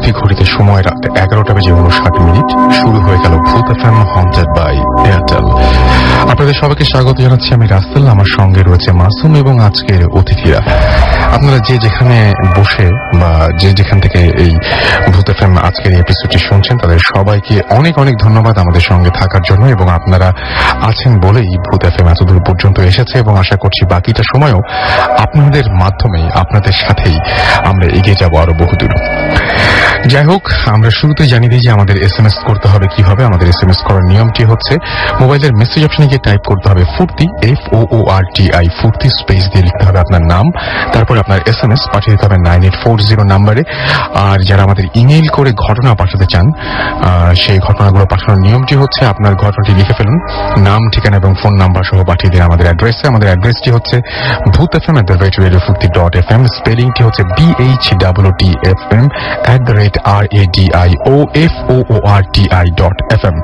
প্রতি ঘড়িতে সময় রাত 11:59 শুরু হয়ে গেল ভূত এফএম হন্টেড বাই এয়ারটেল। আপনাদের সবাইকে স্বাগত জানাচ্ছি আমি রাসেল, আমার সঙ্গে রয়েছে মাসুম এবং আজকের অতিথিরা। আপনারা যে যেখানে বসে বা যে যেখান থেকে এই ভূত এফএম আজকের এই এপিসোডটি শুনছেন তাদের সবাইকে অনেক অনেক ধন্যবাদ আমাদের সঙ্গে থাকার জন্য, এবং আপনারা আছেন বলেই ভূত এফএম এতদূর পর্যন্ত এসেছে, এবং আশা করছি বাকিটা সময়ও আপনাদের মাধ্যমে আপনাদের সাথেই আমরা এগিয়ে যাব আরো বহুদূর। যাই হোক, আমরা শুরুতে জানিয়ে দিই যে আমাদের SMS করতে হবে কিভাবে। আমাদের SMS করার নিয়মটি হচ্ছে মোবাইলের মেসেজ অপশনে গিয়ে টাইপ করতে হবে ফুর্তি, FOORTI, ফুর্তি স্পেস দিয়ে লিখতে হবে আপনার নাম, তারপর আপনার SMS পাঠিয়ে দিতে হবে 9840 নাম্বারে। আর যারা আমাদের ইমেইল করে ঘটনা পাঠাতে চান, সেই ঘটনাগুলো পাঠানোর নিয়মটি হচ্ছে আপনার ঘটনাটি লিখে ফেলুন, নাম, ঠিকানা এবং ফোন নাম্বার সহ পাঠিয়ে দিন আমাদের অ্যাড্রেসে। আমাদের অ্যাড্রেসটি হচ্ছে bhootfm@radiofurti.fm, স্পেলিংটি হচ্ছে BHOOTFM@radioforti.fm।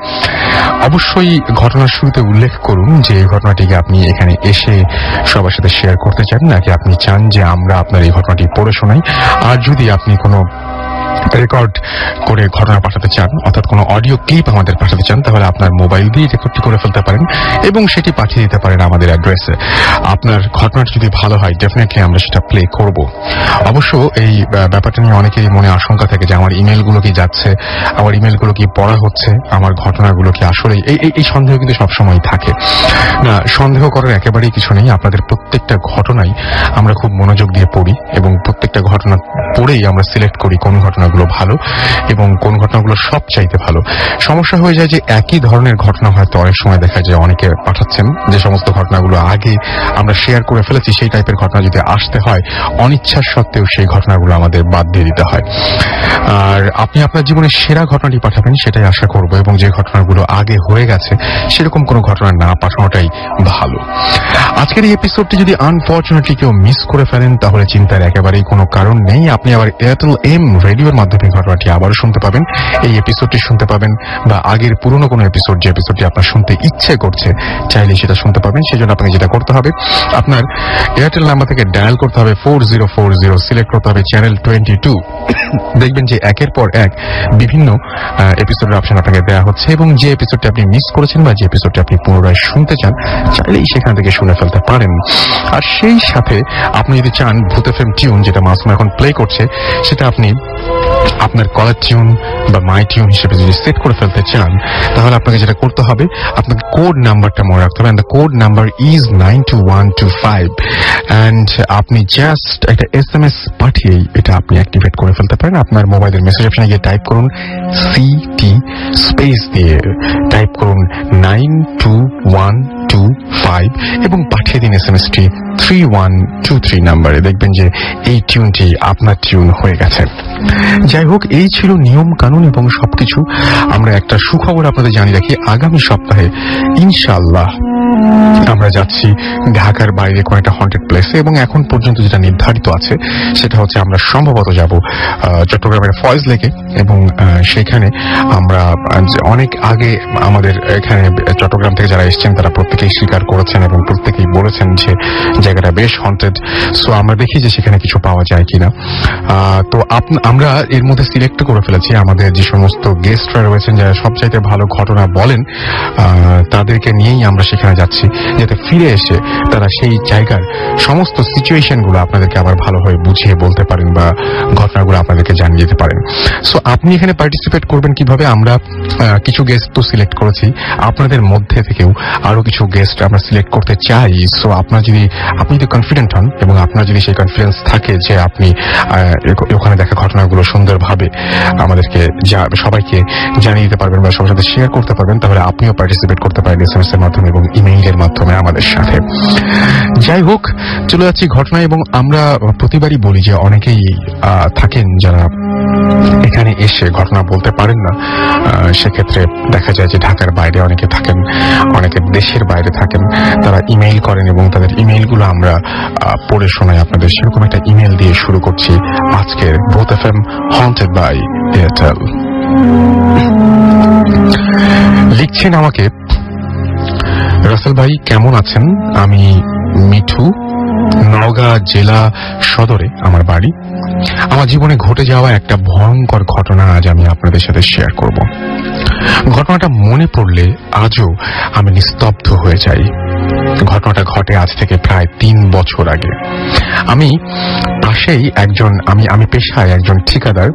অবশ্যই ঘটনার শুরুতে উল্লেখ করুন যে এই ঘটনাটিকে আপনি এখানে এসে সবার সাথে শেয়ার করতে চান, নাকি আপনি চান যে আমরা আপনার এই ঘটনাটি পড়ে শোনাই। আর যদি আপনি কোনো রেকর্ড করে ঘটনা পাঠাতে চান, অর্থাৎ কোনো অডিও ক্লিপ আমাদের পাঠাতে চান, তাহলে আপনার মোবাইল দিয়ে রেকর্ডটি করে ফেলতে পারেন এবং সেটি পাঠিয়ে দিতে পারেন আমাদের অ্যাড্রেসে। আপনার ঘটনাটি যদি ভালো হয় ডেফিনেটলি আমরা সেটা প্লে করব। অবশ্য এই ব্যাপারটা নিয়ে অনেকেরই মনে আশঙ্কা থাকে যে আমার ইমেলগুলো কি যাচ্ছে, আমার ইমেলগুলো কি পড়া হচ্ছে, আমার ঘটনাগুলো কি আসলে এই সন্দেহ কিন্তু সবসময় থাকে। না, সন্দেহ করার একেবারেই কিছু নেই। আপনাদের প্রত্যেকটা ঘটনাই আমরা খুব মনোযোগ দিয়ে পড়ি এবং প্রত্যেকটা ঘটনা পড়েই আমরা সিলেক্ট করি কোন ঘটনাগুলো ভালো এবং কোন ঘটনাগুলো সবচাইতে ভালো। সমস্যা হয়ে যায় যে একই ধরনের ঘটনা হয়তো অনেক সময় দেখা যায় অনেকে পাঠাচ্ছেন, যে সমস্ত ঘটনাগুলো আগে আমরা শেয়ার করে ফেলেছি সেই টাইপের ঘটনা যদি আসতে হয়, অনিচ্ছার সত্ত্বেও সেই ঘটনাগুলো আমাদের বাদ দিয়ে দিতে হয়। আর আপনি আপনার জীবনের সেরা ঘটনাটি পাঠাবেন সেটাই আশা করব, এবং যে ঘটনাগুলো আগে হয়ে গেছে সেরকম কোনো ঘটনা না পাঠানোটাই ভালো। আজকের এই এপিসোডটি যদি আনফরচুনেটলি কেউ মিস করে ফেলেন তাহলে চিন্তার একেবারেই কোনো কারণ নেই। আপনি আবার এয়ারটেল এম রেডিওর মাধ্যমে ঘটনাটি আবারও শুনতে পাবেন, এই এপিসোডটি শুনতে পাবেন, বা আগের পুরনো কোনো এপিসোড যে এপিসোডটি আপনার শুনতে ইচ্ছে করছে চাইলে সেটা শুনতে পাবেন। সেই জন্য আপনাকে যেটা করতে হবে, আপনার এয়ারটেল নাম্বার থেকে ডায়াল করতে হবে 4040, সিলেক্ট করতে হবে চ্যানেল 22। দেখবেন যে একের পর এক বিভিন্ন এপিসোডের অপশন আপনাকে দেওয়া হচ্ছে, এবং যে এপিসোডটি আপনি মিস করেছেন বা যে এপিসোডটি আপনি পুনরায় শুনতে চান চাইলেই সেখান থেকে শুনে ফেলতে পারেন। আর সেই সাথে আপনি যদি চান ভূত এফএম টিউন, যেটা মাসুম এখন প্লে করছে, সেটা আপনি আপনার কলার টিউন বা মাই টিউন হিসেবে যদি সেট করে ফেলতে চান, তাহলে আপনাকে যেটা করতে হবে, আপনাকে কোড নাম্বারটা মনে রাখতে হবে। The code number is 92125, and আপনি জাস্ট একটা SMS পাঠিয়েই এটা আপনি অ্যাক্টিভেট করে ফেলতে পারেন। আপনার মোবাইলের মেসেজ অপশনে গিয়ে টাইপ করুন CT স্পেস দিয়ে টাইপ করুন 92125 এবং পাঠিয়ে দিন SMSটি 3123 নাম্বারে। দেখবেন যে এই টিউনটি আপনার টিউন হয়ে গেছে। যাই হোক, এই ছিল নিয়ম কানুন এবং সবকিছু। আমরা একটা সুখবর আপনাদের জানিয়ে রাখি, আগামী সপ্তাহে ইনশাআল্লাহ আমরা যাচ্ছি ঢাকার বাইরে কয়েকটা হন্টেড প্লেসে, এবং এখন পর্যন্ত যেটা নির্ধারিত আছে সেটা হচ্ছে আমরা সম্ভবত যাব চট্টগ্রামের ফয়েজ লেকে, এবং সেখানে আমরা অনেক আগে আমাদের এখানে চট্টগ্রাম থেকে যারা এসেছেন তারা প্রত্যেকেই স্বীকার করেছেন এবং প্রত্যেকেই বলেছেন যে জায়গাটা বেশ হন্টেড। সো আমরা দেখি যে সেখানে কিছু পাওয়া যায় কিনা। তো আমরা এর মধ্যে সিলেক্ট করে ফেলেছি আমাদের যে সমস্ত গেস্টরা রয়েছেন যারা সবচাইতে ভালো ঘটনা বলেন, তাদেরকে নিয়েই আমরা সেখানে যাচ্ছি, যাতে ফিরে এসে তারা সেই জায়গার সমস্ত সিচুয়েশনগুলো আপনাদেরকে আবার ভালোভাবে বুঝিয়ে বলতে পারেন বা ঘটনাগুলো আপনাদেরকে জানিয়ে দিতে পারেন। সো আপনি এখানে পার্টিসিপেট করবেন কিভাবে? আমরা কিছু গেস্ট তো সিলেক্ট করেছি, আপনাদের মধ্যে থেকেও আরো কিছু গেস্ট আমরা সিলেক্ট করতে চাই। সো আপনি যদি কনফিডেন্ট হন এবং আপনার যদি সেই কনফিডেন্স থাকে যে আপনি ওখানে দেখা ঘটনাগুলো সুন্দরভাবে আমাদেরকে সবাইকে জানিয়ে দিতে পারবেন বা সবার সাথে শেয়ার করতে পারবেন, তাহলে আপনিও পার্টিসিপেট করতে পারেন SMS এর মাধ্যমে এবং ইমেইলের মাধ্যমে আমাদের সাথে। যাই হোক, চলে যাচ্ছি ঘটনায়। এবং আমরা প্রতিবারই বলি যে অনেকেই থাকেন যারা এখানে এসে ঘটনা বলতে পারেন না। সেক্ষেত্রে দেখা যায় যে ঢাকার বাইরে অনেকে থাকেন, অনেকে দেশের বাইরে থাকেন, তারা ইমেইল করেন এবং তাদের ইমেইলগুলো আমরা পড়ে শোনাই আপনাদের। সেরকম একটা ইমেইল দিয়ে শুরু করছি আজকের ভূত এফএম হন্টেড বাই এয়ারটেল। লিখছেন আমাকে, রাসেল ভাই কেমন আছেন? আমি মিঠু, নওগাঁ নওগাঁ জেলা সদরে আমার বাড়ি। আমার জীবনে ঘটে যাওয়া একটা ভয়ঙ্কর ঘটনা আজ আমি আপনাদের সাথে শেয়ার করব। ঘটনাটা মনে পড়লে আজও আমি নিস্তব্ধ হয়ে যাই। ঘটনাটা ঘটে আজ থেকে প্রায় 3 বছর আগে। আমি পাশেই আমি পেশায় একজন ঠিকাদার।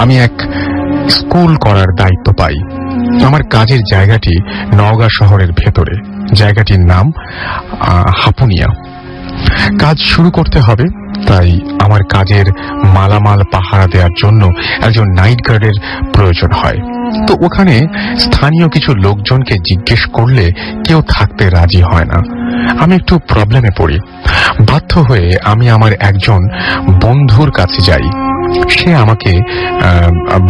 আমি এক স্কুল করার দায়িত্ব পাই। আমার কাজের জায়গাটি নওগাঁ শহরের ভেতরে। জায়গাটির নাম হাপুনিয়া। কাজ শুরু করতে হবে, তাই আমার কাজের মালামাল পাহারা দেওয়ার জন্য একজন নাইট গার্ডের প্রয়োজন হয়। তো ওখানে স্থানীয় কিছু লোকজনকে জিজ্ঞেস করলে কেউ থাকতে রাজি হয় না। আমি একটু প্রবলেমে পড়ি। বাধ্য হয়ে আমি আমার একজন বন্ধুর কাছে যাই। সে আমাকে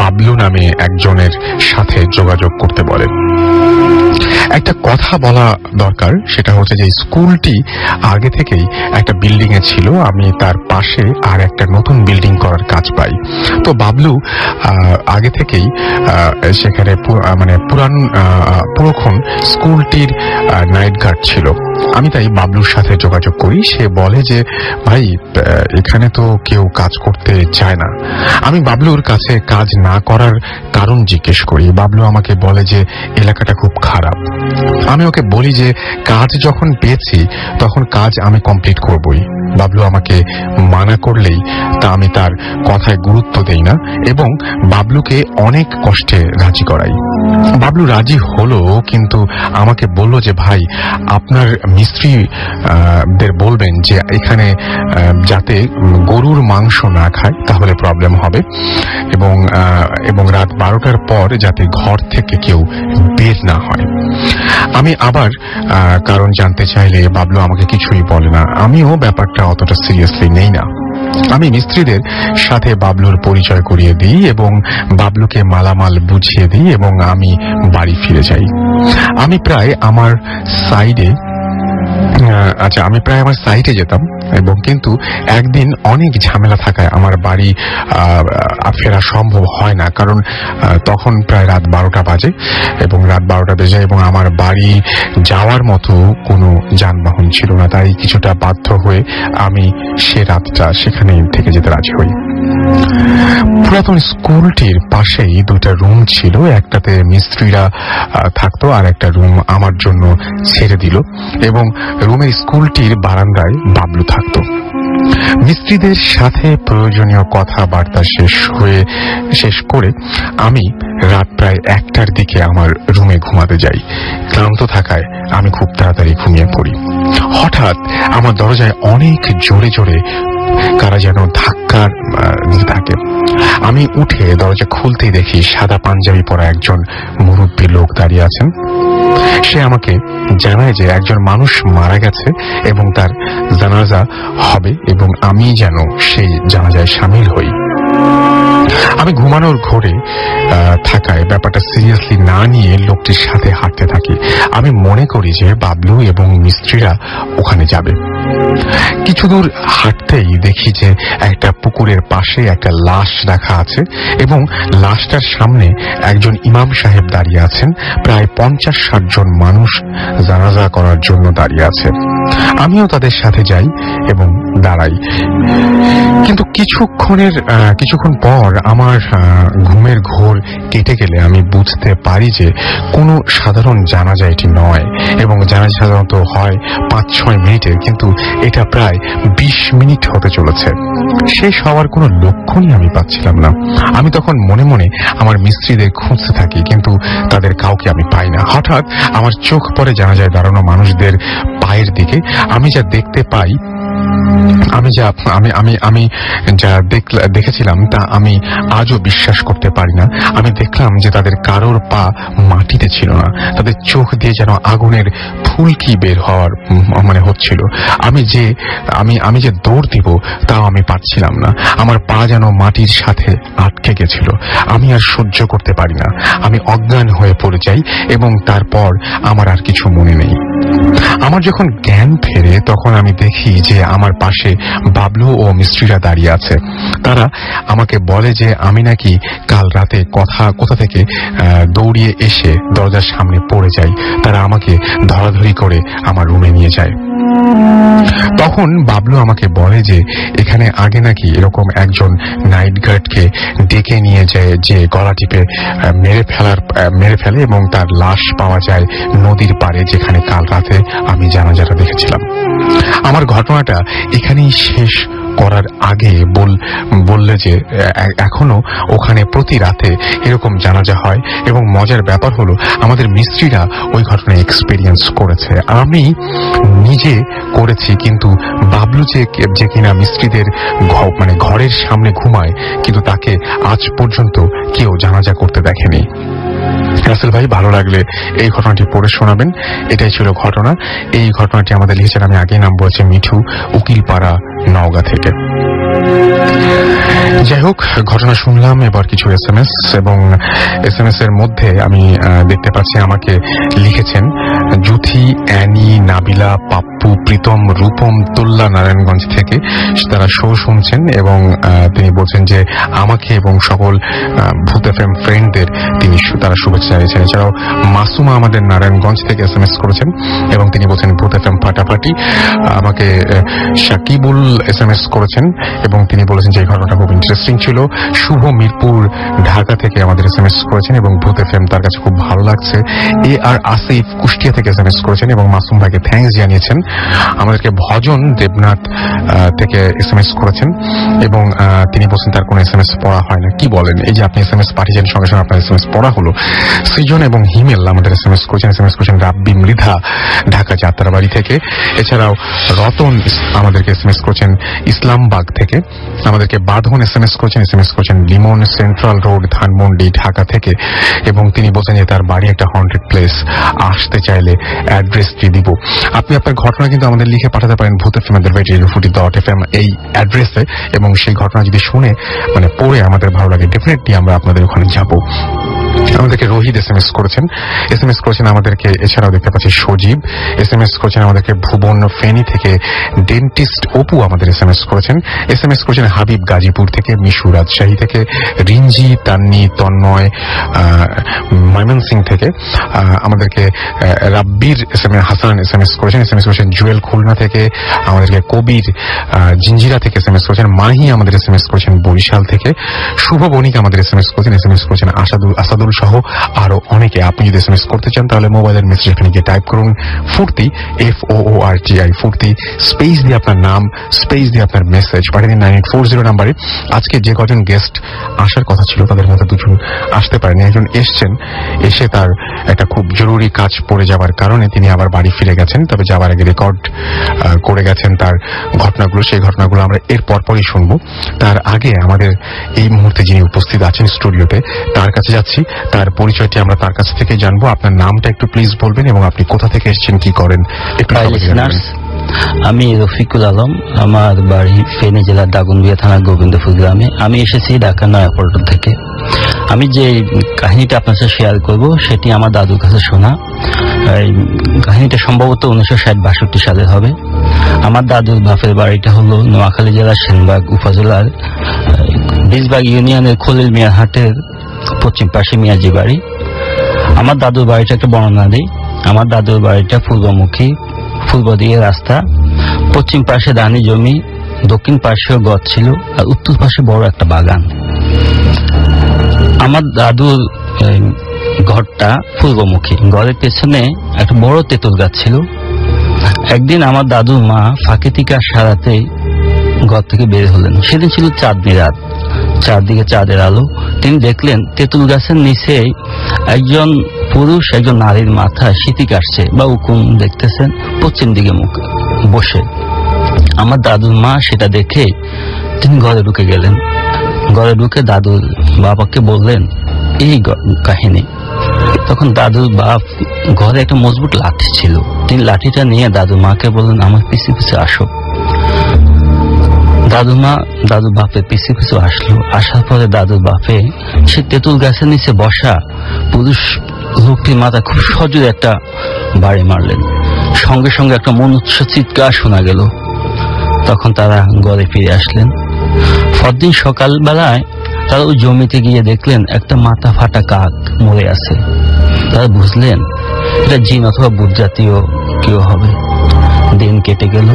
বাবলু নামে একজনের সাথে যোগাযোগ করতে বলে। একটা কথা বলা দরকার, সেটা হচ্ছে যে স্কুলটি আগে থেকেই একটা বিল্ডিং এ ছিল। আমি তার পাশে আর একটা নতুন বিল্ডিং করার কাজ পাই। তো বাবলু আগে থেকেই সেখানে পুরোক্ষণ স্কুলটির নাইট গার্ড ছিল। আমি তাই বাবলুর সাথে যোগাযোগ করি। সে বলে যে ভাই, এখানে তো কেউ কাজ করতে চায় না। আমি বাবলুর কাছে কাজ না করার কারণ জিজ্ঞেস করি। বাবলু আমাকে বলে যে এলাকাটা খুব খারাপ। আমি ওকে বলি যে কাজ যখন পেয়েছি তখন কাজ আমি কমপ্লিট করবই। বাবলু আমাকে মানা করলেই তা আমি তার কথায় গুরুত্ব দেই না এবং বাবলুকে অনেক কষ্টে রাজি করাই। বাবলু রাজি হলো, কিন্তু আমাকে বলল যে ভাই, আপনার মিস্ত্রিদের বলবেন যে এখানে যাতে গরুর মাংস না খায়, তাহলে প্রবলেম হবে, এবং রাত 12টার পর যাতে ঘর থেকে কেউ বের না হয়। আমি আবার কারণ জানতে চাইলে বাবলু আমাকে কিছুই বলে না। আমিও ব্যাপারটা অতটা সিরিয়াসলি নেই না। আমি মিস্ত্রিদের সাথে বাবলুর পরিচয় করিয়ে দিই এবং বাবলুকে মালামাল বুঝিয়ে দিই এবং আমি বাড়ি ফিরে যাই। আমি প্রায় আমার সাইডে যেতাম, এবং কিন্তু একদিন অনেক ঝামেলা থাকায় আমার বাড়ি ফেরা সম্ভব হয় না। কারণ তখন প্রায় রাত 12টা বাজে এবং আমার বাড়ি যাওয়ার মতো কোনো যানবাহন ছিল না। তাই কিছুটা বাধ্য হয়ে আমি সে রাতটা সেখানে থেকে যেতে রাজি হই। পুরাতন স্কুলটির পাশেই 2টা রুম ছিল। একটাতে মিস্ত্রিরা থাকতো আর একটা রুম আমার জন্য ছেড়ে দিল, এবং রুমের স্কুলটির বারান্দায় বাবলু থাকতো। মিস্ত্রিদের সাথে প্রয়োজনীয় কথাবার্তা শেষ করে আমি রাত প্রায় 1টার দিকে আমার রুমে ঘুমাতে যাই। ক্লান্ত থাকায় আমি খুব তাড়াতাড়ি ঘুমিয়ে পড়ি। হঠাৎ আমার দরজায় অনেক জোরে জোরে কারা যেন ধাক্কা দিতে থাকে। আমি উঠে দরজা খুলতেই দেখি সাদা পাঞ্জাবি পরা একজন মুরব্বী লোক দাঁড়িয়ে আছেন। সে আমাকে জানায় যে একজন মানুষ মারা গেছে এবং তার জানাজা হবে, এবং আমি যেন সেই জানাজায় সামিল হই। আমি ঘুমানোর ঘরে থাকায় ব্যাপারটা সিরিয়াসলি না নিয়ে লোকটির সাথে হাঁটতে থাকি। আমি মনে করি যে বাবলু এবং মিস্ত্রিরা ওখানে যাবে। কিছু দূর হাঁটতেই দেখি যে একটা পুকুরের পাশে একটা লাশ রাখা আছে এবং লাশটার সামনে একজন ইমাম সাহেব দাঁড়িয়ে আছেন। প্রায় 50-60 জন মানুষ জানাজা করার জন্য দাঁড়িয়ে আছে। আমিও তাদের সাথে যাই এবং দাঁড়াই। কিন্তু কিছুক্ষণ পর আমার ঘুমের ঘোর কেটে গেলে আমি বুঝতে পারি যে কোনো সাধারণ জানাজা এটি নয়, এবং জানাজা সাধারণত হয় 5-6 মিনিটের, কিন্তু এটা প্রায় 20 মিনিট হতে চলেছে। শেষ হওয়ার কোনো লক্ষণই আমি পাচ্ছিলাম না। আমি তখন মনে মনে আমার মিস্ত্রিদের খুঁজতে থাকি, কিন্তু তাদের কাউকে আমি পাই না। হঠাৎ আমার চোখ পড়ে জানাজায় দাঁড়ানো মানুষদের পায়ের দিকে। আমি যা দেখতে পাই, আমি যা দেখেছিলাম তা আমি আজও বিশ্বাস করতে পারি না। আমি দেখলাম যে তাদের কারোর পা মাটিতে ছিল না। তাদের চোখ দিয়ে যেন আগুনের ফুলকি বের হওয়ার হচ্ছিল। আমি যে দৌড় দিব তাও আমি পারছিলাম না। আমার পা যেন মাটির সাথে আটকে গেছিল। আমি আর সহ্য করতে পারি না। আমি অজ্ঞান হয়ে পড়ে যাই এবং তারপর আমার আর কিছু মনে নেই। আমার যখন জ্ঞান ফেরে তখন আমি দেখি যে আমার পাশে বাবলু ও মিস্ত্রিরা দাঁড়িয়ে আছে। তারা আমাকে বলে যে আমি নাকি কাল রাতে কোথা থেকে দৌড়িয়ে এসে দরজার সামনে পড়ে যাই। তারা আমাকে ধরাধরি করে আমার রুমে নিয়ে যায়। তখন বাবলু আমাকে বলে যে এখানে আগে নাকি এরকম একজন নাইট গার্ডকে ডেকে নিয়ে যায়, যে গলা টিপে মেরে ফেলে এবং তার লাশ পাওয়া যায় নদীর পাড়ে, যেখানে কাল রাতে আমি জানাজাটা দেখেছিলাম। আমার ঘটনাটা এখানেই শেষ করার আগে বললে যে এখনো ওখানে প্রতি রাতে এরকম জানাজা হয় এবং মজার ব্যাপার হলো আমাদের মিস্ত্রিরা ওই ঘটনা এক্সপেরিয়েন্স করেছে। আমি নিজে করেছি, কিন্তু বাবলু যে কিনা মিস্ত্রিদের মানে ঘরের সামনে ঘুমায়, কিন্তু তাকে আজ পর্যন্ত কেউ জানাজা করতে দেখেনি। রাসেল ভাই, ভালো লাগলে এই ঘটনাটি পড়ে শোনাবেন। এটাই ছিল ঘটনা। এই ঘটনাটি আমাদের লিখেছেন, আমি আগেই নাম বলেছি, মিঠু, উকিলপাড়া, নওগাঁ থেকে। যাই হোক, ঘটনা শুনলাম। এবার কিছু SMS, এবং SMS এর মধ্যে আমি দেখতে পাচ্ছি আমাকে লিখেছেন জুথি, অ্যানি, নাবিলা, পাপ্পু, প্রীতম, রূপম, তুল্লা নারায়ণগঞ্জ থেকে। তারা শো শুনছেন এবং তিনি বলছেন যে আমাকে এবং সকল ভূত FM ফ্রেন্ডদের তারা শুভেচ্ছা জানিয়েছেন। এছাড়াও মাসুমা আমাদের নারায়ণগঞ্জ থেকে SMS করেছেন এবং তিনি বলছেন ভূত FM ফাটাফাটি। আমাকে সাকিবুল SMS করেছেন এবং তিনি বলেছেন যে এই ঘটনাটা খুব ইন্টারেস্টিং ছিল। শুভ মিরপুর, ঢাকা থেকে আমাদের SMS করেছেন এবং ভূত FM তার কাছে খুব ভালো লাগছে। AR আসিফ কুষ্টিয়া থেকে SMS করেছেন এবং মাসুম ভাইকে থ্যাঙ্কস জানিয়েছেন। আমাদেরকে ভজন দেবনাথ থেকে SMS করেছেন এবং তিনি বলছেন তার কোনো SMS পড়া হয় না। কি বলেন? এই যে আপনি SMS পাঠিয়েছেন, সঙ্গে সঙ্গে আপনার SMS পড়া হলো। সৃজন এবং হিমেল আমাদের SMS করেছেন রাব্বি মৃধা, ঢাকা যাত্রাবাড়ি থেকে। এছাড়াও রতন আমাদেরকে SMS করেছেন ইসলামবাগ থেকে। আমাদেরকে বাঁধন SMS করেছেন লিমন, সেন্ট্রাল রোড, ধানমন্ডি, ঢাকা থেকে, এবং তিনি বলছেন যে তার বাড়ি একটা হন্টেড প্লেস, আসতে চাইলে অ্যাড্রেসটি দিব। আপনি আপনার ঘটনা কিন্তু আমাদের লিখে পাঠাতে পারেন ভূতfm@radio40.fm এই অ্যাড্রেসে, এবং সেই ঘটনা যদি শুনে মানে পড়ে আমাদের ভালো লাগে, ডেফিনেটলি আমরা আপনাদের ওখানে যাব। আমাদেরকে রোহিত SMS করেছেন আমাদেরকে। এছাড়াও দেখতে পাচ্ছি সজীব SMS করেছেন আমাদেরকে। ভুবন ফেনী থেকে। ডেন্টিস্ট অপু আমাদের SMS করেছেন হাবিব গাজীপুর থেকে। মিশু রাজশাহী থেকে। রিঞ্জি, তান্নি, তন্ময় ময়মনসিং থেকে। আমাদেরকে রাব্বির হাসান SMS করেছেন জুয়েল খুলনা থেকে। আমাদেরকে কবির জিঞ্জিরা থেকে SMS করেছেন। মাহি আমাদের SMS করেছেন বরিশাল থেকে। শুভ বণিক আমাদের SMS করেছেন আসাদুল সহ আরো অনেকে। আপনি যদি SMS করতে চান তাহলে মোবাইলের মেসেজ এখানে গিয়ে টাইপ করুন ফুর্তি, FOORTI ফুর্তি, স্পেস দিয়ে আপনার নাম, স্পেস দিয়ে আপনার মেসেজ পাঠিয়ে দিন 9840 নাম্বারে। আজকে যে কজন গেস্ট আসার কথা ছিল তাদের মধ্যে দুজন আসতে পারেনি। একজন এসে তার একটা খুব জরুরি কাজ পড়ে যাবার কারণে তিনি আবার বাড়ি ফিরে গেছেন। তবে যাবার আগে রেকর্ড করে গেছেন তার ঘটনাগুলো। সেই ঘটনাগুলো আমরা এর পরপরই শুনবো। তার আগে আমাদের এই মুহূর্তে যিনি উপস্থিত আছেন স্টুডিওতে, তার কাছে যাচ্ছি। তার পরিচয়টি আমরা তার কাছ থেকে জানবো। আপনার নামটা একটু প্লিজ বলবেন এবং আপনি কোথা থেকে এসেছেন, কি করেন একটু জানাবেন। আমি রফিকুল আলম, আমার বাড়ি ফেনী জেলার দাগনভূঞা থানার গোবিন্দপুর গ্রামে। আমি এসেছি ঢাকা নয়াপল্টন থেকে। আমি যে কাহিনীটা আপনার সাথে শেয়ার করব সেটি আমার দাদুর কাছে শোনা। কাহিনীটা সম্ভবত 1960-62 সালের হবে। আমার দাদুর বাপের বাড়িটা হলো নোয়াখালী জেলার সেনবাগ উপজেলার বীজবাগ ইউনিয়নের খলিল মিয়ার হাটের পশ্চিম পাশে মিয়াজি বাড়ি। আমার দাদুর বাড়িটা একটা বর্ণনা দিই। আমার দাদুর বাড়িটা পূর্বমুখী, পূর্ব দিকে রাস্তা, পশ্চিম পাশে ধানি জমি, দক্ষিণ পাশেও গছ ছিল, আর উত্তর পাশে বড় একটা বাগান। আমার দাদুর ঘরটা পূর্বমুখী। ঘরের পেছনে একটা বড় তেঁতুল গাছ ছিল। একদিন আমার দাদুর মা ফাঁকে থেকে সারাতে ঘর থেকে বের হলেন। সেদিন ছিল চাঁদনি রাত, চারদিকে চাঁদের আলো। তিনি দেখলেন তেঁতুল গাছের নিচে একজন পুরুষ একজন নারীর মাথায় সিঁথি কাটছে বা উকুন দেখতেছেন পশ্চিম দিকে মুখ বসে। আমার দাদুর মা সেটা দেখে তিনি ঘরে ঢুকে গেলেন। ঘরে ঢুকে দাদুর বাবাকে বললেন এই কাহিনী। তখন দাদুর বাপ ঘরে একটা মজবুত লাঠি ছিল। তিনি লাঠিটা নিয়ে দাদুর মাকে বললেন আমার পিছু পিছু আসো। দাদুর বাপে পিছু পিছু আসলো। আসার পরে দাদুর বাপে সে তেঁতুল গাছের নিচে বসা পুরুষ লোকটির মাথা খুব সজোরে একটা বাড়ি মারলেন। সঙ্গে সঙ্গে একটা মনুষ্য চিৎকার শোনা গেল। তখন তারা ঘরে ফিরে আসলেন। পরদিন সকালবেলায় তারা ওই জমিতে গিয়ে দেখলেন একটা মাথা ফাটা কাক মরে আছে। তারা বুঝলেন এটা জিন অথবা ভূত জাতীয় কেউ হবে। দিন কেটে গেল।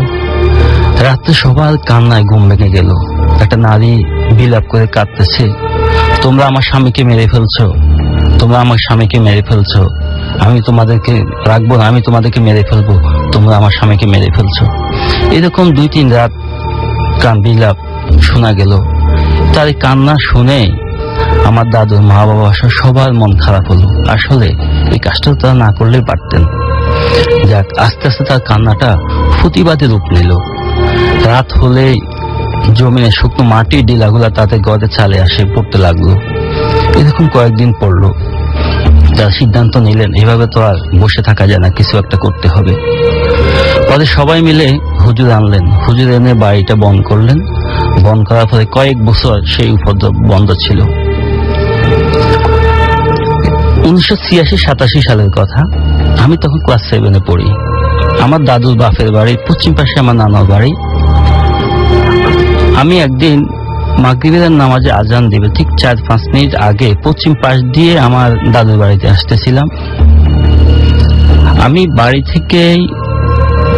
রাত্রে সবার কান্নায় ঘুম ভেঙে গেল। একটা নারী বিলাপ করে কাঁদতেছে, তোমরা আমার স্বামীকে মেরে ফেলছো, তোমরা আমার স্বামীকে মেরে ফেলছো, আমি তোমাদেরকে রাখবো না, আমি তোমাদেরকে মেরে ফেলবো, তোমরা আমার স্বামীকে মেরে ফেলছো। এরকম 2-3 রাত বিলাপ শোনা গেল। তার এই কান্না শুনে আমার দাদুর মা বাবা সবার মন খারাপ হলো। আসলে এই কাজটা তারা না করলেই পারতেন। যাক, আস্তে আস্তে তার কান্নাটা প্রতিবাদে রূপ নিল। রাত হলে জমিনে শুকনো মাটির ডিলাগুলা তাদের গদে চালে আসে পড়তে লাগলো। এরকম কয়েকদিন পড়লো। তারা সিদ্ধান্ত নিলেন এভাবে তো আর বসে থাকা যায় না, কিছু একটা করতে হবে। পরে সবাই মিলে হুজুর আনলেন। হুজুর এনে বাড়িটা বন্ধ করলেন। বন্ধ করার পরে কয়েক বছর সেই উপদ্রব বন্ধ ছিল। 1986-87 সালের কথা। আমি তখন ক্লাস 7-এ পড়ি। আমার দাদুর বাপের বাড়ির পশ্চিম পাশে আমার নানার বাড়ি। আমি একদিন মাগরিবের নামাজে আজান দিবে ঠিক 4-5 মিনিট আগে পশ্চিম পাশ দিয়ে আমার দাদুর বাড়িতে আসতেছিলাম। আমি বাড়ি থেকে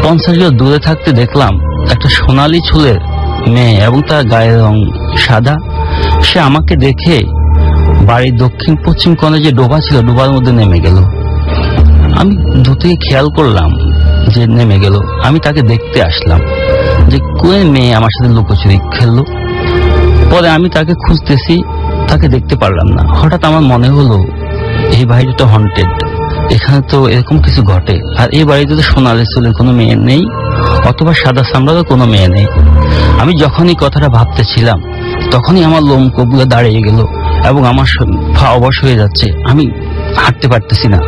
50 গজ দূরে থাকতে দেখলাম একটা সোনালী চুলের মেয়ে এবং তার গায়ের রং সাদা। সে আমাকে দেখে বাড়ির দক্ষিণ পশ্চিম কোণে যে ডোবা ছিল ডোবার মধ্যে নেমে গেল। আমি দুটোই খেয়াল করলাম যে নেমে গেল। আমি তাকে দেখতে আসলাম যে কোন মেয়ে আমার সাথে লুকোচুরি খেললো। পরে আমি তাকে খুঁজতেছি, তাকে দেখতে পারলাম না। হঠাৎ আমার মনে হলো এই বাড়িটা হন্টেড, এখানে তো এরকম কিছু ঘটে। আর এই বাড়িতে তো সোনালি চুলের কোনো মেয়ে নেই, অথবা সাদা চামড়ারও কোনো মেয়ে নেই। আমি যখনই কথাটা ভাবতেছিলাম তখনই আমার লোমকূপগুলো দাঁড়িয়ে গেল এবং আমার পা অবশ হয়ে যাচ্ছে। আমি হাঁটতে পারতেছি না।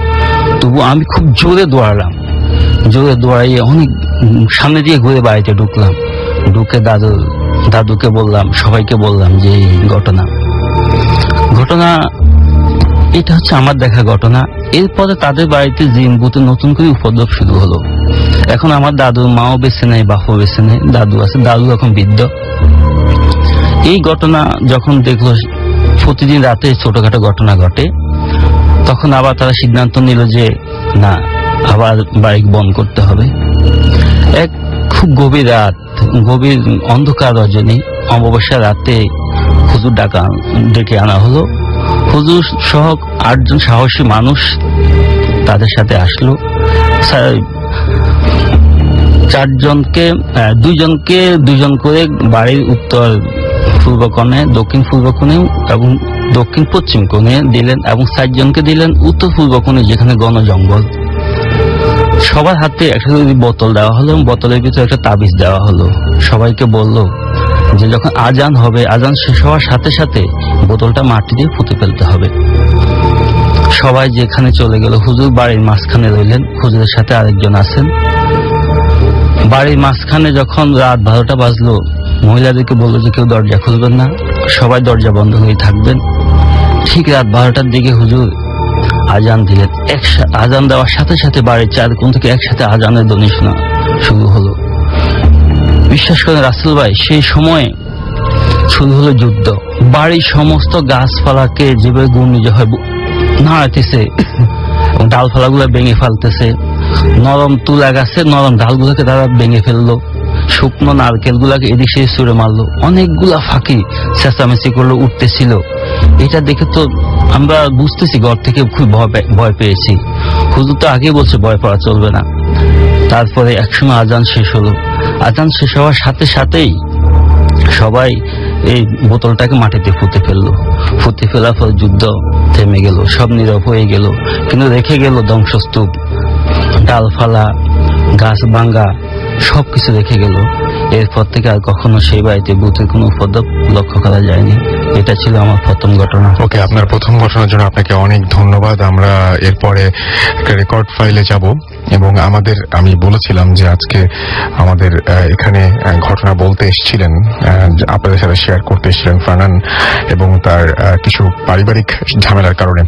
তবু আমি খুব জোরে দৌড়ালাম। জোরে দৌড়াইয়ে অনেক সামনে দিয়ে ঘুরে বাড়িতে ঢুকলাম। ঢুকে দাদুকে বললাম, সবাইকে বললাম যে এই ঘটনা এটা হচ্ছে আমার দেখা ঘটনা। এরপরে তাদের বাড়িতে জিন ভূতের নতুন করে উপদ্রব শুরু হলো। এখন আমার দাদুর মাও বেঁচে নেই, বাপও বেঁচে নেই, দাদু আছে, দাদু এখন বৃদ্ধ। এই ঘটনা যখন দেখলো প্রতিদিন রাতে ছোটখাটো ঘটনা ঘটে, তখন আবার তারা সিদ্ধান্ত নিল যে না, আবার বাড়ি বন্ধ করতে হবে। এক খুব গভীর রাত, গভীর অন্ধকার রজনী, অমাবস্যা রাতে হুজুর ডেকে আনা হলো। হুজুর সহ 8 জন সাহসী মানুষ তাদের সাথে আসলো। 4 জনকে 2 জন করে বাড়ির উত্তর পূর্ব কোণে, দক্ষিণ পূর্ব কোণে এবং দক্ষিণ পশ্চিম কোণে দিলেন এবং 4 জনকে দিলেন উত্তর পূর্ব কোণে, যেখানে ঘন জঙ্গল। সবার হাতে একটা বোতল দেওয়া হলো এবং বোতলের ভিতরে একটা তাবিজ দেওয়া হলো। সবাইকে বললো যে যখন আজান হবে, আজান শেষ হওয়ার সাথে সাথে বোতলটা মাটি দিয়ে পুঁতে ফেলতে হবে। সবাই যেখানে চলে গেল। হুজুর বাড়ির মাঝখানে রইলেন, হুজুরের সাথে আরেকজন আছেন। বাড়ির মাঝখানে যখন রাত 12টা বাজলো, মহিলাদেরকে বললো যে কেউ দরজা খুলবেন না, সবাই দরজা বন্ধ হয়ে থাকবেন। ঠিক রাত 12টার দিকে হুজুর আজান দিলেন। আজান দেওয়ার সাথে সাথে বাড়ির 4 কোণ থেকে একসাথে আজানের ধ্বনি শোনা শুরু হলো। বিশ্বাস করেন রাসেল ভাই, সেই সময় শুরু হলো যুদ্ধ। বাড়ির সমস্ত গাছপালাকে যেভাবে ঘূর্ণিঝড় হয় নাড়াইতেছে এবং ডালপালাগুলো ভেঙে ফেলতেছে। নরম তুলা গাছের নরম ডালগুলোকে তারা ভেঙে ফেললো। শুকনো নারকেল গুলাকে এদিক সেদিক ছুঁড়ে মারলো। অনেকগুলা ফাঁকি চেঁচামেচি করলো, উঠতেছিল। এটা দেখে তো আমরা বুঝতেছি ঘর থেকে খুব ভয় পেয়েছি। হুজুর তো আগে বলছে ভয় পাওয়া চলবে না। তারপরে একসময় আজান শেষ হলো। আজান শেষ হওয়ার সাথে সাথেই সবাই এই বোতলটাকে মাটিতে পুঁতে ফেললো। পুঁতে ফেলার পর যুদ্ধ থেমে গেল, সব নীরব হয়ে গেল। কিন্তু রেখে গেল ধ্বংসস্তূপ, ডালফালা, গাছ ভাঙ্গা, সবকিছু রেখে গেল। এরপর থেকে আর কখনো সেই বাড়িতে ভূতের কোনো উপদ্রব লক্ষ্য করা যায়নি। এটা ছিল আমার প্রথম ঘটনা। ওকে, আপনার প্রথম ঘটনার জন্য আপনাকে অনেক ধন্যবাদ। আমরা এরপরে একটা রেকর্ড ফাইলে যাব এবং আমি বলেছিলাম যে আজকে আমাদের এখানে ঘটনা বলতে এসেছিলেন, আপনাদের সাথে শেয়ার করতে এসেছিলেন ফারহান, এবং তার কিছু পারিবারিক ঝামেলার কারণে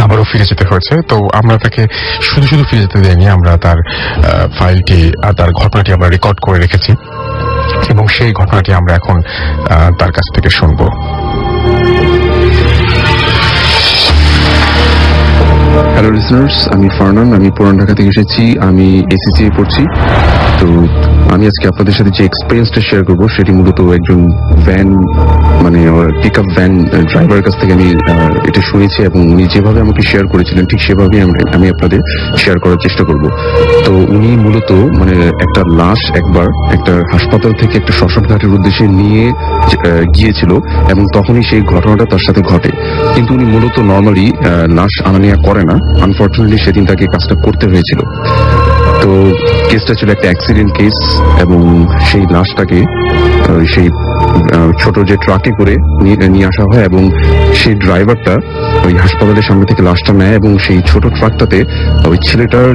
আবারও ফিরে যেতে হয়েছে। তো আমরা তাকে শুধু ফিরে যেতে দেয়নি, আমরা তার ফাইলটি আর তার ঘটনাটি আমরা রেকর্ড করে রেখেছি এবং সেই ঘটনাটি আমরা এখন তার কাছ থেকে শুনবো। হ্যালো লিসনার্স, আমি ফারনান, আমি পুরান ঢাকা থেকে এসেছি। আমি এসিসি পড়ছি। তো আমি আজকে আপনাদের সাথে যে এক্সপিরিয়েন্সটা শেয়ার করবো সেটি মূলত একজন ভ্যান পিক আপ ভ্যান ড্রাইভারের কাছ থেকে আমি এটা শুনেছি, এবং উনি যেভাবে আমাকে শেয়ার করেছিলেন ঠিক সেভাবেই আমি আপনাদের শেয়ার করার চেষ্টা করব। তো উনি মূলত একটা লাশ একবার একটা হাসপাতাল থেকে একটা শ্মশান ঘাটের উদ্দেশ্যে নিয়ে গিয়েছিল, এবং তখনই সেই ঘটনাটা তার সাথে ঘটে। কিন্তু উনি মূলত নর্মালি লাশ আনা নেওয়া করে না, আনফর্চুনেটলি সেদিন তাকে কাজটা করতে হয়েছিল। তো কেসটা ছিল একটা অ্যাক্সিডেন্ট কেস, এবং সেই লাশটাকে সেই ছোট যে ট্রাকে করে নিয়ে আসা হয়, এবং সেই ড্রাইভারটা ওই হাসপাতালের সামনে থেকে লাশটা নেয়, এবং সেই ছোট ট্রাকটাতে ওই ছেলেটার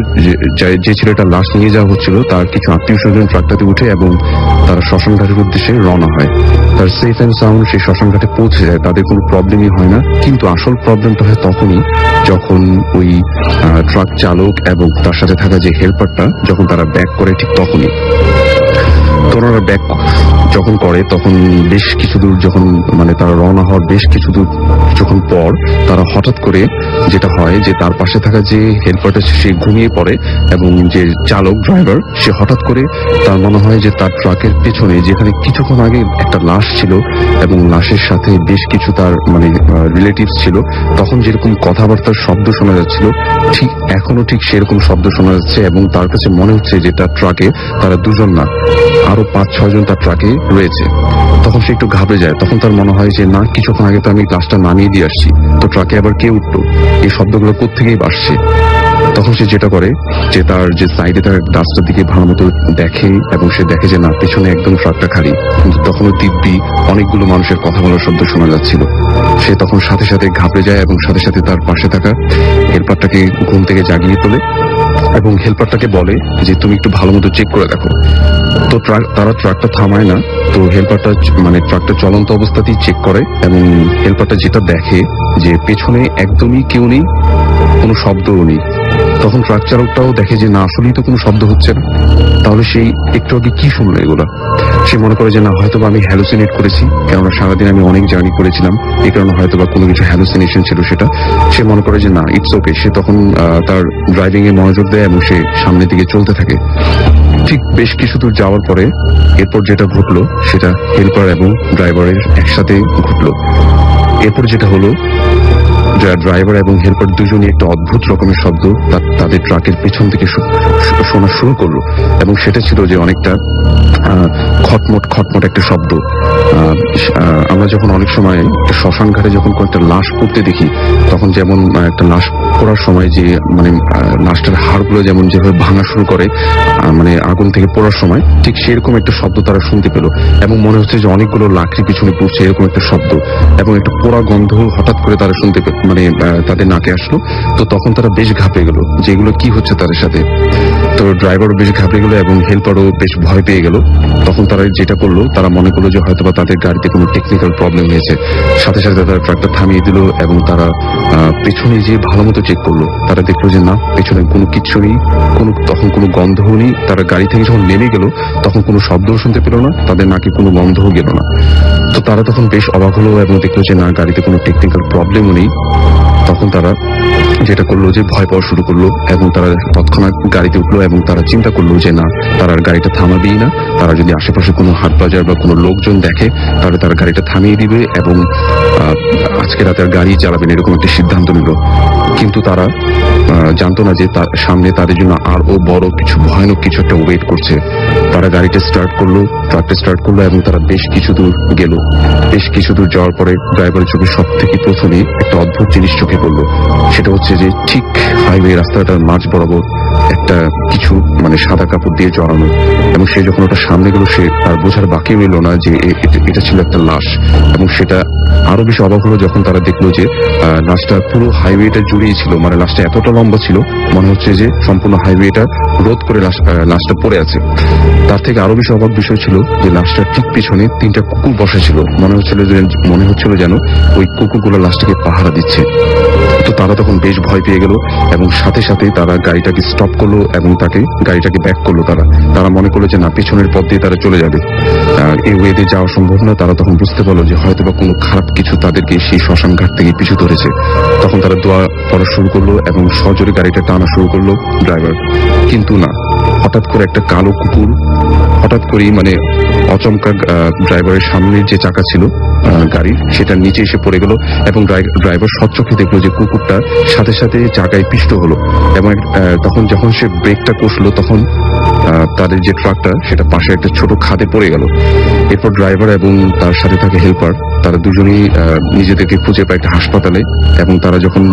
যে ছেলেটার লাশ নিয়ে যাওয়া হচ্ছিল তার কিছু আত্মীয় স্বজন ট্রাকটাতে উঠে, এবং তারা শ্মশান ঘাটের উদ্দেশ্যে রওনা হয়। তার সেফ অ্যান্ড সাউন্ড সেই শ্মশান ঘাটে পৌঁছে যায়, তাদের কোনো প্রবলেমই হয় না। কিন্তু আসল প্রবলেমটা হয় তখনই যখন ওই ট্রাক চালক এবং তার সাথে থাকা যে হেল্পারটা যখন তারা ব্যাক করে, ঠিক তখনই ওনারা ব্যাক যখন করে তখন বেশ কিছু দূর যখন তারা রওনা হওয়ার বেশ কিছু দূর যখন পর তারা হঠাৎ করে যেটা হয় যে তার পাশে থাকা যে হেল্পারটা সে ঘুমিয়ে পড়ে, এবং যে চালক ড্রাইভার সে হঠাৎ করে তার মনে হয় যে তার ট্রাকের পেছনে যেখানে কিছুক্ষণ আগে একটা লাশ ছিল এবং লাশের সাথে বেশ কিছু তার রিলেটিভস ছিল, তখন যেরকম কথাবার্তার শব্দ শোনা যাচ্ছিল ঠিক এখনো ঠিক সেরকম শব্দ শোনা যাচ্ছে, এবং তার কাছে মনে হচ্ছে যে তার ট্রাকে তারা দুজন না আরো 5-6 জন তার ট্রাকে রয়েছে। তখন সে একটু ঘাবড়ে যায়। তখন তার মনে হয় যে না, কিছুক্ষণ আগে তো আমি লাশটা নামিয়ে দিয়ে আসছি, তো ট্রাকে আবার কে উঠলো, এই শব্দগুলো কোত্থেকেই আসছে। তখন সে যেটা করে যে তার যে সাইডে তার রাস্তার দিকে ভালো মতো দেখে, এবং সে দেখে যে না, পেছনে একদম ট্রাকটা খালি, কিন্তু তখনও দিব্যি অনেকগুলো মানুষের কথা বলার শব্দ শোনা যাচ্ছিল। সে তখন সাথে সাথে ঘাবড়ে যায়, এবং সাথে সাথে তার পাশে থাকা হেল্পারটাকে ঘুম থেকে জাগিয়ে তোলে, এবং হেল্পারটাকে বলে যে তুমি একটু ভালো মতো চেক করে দেখো। তো তারা ট্রাকটা থামায় না, তো হেল্পারটা ট্রাকটা চলন্ত অবস্থাতেই চেক করে, এবং হেল্পারটা যেটা দেখে যে পেছনে একদমই কেউ নেই, কোনো শব্দও নেই। তখন ট্রাক চালকটাও দেখে যে না, আসলেই তো কোনো শব্দ হচ্ছে না, তাহলে সেই একটু আগে কি শুনলো এগুলা। সে মনে করে যে না, হয়তোবা আমি হ্যালুসিনেট করেছি, কেননা সারাদিন আমি অনেক জার্নি করেছিলাম, এই কারণে হয়তোবা কোনো কিছু হ্যালুসিনেশন ছিল সেটা। সে মনে করে যে না, ইটস ওকে। সে তখন তার ড্রাইভিং এ মনোযোগ দেয়, এবং সে সামনের দিকে চলতে থাকে। ঠিক বেশ কিছু দূর যাওয়ার পরে এরপর যেটা ঘটলো সেটা হেল্পার এবং ড্রাইভারের একসাথে ঘটলো। এরপর যেটা হলো, ড্রাইভার এবং হেল্পার দুজনই একটা অদ্ভুত রকমের শব্দ তাদের ট্রাকের পেছন থেকে শোনা শুরু করলো, এবং সেটা ছিল যে অনেকটা খটমট খটমট একটা শব্দ। আমরা যখন অনেক সময় একটা শ্মশান ঘাটে যখন কয়েকটা লাশ পড়তে দেখি, তখন যেমন একটা লাশ পড়ার সময় যে লাশটার হাড়গুলো যেমন যেভাবে ভাঙা শুরু করে আগুন থেকে পড়ার সময়, ঠিক সেরকম একটা শব্দ তারা শুনতে পেল, এবং মনে হচ্ছে যে অনেকগুলো লাকড়ি পিছনে পড়ছে এরকম একটা শব্দ, এবং একটা পোড়া গন্ধ হঠাৎ করে তারা শুনতে তাদের নাকে আসলো। তো তখন তারা বেশ ঘাবড়ে গেল যে এগুলো কি হচ্ছে তাদের সাথে। তো ড্রাইভারও বেশ ঘাবড়ে গেল, এবং হেল্পারও বেশ ভয় পেয়ে গেল। তখন তারা যেটা করলো, তারা মনে করলো যে হয়তোবা তাদের গাড়িতে কোনো টেকনিক্যাল প্রবলেম হয়েছে। সাথে সাথে তারা ট্রাকটা থামিয়ে দিল, এবং তারা পেছনে যে ভালো মতো চেক করলো, তারা দেখলো যে না, পেছনে কোনো কিচ্ছু নেই, তখন কোনো গন্ধও নেই। তারা গাড়ি থেকে যখন নেমে গেল তখন কোনো শব্দও শুনতে পেল না, তাদের নাকে কোনো গন্ধও গেল না। তো তারা তখন বেশ অবাক হলো, এবং দেখলো যে না, গাড়িতে কোনো টেকনিক্যাল প্রবলেমও নেই। তখন তারা যেটা করলো যে ভয় পাওয়া শুরু করলো, এবং তারা তৎক্ষণাৎ গাড়িতে উঠলো, এবং তারা চিন্তা করলো যে না, তারা আর গাড়িটা থামাবেই না। তারা যদি আশেপাশে কোনো হাট বাজার বা কোনো লোকজন দেখে তাহলে তারা গাড়িটা থামিয়ে দিবে, এবং আজকে রাতে আর গাড়ি চালাবেন এরকম একটা সিদ্ধান্ত নিল। কিন্তু তারা জানতো না যে তার সামনে তাদের জন্য আরো বড় কিছু ভয়ানক কিছু একটা ওয়েট করছে। তারা গাড়িটা স্টার্ট করলো, ট্রাকটা স্টার্ট করলো, এবং তারা বেশ কিছু দূর গেল। বেশ কিছু দূর যাওয়ার পরে ড্রাইভারের চোখে সব থেকে প্রথমে একটা অদ্ভুত জিনিস চোখে পড়লো। সেটা হচ্ছে যে ঠিক হাইওয়ে রাস্তাটার মাঝ বরাবর একটা কিছু সাদা কাপড় দিয়ে জড়ানো, এবং সে যখন ওটা সামনে গেল সে তার বোঝার বাকি রইল না যে এটা ছিল একটা লাশ। এবং সেটা আরো বেশি অবাক হলো যখন তারা দেখলো যে লাশটা পুরো হাইওয়েটা জুড়েই ছিল, লাশটা এতটা লম্বা ছিল মনে হচ্ছে যে সম্পূর্ণ হাইওয়েটা রোধ করে লাশটা পড়ে আছে। তার থেকে আরো বেশি অবাক বিষয় ছিল যে লাশটার ঠিক পিছনে 3টা কুকুর বসা ছিল। মনে হচ্ছিল যেন ওই কুকুরগুলো লাশটাকে পাহারা দিচ্ছে। তো তারা তখন বেশ ভয় পেয়ে গেল এবং সাথে সাথে তারা গাড়িটাকে স্টপ করলো এবং গাড়িটাকে ব্যাক করলো। তারা মনে করলো যে না, পেছনের পথ দিয়ে তারা চলে যাবে, এই ওয়েতে যাওয়া সম্ভব না। তারা তখন বুঝতে পারলো যে হয়তো বা কোনো খারাপ কিছু তাদেরকে সেই শ্মশান ঘাট থেকে পিছু ধরেছে। তখন তারা দোয়া পড়া শুরু করলো এবং সজোরে গাড়িটা টানা শুরু করলো ড্রাইভার। কিন্তু না, হঠাৎ করে একটা কালো কুকুর হঠাৎ করেই মানে অচমকা ড্রাইভারের সামনের যে চাকা ছিল গাড়ির, সেটার নিচে এসে পড়ে গেল এবং ড্রাইভার সচক্ষে দেখলো যে কুকুরটা সাথে সাথে চাকায় পিষ্ট হলো এবং তখন যখন সে ব্রেকটা কষলো তখন তাদের যে ট্রাকটা সেটা পাশে একটা ছোট খাদে পড়ে গেল। এরপর ড্রাইভার এবং তার সাথে থাকা হেল্পার তারা দুজনেই নিজেদেরকে খুঁজে পায় একটা হাসপাতালে এবং তারা যখন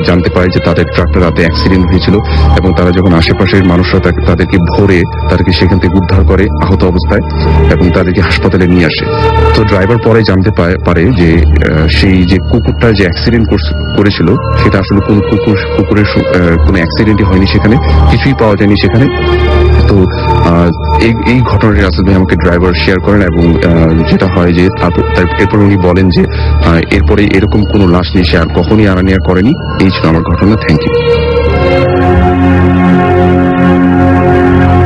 জানতে পায় যে তাদের ট্রাকটা রাতে অ্যাক্সিডেন্ট হয়েছিল এবং তারা যখন আশেপাশের মানুষরা তাদেরকে ভোরে তাদেরকে সেখান থেকে উদ্ধার করে আহত অবস্থায় এবং তাদেরকে হাসপাতালে নিয়ে আসে। তো ড্রাইভার পরে জানতে পারে যে সেই যে কুকুরটা যে অ্যাক্সিডেন্ট করেছিল সেটা আসলে কোন কুকুরের কোনো অ্যাক্সিডেন্টই হয়নি, সেখানে কিছুই পাওয়া যায়নি সেখানে। তো এই ঘটনাটি রাসেল ভাই আমাকে ড্রাইভার শেয়ার করেন এবং যেটা হয় যে এরপর উনি বলেন যে এরপরে এরকম কোনো লাশ নিয়ে সে আর কখনই আনা নেওয়া করেনি। এই ছিল আমার ঘটনা। Thank you.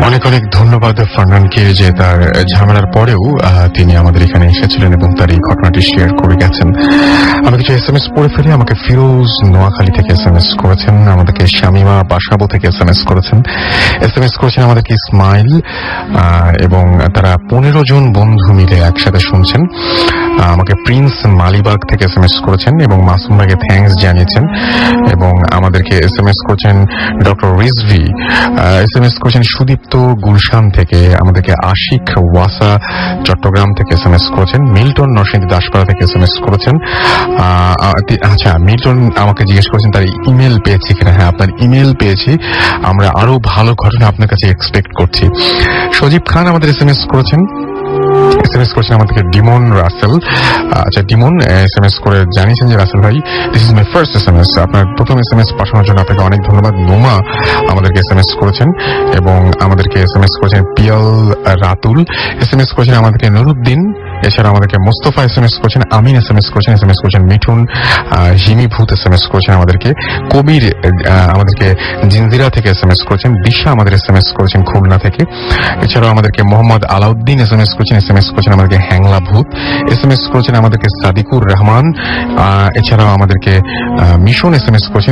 অনেক অনেক ধন্যবাদ ফারনানকে যে তার ঝামেলার পরেও তিনি আমাদের এখানে এসেছিলেন এবং তার এই ঘটনাটি শেয়ার করে গেছেন। আমি কিছু SMS পড়ে ফেলি। আমাকে ফিরোজ নোয়াখালী থেকে SMS করেছেন, আমাদেরকে শামিমা বাসাবো থেকে SMS করেছেন, SMS করেছেন আমাদেরকে ইসমাইল এবং তারা 15 জন বন্ধু মিলে একসাথে শুনছেন। আমাকে প্রিন্স মালিবাগ থেকে SMS করেছেন এবং মাসুম ভাইকে থ্যাঙ্কস জানিয়েছেন এবং আমাদেরকে SMS করেছেন ডক্টর রিজভি, SMS করেছেন সুদীপ্ত গুলশান থেকে, আমাদেরকে আশিক ওয়াসা চট্টগ্রাম থেকে SMS করেছেন, মিল্টন নরসিংদী দাসপাড়া থেকে SMS করেছেন। আচ্ছা, মিল্টন আমাকে জিজ্ঞেস করেছেন তার ইমেল পেয়েছি কিনা। হ্যাঁ, আপনার ইমেল পেয়েছি, আমরা আরো ভালো ঘটনা আপনার কাছে এক্সপেক্ট করছি। সজীব খান আমাদের SMS করেছেন আমাদেরকে ডিমন রাসেল। আচ্ছা, ডিমন SMS করে জানিয়েছেন যে রাসেল ভাই, this is my first SMS। আপনার প্রথম SMS পাঠানোর জন্য আপনাকে অনেক ধন্যবাদ। নোমা আমাদেরকে SMS করেছেন এবং আমাদেরকে SMS করেছেন পিয়াল রাতুল, SMS করেছেন আমাদেরকে নুরুদ্দিন, এছাড়া আমাদেরকে মোস্তফা SMS করেছেন, আমিন SMS করেছেন মিঠুন, জিমি ভূত SMS করেছেন আমাদেরকে, কবির আমাদেরকে জিনজিরা থেকে SMS করেছেন, দিশা আমাদের SMS করেছেন খুলনা থেকে, এছাড়াও আমাদেরকে মোহাম্মদ আলাউদ্দিন SMS করেছেন আমাদেরকে হ্যাংলা ভূত, SMS করেছেন আমাদেরকে সাদিকুর রহমান, এছাড়াও আমাদেরকে মিশন SMS করেছেন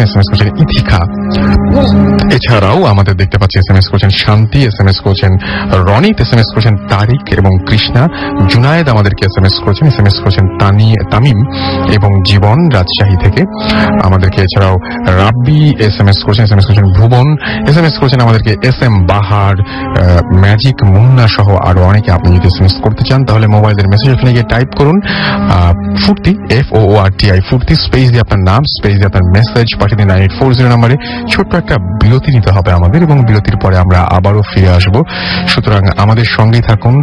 ইথিকা, এছাড়াও আমাদের দেখতে পাচ্ছি SMS করেছেন শান্তি, SMS করেছেন রনিত, SMS করেছেন তারিক এবং কৃষ্ণা, জুনায়েদ আমাদেরকে SMS করেছেন তামিম এবং জীবন রাজশাহী থেকে আমাদেরকে, এছাড়াও রাব্বি SMS করেছেন ভুবন, SMS করেছেন আমাদেরকে SM বাহার, ম্যাজিক মুন্না সহ আরো অনেকে। আপনি যদি SMS করতে চান তাহলে মোবাইলের মেসেজ ওখানে গিয়ে টাইপ করুন ফুর্তি, FOORTI ফুর্তি, স্পেস দিয়ে আপনার নাম, স্পেস দিয়ে আপনার মেসেজ পাঠিয়ে দিন 9840 নম্বরে। ছোট্ট একটা বিরতি নিতে হবে আমাদের এবং বিরতির পরে আমরা আবারও ফিরে আসবো। সুতরাং আমাদের সঙ্গেই থাকুন।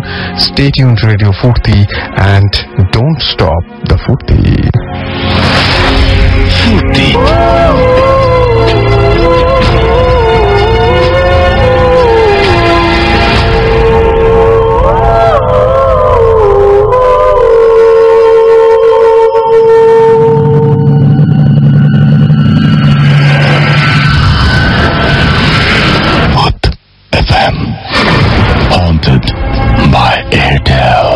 স্টে টিউনড টু রেডিও ফুর্তি and don't stop the ফুর্তি। FM haunted by Airtel.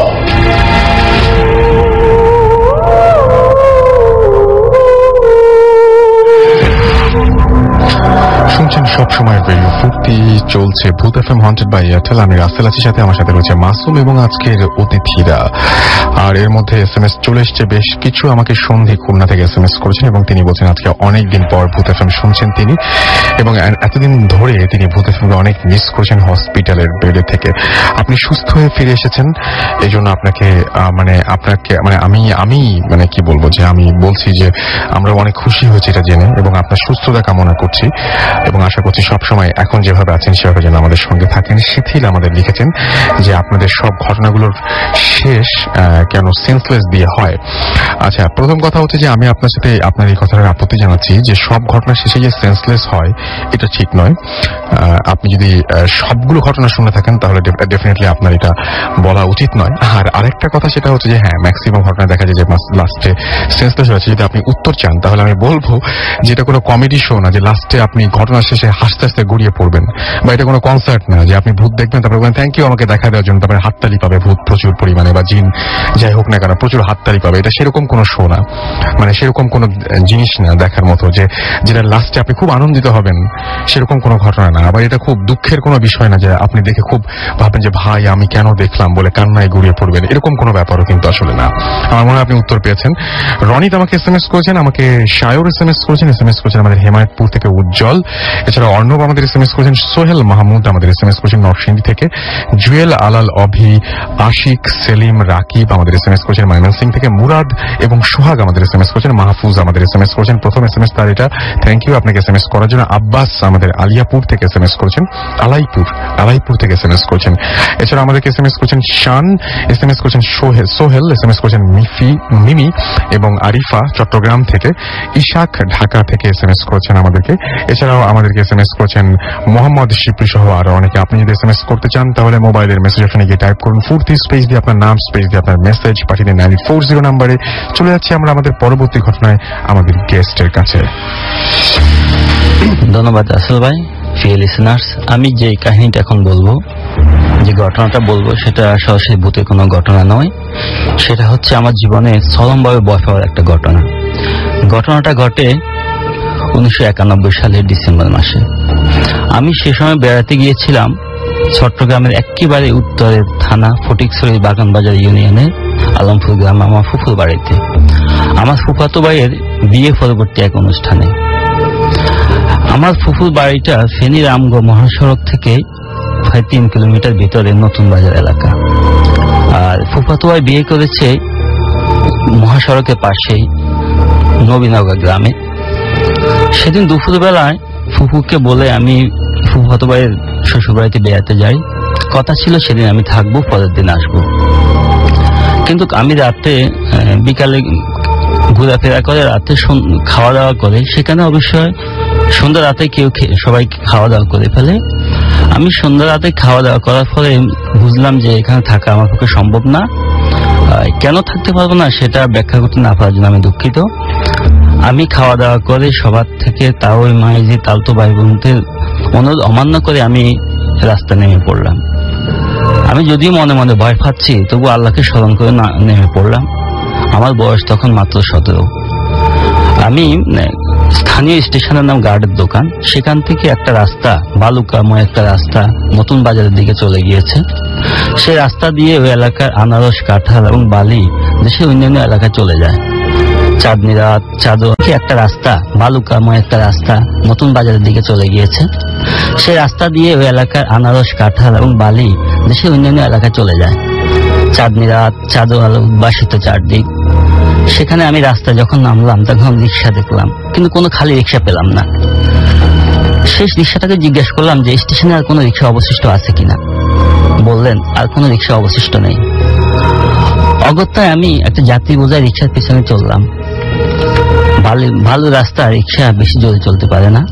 শুনছেন সব সময় রেডিও ফুর্তি, চলছে ভূত FM হন্টেড বাই এয়ারটেল। আমি রাসেল আছি, সাথে আমার সাথে রয়েছে মাসুম এবং আজকের অতিথিরা। আর এর মধ্যে SMS চলে এসছে বেশ কিছু। আমাকে সন্ধি খুলনা থেকে SMS করেছেন এবং তিনি বলছেন আজকে অনেকদিন পর ভূত FM শুনছেন তিনি এবং এতদিন ধরে তিনি ভূত FM কে অনেক মিস করেছেন হসপিটালের বেডে থেকে। আপনি সুস্থ হয়ে ফিরে এসেছেন, এই জন্য আপনাকে আমি কি বলবো, যে আমি বলছি যে আমরা অনেক খুশি হয়েছি এটা জেনে এবং আপনার সুস্থতা কামনা করছি এবং আশা করছি সবসময় এখন যেভাবে আছেন সেভাবে যেন আমাদের সঙ্গে থাকেন। শিথিল আমাদের লিখেছেন যে আপনাদের সব ঘটনাগুলোর শেষ কেন সেন্সলেস দিয়ে হয়? আচ্ছা, প্রথম কথা হচ্ছে যে আমি আপনার সাথে আপনার এই কথাটার আপত্তি জানাচ্ছি যে সব ঘটনা শেষে যে সেন্সলেস হয় এটা ঠিক নয়। আপনি যদি সবগুলো ঘটনা শুনে থাকেন তাহলে ডেফিনেটলি আপনার এটা বলা উচিত নয়। আর আরেকটা কথা সেটা হচ্ছে যে হ্যাঁ, ম্যাক্সিমাম ঘটনা দেখা যায় যে লাস্টে সেন্সলেস হয়েছে। যদি আপনি উত্তর চান তাহলে আমি বলবো যে এটা কোনো কমেডি শো না যে লাস্টে আপনি ঘটনা শেষে হাসতে হাসতে গড়িয়ে পড়বেন, বা এটা কোনো কনসার্ট না যে আপনি ভূত দেখবেন তারপরে বলবেন থ্যাংক ইউ আমাকে দেখা দেওয়ার জন্য, তারপরে হাততালি পাবে ভূত প্রচুর পরিমাণে বা জিন যাই হোক না কেন প্রচুর হাততালি পাবে। এটা সেরকম কোনো শো না, মানে সেরকম কোনো জিনিস না দেখার মতো যে যেটা লাস্টে আপনি খুব আনন্দিত হবেন, সেরকম কোনো ঘটনা না। আবার এটা খুব দুঃখের কোনো বিষয় না যে আপনি দেখে খুব ভাববেন যে ভাই আমি কেন দেখলাম বলে কান্নায় গড়িয়ে পড়বেন, এরকম কোনো ব্যাপারও কিন্তু আসলে না। আমার মনে হয় আপনি উত্তর পেয়েছেন। রনিত আমাকে SMS করেছেন, আমাকে সায়র SMS করেছেন, SMS করেছেন আমাদের হেমায়তপুর থেকে উজ্জ্বল, এছাড়া অর্ণব আমাদের SMS করেছেন, সোহেল মাহমুদ আমাদের SMS করেছেন নরসিংদী থেকে, জুয়েল আলাল অভি, আশিক, সেলিম, রাকিব আমাদের SMS করেছেন ময়মনসিংহ থেকে, মুরাদ এবং সোহাগ আমাদের SMS করেছেন, মাহফুজ আমাদের SMS করেছেন, প্রথম SMS তার এটা, থ্যাংক ইউ আপনাকে SMS করার জন্য। আব্বাস আমাদের আলিয়াপুর থেকে SMS করেছেন, আলাইপুর থেকে SMS করেছেন। এছাড়া আমাদেরকে SMS করেছেন শান, SMS করেছেন সোহেল, SMS করেছেন মিমি এবং আরিফা চট্টগ্রাম থেকে, ইশাক ঢাকা থেকে SMS করেছেন আমাদেরকে। এছাড়াও আমাদেরকে SMS করেছেন মোহাম্মদ শিপ্রি সহ আরো অনেকে। আপনি যদি SMS করতে চান তাহলে মোবাইলের মেসেজ অপশনে গিয়ে টাইপ করুন ফুর্তি স্পেস দিয়ে আপনার নাম, স্পেস দিয়ে আপনার মেসেজ পাঠিয়ে দিন 9840 নাম্বারে। চলে যাচ্ছি আমরা আমাদের পরবর্তী ঘটনায় আমাদের গেস্টের কাছে। ধন্যবাদ আসল ভাই। প্রিয় লিসেনার্স, আমি যে কাহিনীটা এখন বলবো, যে ঘটনাটা বলবো, সেটা সরাসরি ভূতের কোনো ঘটনা নয়। সেটা হচ্ছে আমার জীবনে চরমভাবে ভয় পাওয়ার একটা ঘটনা। ঘটনাটা ঘটে 1991 সালের ডিসেম্বর মাসে। আমি সে সময় বেড়াতে গিয়েছিলাম চট্টগ্রামের একেবারে উত্তরের থানা ফটিকছড়ি বাগানবাজার ইউনিয়নের আলমপুর গ্রামে আমার ফুফুর বাড়িতে, আমার ফুফাতো ভাইয়ের বিয়ে পরবর্তী এক অনুষ্ঠানে। আমার ফুফুর বাড়িটা ফেনী রামগড় মহাসড়ক থেকে প্রায় 3 কিলোমিটার ভিতরে নতুন বাজার এলাকা। আর ফুফাতো ভাই বিয়ে করেছে মহাসড়কের পাশেই নবীনগর গ্রামে। সেদিন দুপুরবেলায় ফুফুকে বলে আমি ফুফাতো ভাইয়ের শ্বশুর বাড়িতে বেড়াতে যাই। কথা ছিল সেদিন আমি থাকবো, পরের দিন আসবো। কিন্তু আমি রাতে বিকালে ঘোরাফেরা করে রাতে খাওয়া দাওয়া করে, সেখানে অবশ্যই সন্ধ্যা রাতে সবাই খাওয়া দাওয়া করে ফেলে। আমি সন্ধ্যা রাতে খাওয়া দাওয়া করার পরে বুঝলাম যে এখানে থাকা আমার পক্ষে সম্ভব না। কেন থাকতে পারবো না সেটা ব্যাখ্যা করতে না পারার জন্য আমি দুঃখিত। আমি খাওয়া দাওয়া করে সবার থেকে, তাও ওই মাইজি তালতো ভাই বোনদের অনুরোধ অমান্য করে আমি রাস্তা নেমে পড়লাম। আমি যদিও মনে মনে ভয় পাচ্ছি, তবু আল্লাহকে স্মরণ করে নেমে পড়লাম। আমার বয়স তখন মাত্র 17। আমি স্থানীয় স্টেশনের নাম গার্ডের দোকান, সেখান থেকে একটা রাস্তা, বালুকাময় একটা রাস্তা নতুন বাজারের দিকে চলে গিয়েছে। সেই রাস্তা দিয়ে ওই এলাকার আনারস, কাঁঠাল এবং বালি দেশের অন্যান্য এলাকায় চলে যায়। চাঁদনি রাত, চাঁদর একটা রাস্তা, বালুকাময় একটা রাস্তা নতুন বাজারের দিকে চলে গিয়েছে। সেই রাস্তা দিয়ে ওই এলাকার আনারস, কাঁঠাল এবং বালি দেশের অন্যান্য এলাকায় চলে যায়। চাঁদনি রাত, চাঁদর আলো উদ্ভাসিত চারদিক। সেখানে আমি রাস্তা যখন নামলাম তখন রিক্সা দেখলাম, কিন্তু কোনো খালি রিক্সা পেলাম না। শেষ রিক্সাটাকে জিজ্ঞেস করলাম যে স্টেশনে আর কোনো রিক্সা অবশিষ্ট আছে কিনা। বললেন আর কোনো রিক্সা অবশিষ্ট নেই। অগত্যায় আমি একটা যাত্রী বোঝাই রিক্সার পিছনে চললাম। ভালো রাস্তা, রিক্সা বেশি জোরে চলতে পারে না।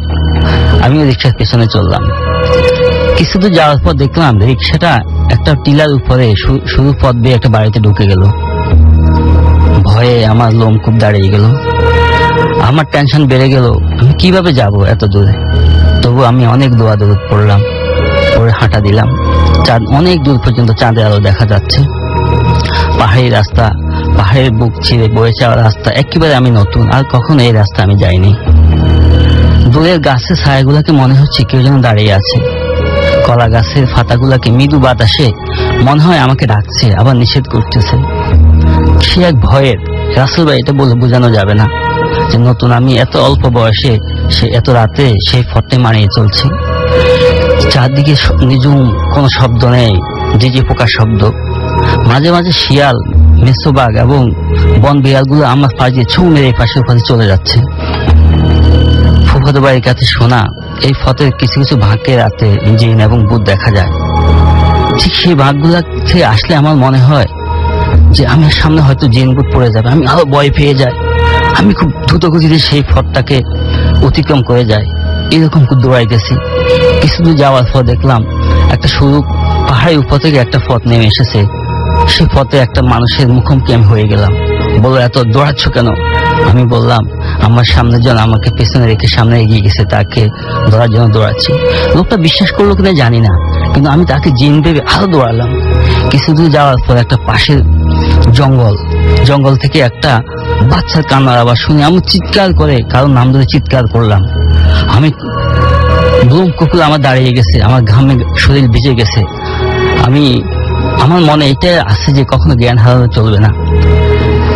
আমিও রিক্সার পিছনে চললাম। কিছু দূর যাওয়ার পর দেখলাম রিক্সাটা একটা টিলার উপরে সরু পথ দিয়ে একটা বাড়িতে ঢুকে গেল। ভয়ে আমার লোম খুব দাঁড়িয়ে গেল, আমার টেনশন বেড়ে গেল। আমি কিভাবে যাব এত দূরে? তবু আমি অনেক দোয়া দৌড় পড়লাম, পরে হাঁটা দিলাম। চাঁদ অনেক দূর পর্যন্ত চাঁদের আলো দেখা যাচ্ছে। পাহাড়ি রাস্তা, পাহাড়ের বুক ছিঁড়ে বয়ে যাওয়া রাস্তা, একেবারে আমি নতুন, আর কখনো এই রাস্তা আমি যাইনি। দূরের গাছের ছায়াগুলাকে মনে হচ্ছে কেউ যেন দাঁড়িয়ে আছে। কলা গাছের পাতাগুলাকে মৃদু বাতাসে মনে হয় আমাকে ডাকছে, আবার নিষেধ করতেছে। সে এক ভয়ের। রাসেল ভাই, এটা বলে বোঝানো যাবে না যে নতুন আমি এত অল্প বয়সে সে এত রাতে সেই ফটে মারিয়ে চলছে। চারদিকে নিজুম, কোনো শব্দ নেই, যে পোকার শব্দ। মাঝে মাঝে শিয়াল, মেসোবাগ এবং বন বিড়ালগুলো আমার পাশে ছু মেরে পাশে পাশে চলে যাচ্ছে। ফুফাতো বাড়ির কাছে শোনা এই ফতের কিছু কিছু ভাগকে রাতে জিন এবং ভূত দেখা যায়। ঠিক সেই ভাগগুলা থেকে আসলে আমার মনে হয় যে আমার সামনে হয়তো জিনভূত পড়ে যাবে। আমি আরো ভয় পেয়ে যাই। আমি খুব দ্রুত গতিতে সেই পথটাকে অতিক্রম করে যাই। এরকম খুব দৌড়াইতেছি। কিছু দূর যাওয়ার পর দেখলাম একটা সরু পাহাড়ের উপর থেকে একটা পথ নেমে এসেছে। সেই পথে একটা মানুষের মুখোমুখি আমি হয়ে গেলাম। বললো, এত দৌড়াচ্ছ কেন? আমি বললাম, আমার সামনে জন আমাকে পেছনে রেখে সামনে এগিয়ে গেছে, তাকে ধরার জন্য দৌড়াচ্ছি। লোকটা বিশ্বাস করলো কিনা জানি না, কিন্তু আমি তাকে জিন ভেবে আরো দৌড়ালাম। কিছু দূর যাওয়ার পর একটা পাশের জঙ্গল থেকে একটা বাচ্চার কান্নার আওয়াজ শুনে আমি চিৎকার করে কারো নাম ধরে চিৎকার করলাম। আমি বুম কুকুর আমার দাঁড়িয়ে গেছে, আমার ঘামে শরীর ভিজে গেছে। আমার মনে এটা আছে যে কখনো জ্ঞান হারানো চলবে না।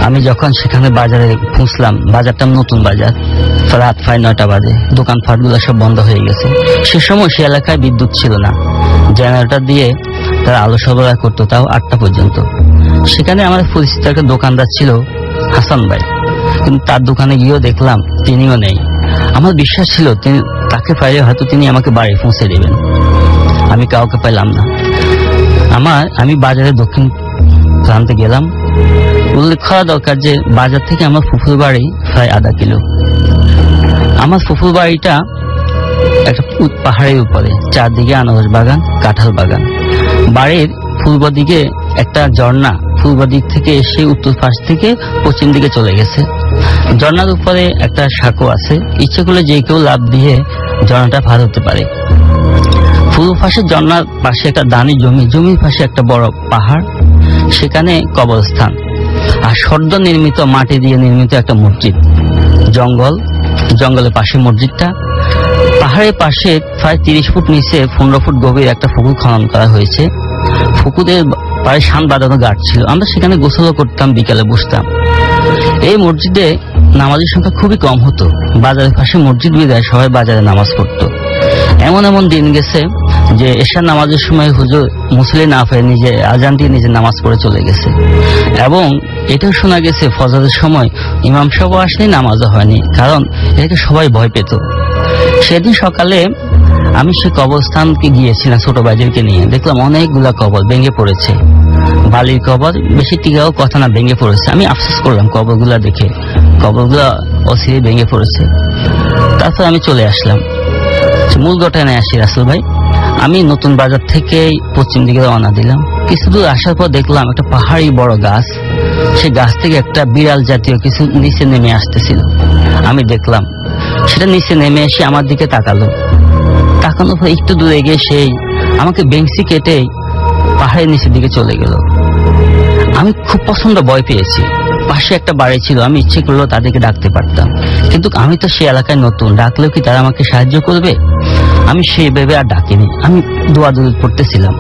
আমি যখন সেখানে বাজারে পৌঁছলাম, বাজারটা নতুন বাজার, রাত 9:30 বাজে, দোকানপাটগুলো সব বন্ধ হয়ে গেছে। সে সময় সে এলাকায় বিদ্যুৎ ছিল না, জেনারেটর দিয়ে তারা আলো সরবরাহ করতো, তাও 8টা পর্যন্ত। সেখানে আমার পরিচিত একটা দোকানদার ছিল, হাসান ভাই, কিন্তু তার দোকানে গিয়েও দেখলাম তিনিও নেই। আমার বিশ্বাস ছিল তাকে পাইলে হয়তো তিনি আমাকে বাড়ি পৌঁছে দেবেন। আমি কাউকে পাইলাম না। আমি বাজারের দক্ষিণ প্রান্তে গেলাম। উল্লেখ করা দরকার যে বাজার থেকে আমার ফুফুর বাড়ি প্রায় 1/2 কিলো। আমার ফুফুর বাড়িটা একটা পাহাড়ের উপরে, চারদিকে আনারস বাগান, কাঁঠাল বাগান। বাড়ির পূর্ব দিকে একটা ঝর্ণা পূর্ব দিক থেকে এসে উত্তর পাশ থেকে পশ্চিম দিকে চলে গেছে। ঝর্ণার উপরে একটা সাঁকো আছে, ইচ্ছে করলে যে কেউ লাফ দিয়ে ঝর্ণাটা পার হতে পারে। পূর্ব পাশে ঝর্ণার পাশে একটা দানি জমির পাশে একটা বড় পাহাড়, সেখানে কবরস্থান, আর সদ্য নির্মিত মাটি দিয়ে নির্মিত একটা মসজিদ। জঙ্গলের পাশে মসজিদটা। পাহাড়ের পাশে প্রায় 30 ফুট নিচে 15 ফুট গভীর একটা পুকুর খনন করা হয়েছে। পুকুরের প্রায় শান বাঁধানো গাছ ছিল। আমরা সেখানে গোসলও করতাম, বিকালে বসতাম। এই মসজিদে নামাজের সংখ্যা খুবই কম হতো। বাজারের পাশে মসজিদ বিদায় সবাই বাজারে নামাজ পড়তো। এমন দিন গেছে যে এশার নামাজের সময় হুজুর মুসল্লি না পেয়ে নিজে আজান দিয়ে নিজে নামাজ পড়ে চলে গেছে। এবং এটাও শোনা গেছে ফজরের সময় ইমাম সাহেব আসেনি, নামাজও হয়নি, কারণ এটাকে সবাই ভয় পেত। সেদিন সকালে আমি সে কবরস্থানকে গিয়েছিলাম ছোট ভাইদেরকে নিয়ে। দেখলাম অনেকগুলা কবর ভেঙে পড়েছে, বালির কবর, বেশি টিকাও কথা না, ভেঙে পড়েছে। আমি আফসোস করলাম কবরগুলা দেখে, কবরগুলা অস্থিরে ভেঙে পড়েছে। তারপর আমি চলে আসলাম। মূল ঘটনায় আসি রাসেল ভাই। আমি নতুন বাজার থেকে পশ্চিম দিকে রওনা দিলাম। কিছু দূর আসার পর দেখলাম একটা পাহাড়ি বড় গাছ, সেই গাছ থেকে একটা বিড়াল জাতীয় কিছু নিচে নেমে আসতেছিল। আমি দেখলাম সেটা নিচে নেমে এসে আমার দিকে তাকানোর পর একটু দূরে গিয়ে সেই আমাকে বেঞ্চি কেটে পাহাড়ের নিচের দিকে চলে গেল। আমি খুব প্রচন্ড ভয় পেয়েছি। পাশে একটা বাড়ি ছিল, আমি ইচ্ছে করলেও তাদেরকে ডাকতে পারতাম, কিন্তু আমি তো সে এলাকায় নতুন, ডাকলেও কি তারা আমাকে সাহায্য করবে? আমি সেই ভেবে আর ডাকিনি। আমি দৌড়াদৌড়ি করতেছিলাম।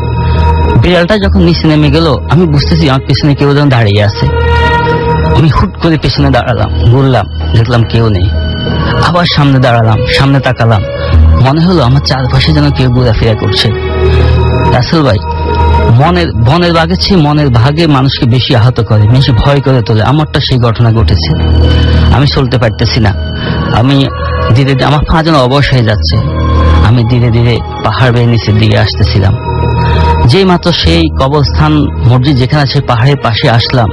বিড়ালটা যখন নিচে নেমে গেল, আমি বুঝতেছি আমার পেছনে কেউ যেন দাঁড়িয়ে আছে। আমি হুট করে পেছনে দাঁড়ালাম, ঘুরলাম, দেখলাম কেউ নেই। আবার সামনে দাঁড়ালাম, সামনে তাকালাম, মনে হলো আমার চারপাশে যেন কেউ ঘোরাফেরা করছে। রাসেল ভাই, বনের বাঘের চেয়ে মনের ভাগে মানুষকে বেশি আহত করে, বেশি ভয় করে তোলে। আমারটা সেই ঘটনা ঘটেছে। আমি চলতে পারতেছি না। আমি ধীরে ধীরে, আমার পা যেন অবশ হয়ে যাচ্ছে। আমি ধীরে ধীরে পাহাড় বেয়ে নিচের দিকে আসতেছিলাম। যেই মাত্র সেই কবরস্থান মসজিদ যেখানে আছে পাহাড়ের পাশে আসলাম,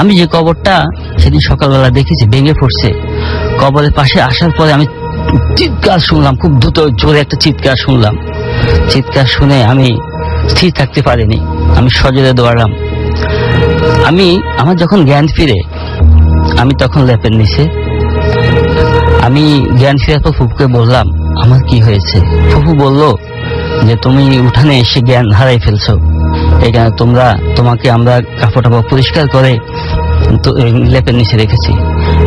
আমি যে কবরটা সেদিন সকালবেলা দেখেছি ভেঙে পড়ছে, কবরের পাশে আসার পরে আমি চিৎকার শুনলাম, খুব দ্রুত জোরে একটা চিৎকার শুনলাম। চিৎকার শুনে আমি স্থির থাকতে পারিনি, আমি সজোরে দৌড়ালাম। আমার যখন জ্ঞান ফিরে, আমি তখন ল্যাপের নিচে। আমি জ্ঞান ফিরার পর ফুপুকে বললাম আমার কি হয়েছে। ফুপু বলল যে তুমি উঠানে এসে জ্ঞান হারাই ফেলছো, এখানে তোমাকে আমরা কাপড় টাপড় পরিষ্কার করে লেপের নিচে রেখেছি।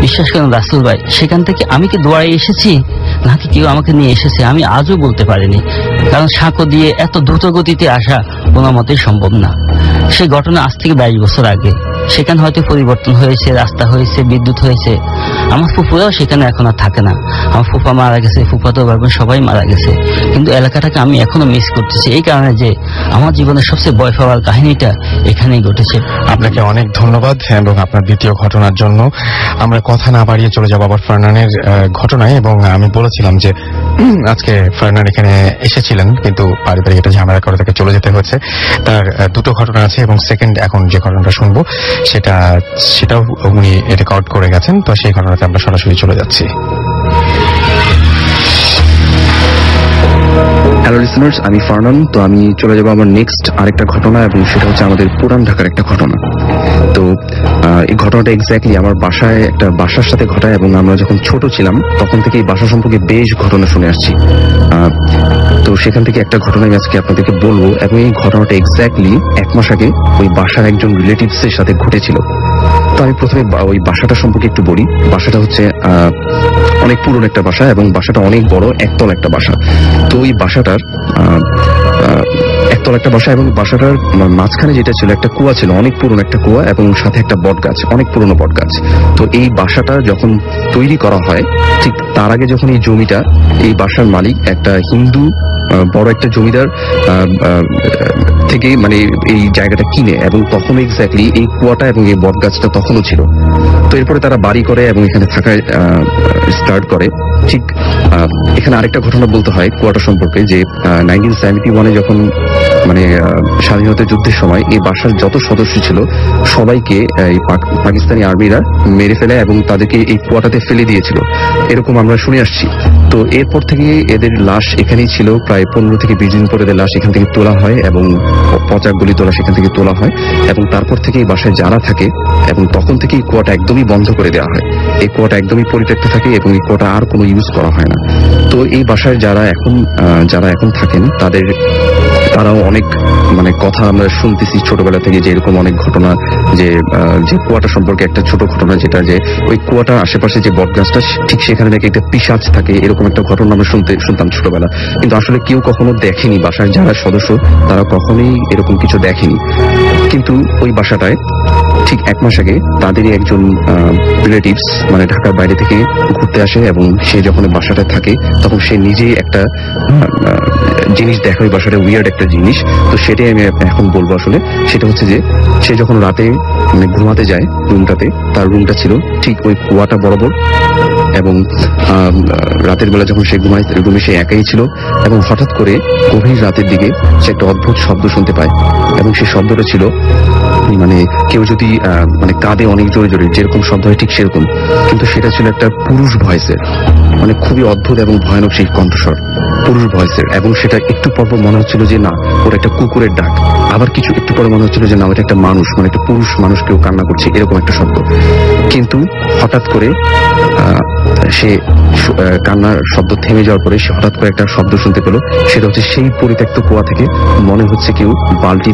বিশ্বাস করেন রাসেল ভাই, সেখান থেকে আমি কি দৌড়াই এসেছি নাকি কেউ আমাকে নিয়ে এসেছে আমি আজও বলতে পারিনি, কারণ সাঁকো দিয়ে এত দ্রুত গতিতে আসা কোনো মতেই সম্ভব না। সেই ঘটনা আজ থেকে 22 বছর আগে। সেখানে হয়তো পরিবর্তন হয়েছে, রাস্তা হয়েছে, বিদ্যুৎ হয়েছে। আমার ফুফুরাও সেখানে এখন আর থাকে না। আমার ফুফা মারা গেছে, ফুফাতো ভাই সবাই মারা গেছে, কিন্তু এলাকাটাকে আমি এখনো মিস করতেছি, এই কারণে যে আমার জীবনের সবচেয়ে ভয় পাওয়ার কাহিনীটা এখানেই ঘটেছে। আপনাকে অনেক ধন্যবাদ এবং আপনার দ্বিতীয় ঘটনার জন্য। আমরা কথা না বাড়িয়ে চলে যাবো আবার ফারনানের ঘটনায়। এবং আমি বলেছিলাম যে আজকে ফারনান এখানে এসেছিলেন, কিন্তু পারিবারিক একটা ঝামেলা করে তাকে চলে যেতে হয়েছে। তার দুটো ঘটনা আছে, এবং সেকেন্ড এখন যে ঘটনাটা শুনবো সেটাও উনি রেকর্ড করে গেছেন। তো সেই ঘটনাতে আমরা সরাসরি চলে যাচ্ছি। হ্যালো লিসনার্স, আমি ফারনান। তো আমি চলে যাবো আমার নেক্সট আরেকটা ঘটনা, এবং সেটা হচ্ছে আমাদের পুরান ঢাকার একটা ঘটনা। তো এই ঘটনাটা এক্স্যাক্টলি আমার একটা বাসার সাথে ঘটায়, এবং আমরা যখন ছোট ছিলাম তখন থেকে এই বাসা সম্পর্কে বেশ ঘটনা শুনে আসছি। তো সেখান থেকে একটা ঘটনা আমি আজকে আপনাদেরকে বলবো, এবং এই ঘটনাটা এক্স্যাক্টলি 1 মাস আগে ওই বাসার একজন রিলেটিভস এর সাথে ঘটেছিল। তো আমি প্রথমে ওই বাসাটা সম্পর্কে একটু বলি। বাসাটা হচ্ছে অনেক পুরনো একটা বাসা, এবং বাসাটা অনেক বড়, একতলা একটা বাসা। তো ওই বাসাটার একতলা একটা বাসা, এবং বাসাটার মাঝখানে যেটা ছিল একটা কুয়া ছিল, অনেক পুরনো একটা কুয়া, এবং সাথে একটা বট গাছ, অনেক পুরনো বট গাছ। তো এই বাসাটা যখন তৈরি করা হয়, ঠিক তার আগে যখন এই জমিটা, এই বাসার মালিক একটা হিন্দু বড় একটা জমিদার থেকে মানে এই জায়গাটা কিনে, এবং তখন এক্স্যাক্টলি এই কুয়াটা এবং এই বট গাছটা তখনও ছিল। তো এরপরে তারা বাড়ি করে এবং এখানে থাকা স্টার্ট করে। ঠিক এখানে আরেকটা ঘটনা বলতে হয় কুয়াটা সম্পর্কে, যে 1971 যখন মানে স্বাধীনতা যুদ্ধের সময় এই বাসার যত সদস্য ছিল সবাইকে এই পাকিস্তানি আর্মিরা মেরে ফেলে এবং তাদেরকে এই কুয়াটাতে ফেলে দিয়েছিল, এরকম আমরা শুনে আসছি। তো এরপর থেকে এদের লাশ এখানেই ছিল, প্রায় 15 থেকে 20 দিন পরে এদের লাশ এখান থেকে তোলা হয়, এবং পচা গুলি তোলা সেখান থেকে তোলা হয়, এবং তারপর থেকে এই বাসায় যারা থাকে, এবং তখন থেকে এই কুয়াটা একদমই বন্ধ করে দেওয়া হয়। এই কুয়াটা একদমই পরিত্যক্ত থাকে, এবং এই কুয়াটা আর কোনো ইউজ করা হয় না। তো এই বাসায় যারা এখন থাকেন তারাও অনেক মানে কথা আমরা শুনতেছি ছোটবেলা থেকে, যে এরকম অনেক ঘটনা, যে কুয়াটা সম্পর্কে একটা ছোট ঘটনা, যেটা যে ওই কুয়াটার আশেপাশে যে বট গাছটা, ঠিক সেখানে নাকি একটা পিশাচ থাকে, এরকম একটা ঘটনা আমরা শুনতাম ছোটবেলা। কিন্তু আসলে কেউ কখনো দেখেনি, বাসার যারা সদস্য তারা কখনোই এরকম কিছু দেখেনি। কিন্তু ওই বাসাটায় ঠিক 1 মাস আগে তাদেরই একজন রিলেটিভস মানে ঢাকার বাইরে থেকে ঘুরতে আসে, এবং সে যখন বাসাটায় থাকে তখন সে নিজেই একটা জিনিস দেখে, ওই বাসাটা উইয়ার্ড একটা জিনিস। তো সেটাই আমি এখন বলবো। আসলে সেটা হচ্ছে যে সে যখন রাতে মানে ঘুমাতে যায় রুমটাতে, তার রুমটা ছিল ঠিক ওই কুয়াটা বরাবর, এবং রাতের বেলা যখন সে ঘুমায় রুমে সে একাই ছিল, এবং হঠাৎ করে গভীর রাতের দিকে সে একটা অদ্ভুত শব্দ শুনতে পায়, এবং সেই শব্দটা ছিল মানে কেউ যদি মানে কাঁদে অনেক জোরে জোরে, যেরকম শব্দ হয় ঠিক সেরকম, কিন্তু সেটা ছিল একটা পুরুষ ভয়েসের, মানে খুবই অদ্ভুত এবং ভয়ানক সেই কণ্ঠস্বর, পুরুষ ভয়েসের। এবং সেটা একটু পর মনে হচ্ছিল যে না, ওটা একটা কুকুরের ডাক, আবার কিছু একটু পরে মনে হচ্ছিল যে না, ওটা একটা মানুষ, মানে একটা পুরুষ মানুষ কেউ কান্না করছে, এরকম একটা শব্দ। কিন্তু হঠাৎ করে সে কান্নার শব্দ থেমে যাওয়ার পরে সে হঠাৎ করে একটা শব্দ শুনতে পেল। সেটা হচ্ছে সেই পরিত্যক্ত কুয়া থেকে মনে হচ্ছে কেউ বালতি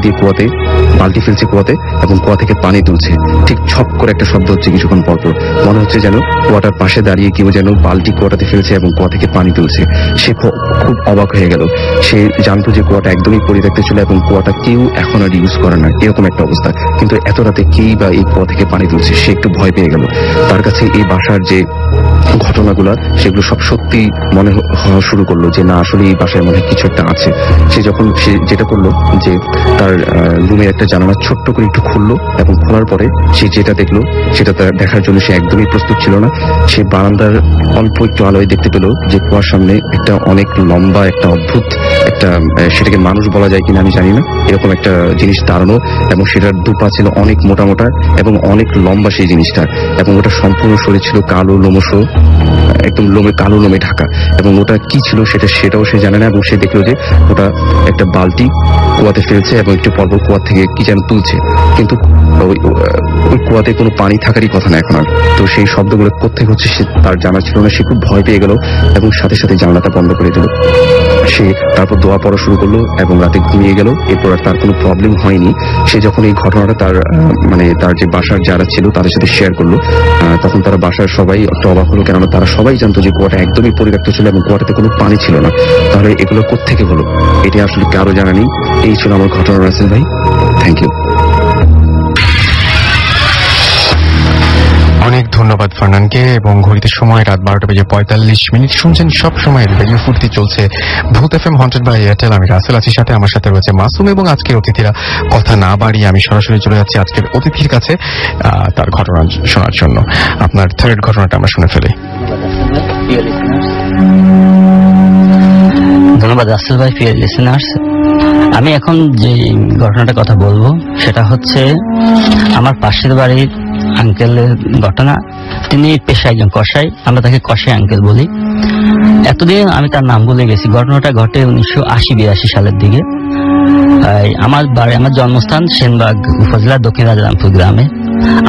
ফেলছে কুয়াতে, এবং কুয়া থেকে পানি তুলছে। ঠিক ছপ করে একটা শব্দ হচ্ছে কিছুক্ষণ পরপর, মনে হচ্ছে যেন কুয়াটার পাশে দাঁড়িয়ে কেউ যেন বালতি কুয়াটাতে ফেলছে এবং কুয়া থেকে পানি তুলছে। সে খুব অবাক হয়ে গেল। সে জানতো যে কুয়াটা একদমই পরিত্যক্ত ছিল, এবং কুয়াটা কেউ এখন আর ইউজ করে না, এরকম একটা অবস্থা। কিন্তু এত রাতে কেই বা এই কুয়া থেকে পানি তুলছে, সে একটু ভয় পেয়ে গেল। তার কাছে এই বাসার যে ঘটনাগুলো সেগুলো সব সত্যি মনে হওয়া শুরু করলো, যে না আসলে এই বাসায় মনে কিছু একটা আছে। সে যেটা করলো, যে তার রুমের একটা জানালা ছোট্ট করে একটু খুললো, এবং খোলার পরে সে যেটা দেখলো সেটা দেখার জন্য সে একদমই প্রস্তুত ছিল না। সে বারান্দার অল্প একটু আলোয় দেখতে পেলো যে কুয়ার সামনে একটা অনেক লম্বা একটা অদ্ভুত একটা, সেটাকে মানুষ বলা যায় কিনা আমি জানি না, এরকম একটা জিনিস দাঁড়ানো, এবং সেটার দুপা ছিল অনেক মোটা মোটা এবং অনেক লম্বা সেই জিনিসটা, এবং ওটা সম্পূর্ণ শরীর ছিল কালো লোমশ, একদম কালো লোমে ঢাকা। এবং ওটা কি ছিল সেটাও সে জানে না। এবং সে দেখলো যে ওটা একটা বালতি কুয়াতে ফেলছে, এবং একটু পরপর কুয়া থেকে কি যেন তুলছে, কিন্তু ওই কুয়াতে কোনো পানি থাকারই কথা না এখন আর। তো সেই শব্দগুলো কোথায় হচ্ছে সে তার জানা ছিল না। সে খুব ভয় পেয়ে গেল, এবং সাথে সাথে জানলাটা বন্ধ করে দিল। সে তারপর দোয়া পড়া শুরু করলো, এবং রাতে ঘুমিয়ে গেল। এরপর আর তার কোনো প্রবলেম হয়নি। সে যখন এই ঘটনাটা তার যে বাসার যারা ছিল তাদের সাথে শেয়ার করলো, তখন তারা বাসার সবাই একটা অবাক হলো, কেননা তারা সবাই জানতো যে কুয়াটা একদমই পরিত্যক্ত ছিল এবং কুয়াটাতে কোনো পানি ছিল না। তাহলে এগুলো কোত্থেকে হলো, এটা আসলে কারো জানা নেই। এই ছিল আমার ঘটনা রাসেল ভাই, থ্যাংক ইউ। অনেক ধন্যবাদ ফারনানকে। এবং ঘড়িতে সময় রাত 12:45 শুনছেন সব সময় রেডিও ফুর্তি চলছে ভূত এফএম হন্টেড বাই এয়ারটেল। আমি রাসেল আছি সাথে, আমার সাথে রয়েছে মাসুম এবং আজকের অতিথিরা। কথা না বাড়িয়ে আমি সরাসরি চলে যাচ্ছি আজকের অতিথির কাছে তার ঘটনা শোনার জন্য। আপনার থার্ড ঘটনাটা আমরা শুনে ফেলি। ধন্যবাদ রাসেল ভাই। প্রিয় লিসেনার্স, আমি এখন যে ঘটনাটার কথা বলবো সেটা হচ্ছে আমার পাশের বাড়ির আঙ্কেলের ঘটনা। তিনি পেশায় একজন কসাই, আমরা তাকে কসাই আঙ্কেল বলি। এতদিন আমি তার নাম ভুলে গেছি। ঘটনাটা ঘটে 1980-82 সালের দিকে। আমার জন্মস্থান সেনবাগ উপজেলা দক্ষিণ রাজারামপুর গ্রামে।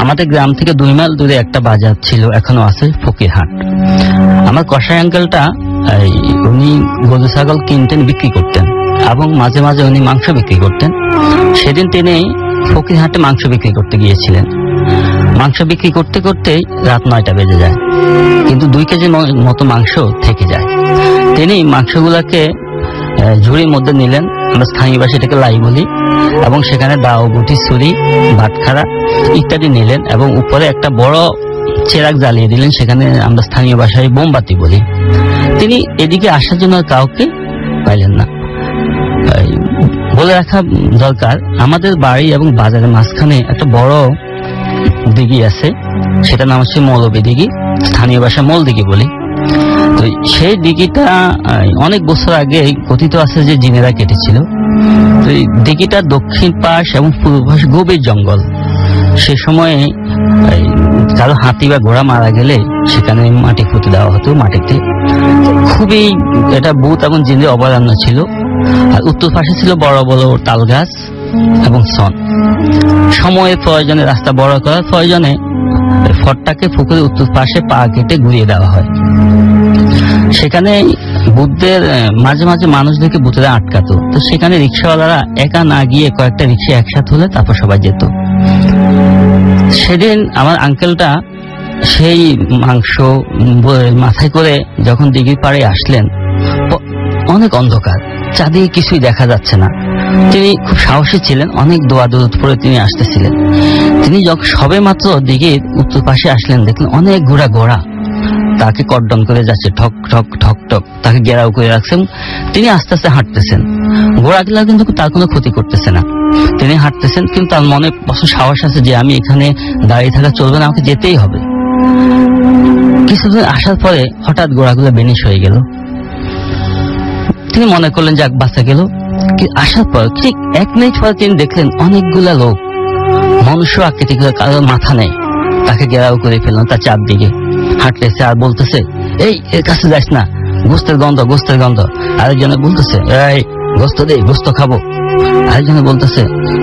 আমাদের গ্রাম থেকে 2 মাইল দূরে একটা বাজার ছিল, এখনো আছে, ফকিরহাট। আমার কসাই আঙ্কেলটা উনি গরু ছাগল কিনতেন, বিক্রি করতেন এবং মাঝে মাঝে উনি মাংস বিক্রি করতেন। সেদিন তিনি ফকিরহাটে মাংস বিক্রি করতে গিয়েছিলেন। মাংস বিক্রি করতে করতে রাত 9টা বেজে যায়, কিন্তু 2 কেজি মতো মাংস থেকে যায়। তিনি মাংসগুলাকে ঝুড়ির মধ্যে নিলেন, আমরা স্থানীয় ভাষায় এটাকে লাই বলি, এবং সেখানে দাও, গুটি, ছুরি, ভাতখাড়া ইত্যাদি নিলেন এবং উপরে একটা বড় চেরাগ জ্বালিয়ে দিলেন, সেখানে আমরা স্থানীয় ভাষায় মোমবাতি বলি। তিনি এদিকে আসার জন্য কাউকে পাইলেন না। বলে রাখা দরকার, আমাদের বাড়ি এবং বাজারের মাঝখানে একটা বড় দিঘি আছে, সেটার নাম হচ্ছে মৌলবী দিঘি, স্থানীয় ভাষায় মল দিঘি বলি। তো সেই দিঘিটা অনেক বছর আগে কথিত আছে যে জিনেরা কেটেছিল। তো এই দিঘিটার দক্ষিণ পাশ এবং পূর্ব পাশ গভীর জঙ্গল। সে সময়ে কারো হাতি বা ঘোড়া মারা গেলে সেখানে মাটি পুঁতে দেওয়া হতো। মাটিতে খুবই এটা ভূত এবং জিনের অভয়ারণ্য ছিল। আর উত্তর পাশে ছিল বড় বড় তাল গাছ এবং সন। সময়ের প্রয়োজনে, রাস্তা বড় করার প্রয়োজনে ফটটাকে পুকুরের উত্তর পাশে পা কেটে ঘুরিয়ে দেওয়া হয়। সেখানে বুদ্ধের মাঝে মাঝে মানুষদেরকে ভূতেরা আটকাতো। তো সেখানে রিক্সাওয়ালারা একা না গিয়ে কয়েকটা রিক্সা একসাথে হলে তারপর সবাই যেত। সেদিন আমার আঙ্কেলটা সেই মাংস মাথায় করে যখন দিঘির পাড়ে আসলেন, অনেক অন্ধকার, চারদিকে কিছুই দেখা যাচ্ছে না। তিনি খুব সাহসী ছিলেন, অনেক দৌড়াদৌড় করে তিনি আসতেছিলেন। তিনি যখন সবে মাত্র দিঘির উত্তর পাশে আসলেন, দেখলেন অনেক ঘোড়া তাকে কর্ডন করে যাচ্ছে, ঠক ঠক ঠক ঠক, তাকে ঘেরাও করে রাখছেন। তিনি আস্তে আস্তে হাঁটতেছেন, ঘোড়াগুলা কিন্তু তার কোনো ক্ষতি করতেছে না। তিনি হাঁটতেছেন, কিন্তু তার মনে সাহস আছে যে আমি এখানে দাঁড়িয়ে থাকা চলবে না, আমাকে যেতেই হবে। কিছুদিন আসার পরে হঠাৎ ঘোড়াগুলো বেনিশ হয়ে গেল। তিনি মনে করলেন যাক বাঁচা গেল। আসার পর ঠিক 1 মিনিট পরে তিনি দেখলেন অনেকগুলা লোক, মনুষ্য আকৃতির, কারোর মাথা নেই, তাকে ঘেরাও করে ফেললেন। তার চারদিকে হাঁটতেছে আর বলতেছে, এই এর কাছে যাস না, গোস্তের গন্ধ, গোস্তের গন্ধ। আরেকজনে বলতেছে, এই গোস্ত দে, গোস্ত খাবো। আরেকজনে বলতেছে,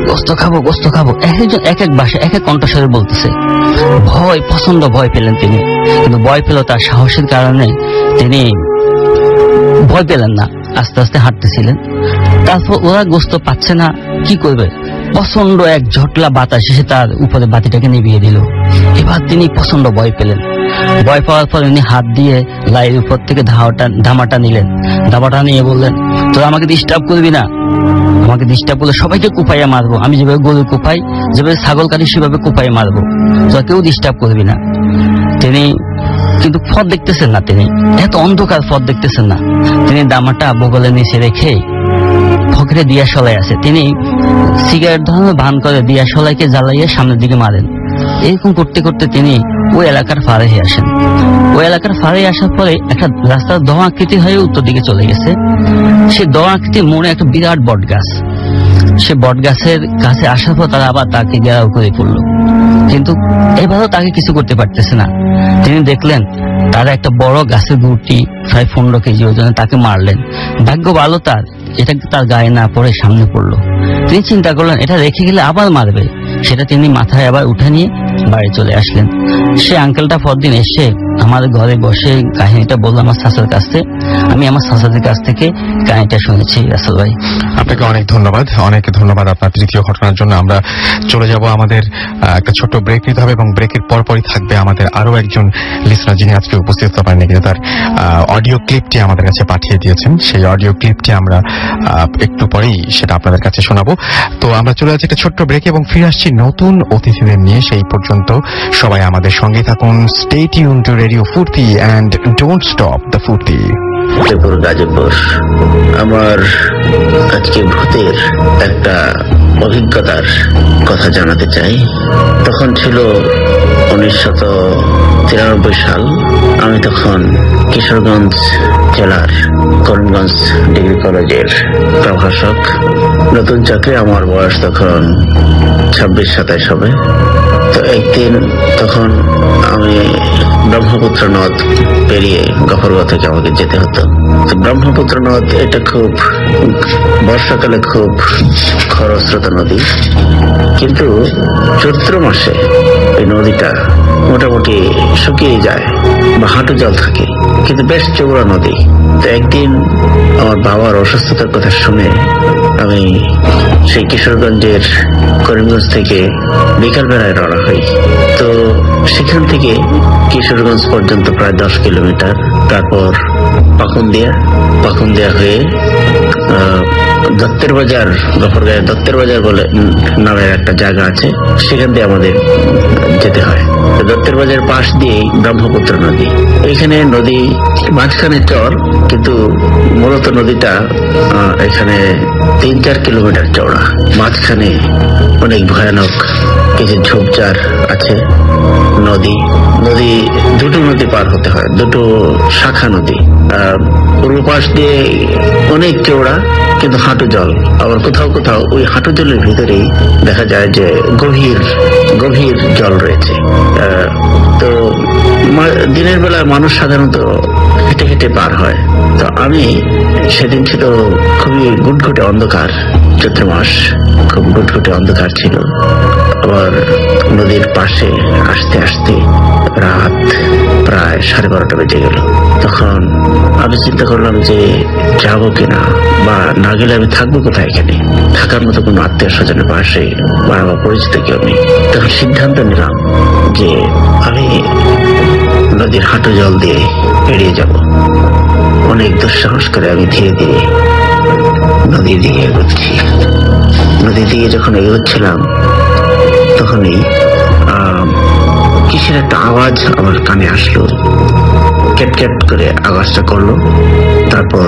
গোস্ত খাবো, গোস্ত খাবো। একজন এক এক ভাষা, এক এক কণ্ঠস্বরে বলতেছে। ভয়, প্রচন্ড ভয় পেলেন তিনি, কিন্তু ভয় পেল তার সাহসের কারণে তিনি ভয় পেলেন না, আস্তে আস্তে হাঁটতেছিলেন। তারপর ওরা গোস্ত পাচ্ছে না, কি করবে? প্রচন্ড এক ঝটলা বাতাস এসে তার উপরে বাতিটাকে নিভিয়ে দিল। এবার তিনি প্রচন্ড ভয় পেলেন। ভয় পাওয়ার পর উনি হাত দিয়ে লাইয়ের উপর থেকে ধামাটা নিলেন। ধামাটা নিয়ে বললেন, তোরা আমাকে ডিস্টার্ব করবি না, আমাকে ডিস্টার্ব করলে সবাইকে কুপাইয়া মারবো। আমি যেভাবে গরু কুপাই, যেভাবে ছাগল কাটি, সেভাবে কুপাইয়া মারবো, তোরা কেউ ডিস্টার্ব করবি না। তিনি কিন্তু পথ দেখতেছেন না, তিনি এত অন্ধকার, পথ দেখতেছেন না। তিনি দামাটা বগলের নিচে রেখে ফকরে দিয়াশলাই আছে, তিনি সিগারেট ধরানোর ভান করে দিয়াশলাইকে জ্বালাইয়ে সামনের দিকে মারেন। এরকম করতে করতে তিনি ওই এলাকার ফারে আসেন। ওই এলাকার ফারে আসার পরে একটা রাস্তার দ আকৃতি হয়ে উত্তর দিকে চলে গেছে। সে দ আকৃতির মোড়ে একটা বিরাট বট গাছ। সে বট গাছের কাছে আসার পর তারা আবার তাকে ঘেরাও করে পড়লো, কিন্তু এবারও তাকে কিছু করতে পারতেছে না। তিনি দেখলেন তারা একটা বড় গাছের গুটি প্রায় 15 কেজি ওজনে তাকে মারলেন। ভাগ্য ভালো তার, এটা তার গায়ে না পড়ে সামনে পড়লো। তিনি চিন্তা করলেন এটা রেখে গেলে আবার মারবে, সেটা তিনি মাথায় আবার উঠে নিয়ে বাড়ি চলে আসলেন। সে আঙ্কেলটা পরদিন এসে আমার ঘরে বসে কাহিনীটা বললো আমার চাচার কাছ থেকে। আমি আমার চাচাদের কাছ থেকে কাহিনীটা শুনেছি। রাসেল ভাই, আপনাকে অনেক ধন্যবাদ, অনেক ধন্যবাদ আপনার তৃতীয় ঘটনার জন্য। আমরা চলে যাব, আমাদের একটা ছোট্ট ব্রেক নিতে হবে এবং ব্রেকের পরপরই থাকবে আমাদের আরো একজন লিসনার, যিনি আজকে উপস্থিত হতে পারেননি, কিন্তু তার অডিও ক্লিপটি আমাদের কাছে পাঠিয়ে দিয়েছেন। সেই অডিও ক্লিপটি আমরা একটু পরেই সেটা আপনাদের কাছে শোনাবো। তো আমরা চলে যাচ্ছি একটা ছোট্ট ব্রেকে এবং ফিরে আসছি নতুন অতিথিদের নিয়ে। সেই পর্যন্ত সবাই আমাদের সঙ্গে থাকুন। স্টে টিউন টু রেডিও ফুর্তি এন্ড ডোন্ট স্টপ দ্য ফুর্তি। গাজীপুর। আমার আজকে ভূতের একটা অভিজ্ঞতার কথা জানাতে চাই। তখন ছিল 1993 সাল। আমি তখন কিশোরগঞ্জ জেলার করিমগঞ্জ ডিগ্রি কলেজের প্রভাষক। নতুন চাকরি, আমার বয়স তখন 26-27 হবে। তো একদিন তখন আমি ব্রহ্মপুত্র নদ পেরিয়ে গফরগাঁও থেকে আমাকে যেতে হতো। তো ব্রহ্মপুত্র নদ এটা খুব বর্ষাকালে খুব খরস্রোতা নদী, কিন্তু চৈত্র মাসে এই নদীটা মোটামুটি শুকিয়ে যায় বা হাঁটু জল থাকে, কিন্তু বেশ চৌড়া নদী। তো একদিন আমার বাবার অসুস্থতার কথা শুনে আমি সেই কিশোরগঞ্জের করিমগঞ্জ থেকে বিকাল বেলায় রওনা হই। তো সেখান থেকে কিশোরগঞ্জ পর্যন্ত প্রায় 10 কিলোমিটার, তারপর পাকুন্দিয়া হয়ে দত্তের বাজার, গফরগাঁয়ের দত্তের বাজার বলে নামের একটা জায়গা আছে, সেখান দিয়ে আমাদের যেতে হয়। দত্তের বাজার পাশ দিয়ে ব্রহ্মপুত্র নদী, এখানে নদী মাঝখানে চর, কিন্তু মূলত নদীটা এখানে 3-4 কিলোমিটার চওড়া। মাঝখানে অনেক ভয়ানক কিছু ঝোপঝাড় আছে। নদী দুটো নদী পার হতে হয়, দুটো শাখা নদী। পূর্ব পাশ দিয়ে অনেক চওড়া, কিন্তু হাঁটু জল। আবার কোথাও কোথাও ওই হাঁটু জলের ভিতরেই দেখা যায় যে গভীর জল রয়েছে। তো দিনের বেলায় মানুষ সাধারণত হেঁটে হেঁটে পার হয়। তো আমি সেদিন ছিল খুবই গুটগুটে অন্ধকার, চৈত্র মাস, খুব গুটগুটে অন্ধকার ছিল। আবার নদীর পাশে আসতে আসতে রাত প্রায় 12:30 বেজে গেল। তখন আমি চিন্তা করলাম যে যাবো কিনা, বা না গেলে আমি থাকবো কোথায়, এখানে থাকার মতো কোনো আত্মীয় স্বজনের পাশে বা আমার পরিচিত কেউ নেই। তখন সিদ্ধান্ত নিলাম যে আমি নদীর হাঁটু জল দিয়ে পেরিয়ে যাব। অনেক দুঃসাহস করে আমি ধীরে ধীরে নদীর দিকে এগোচ্ছি। নদীর দিকে যখন এগোচ্ছিলাম তখনই কিসের একটা আওয়াজ আমার কানে আসলো, ক্যাট ক্যাট করে আওয়াজটা করলো। তারপর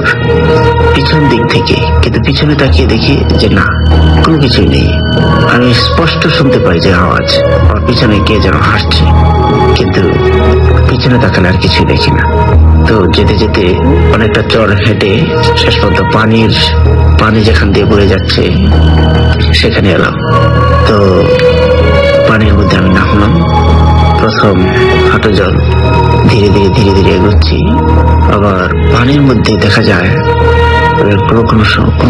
পিছন দিক থেকে, কিন্তু পিছনে তাকিয়ে দেখি যে না, কোনো কিছুই নেই। আমি স্পষ্ট শুনতে পাই যে আওয়াজ, আমার পিছনে কে যেন হাসছে, কিন্তু পিছনে তাকালে আর কিছুই দেখি না। তো যেতে যেতে অনেকটা চর হেঁটে শেষ পর্যন্ত পানি যেখান দিয়ে বয়ে যাচ্ছে সেখানে এলাম। তো পানির মধ্যে আমি নামলাম। প্রথম হাঁটু জল, ধীরে ধীরে এগোচ্ছি। আবার পানির মধ্যে দেখা যায়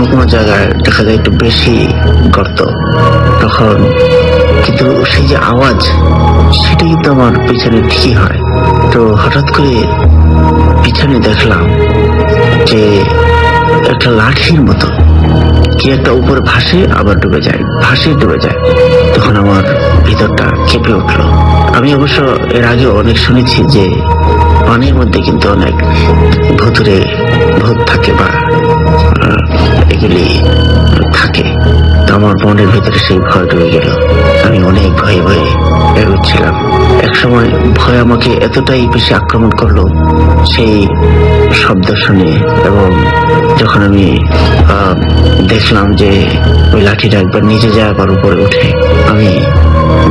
কোনো জায়গায় দেখা যায় একটু বেশি গর্ত। তখন কিন্তু সেই যে আওয়াজ, সেটা কিন্তু আমার পিছনে ঠিকই হয়। তো হঠাৎ করে পিছনে দেখলাম যে একটা লাঠির মতো কি একটা উপরে ভাসে, আবার ডুবে যায়। তখন আমার ভিতরটা কেঁপে উঠলো। আমি অবশ্য এর আগে অনেক শুনেছি যে পানির মধ্যে কিন্তু অনেক ভূত থাকে বা এগুলি থাকে। তো আমার মনের ভিতরে সেই ভয় ঢুকে গেল। আমি অনেক ভয়ে এগোচ্ছিলাম। একসময় ভয় আমাকে এতটাই বেশি আক্রমণ করলো সেই শব্দ শুনে, এবং যখন আমি দেখলাম যে ওই লাঠিটা একবার নিচে যায় আবার উপরে উঠে, আমি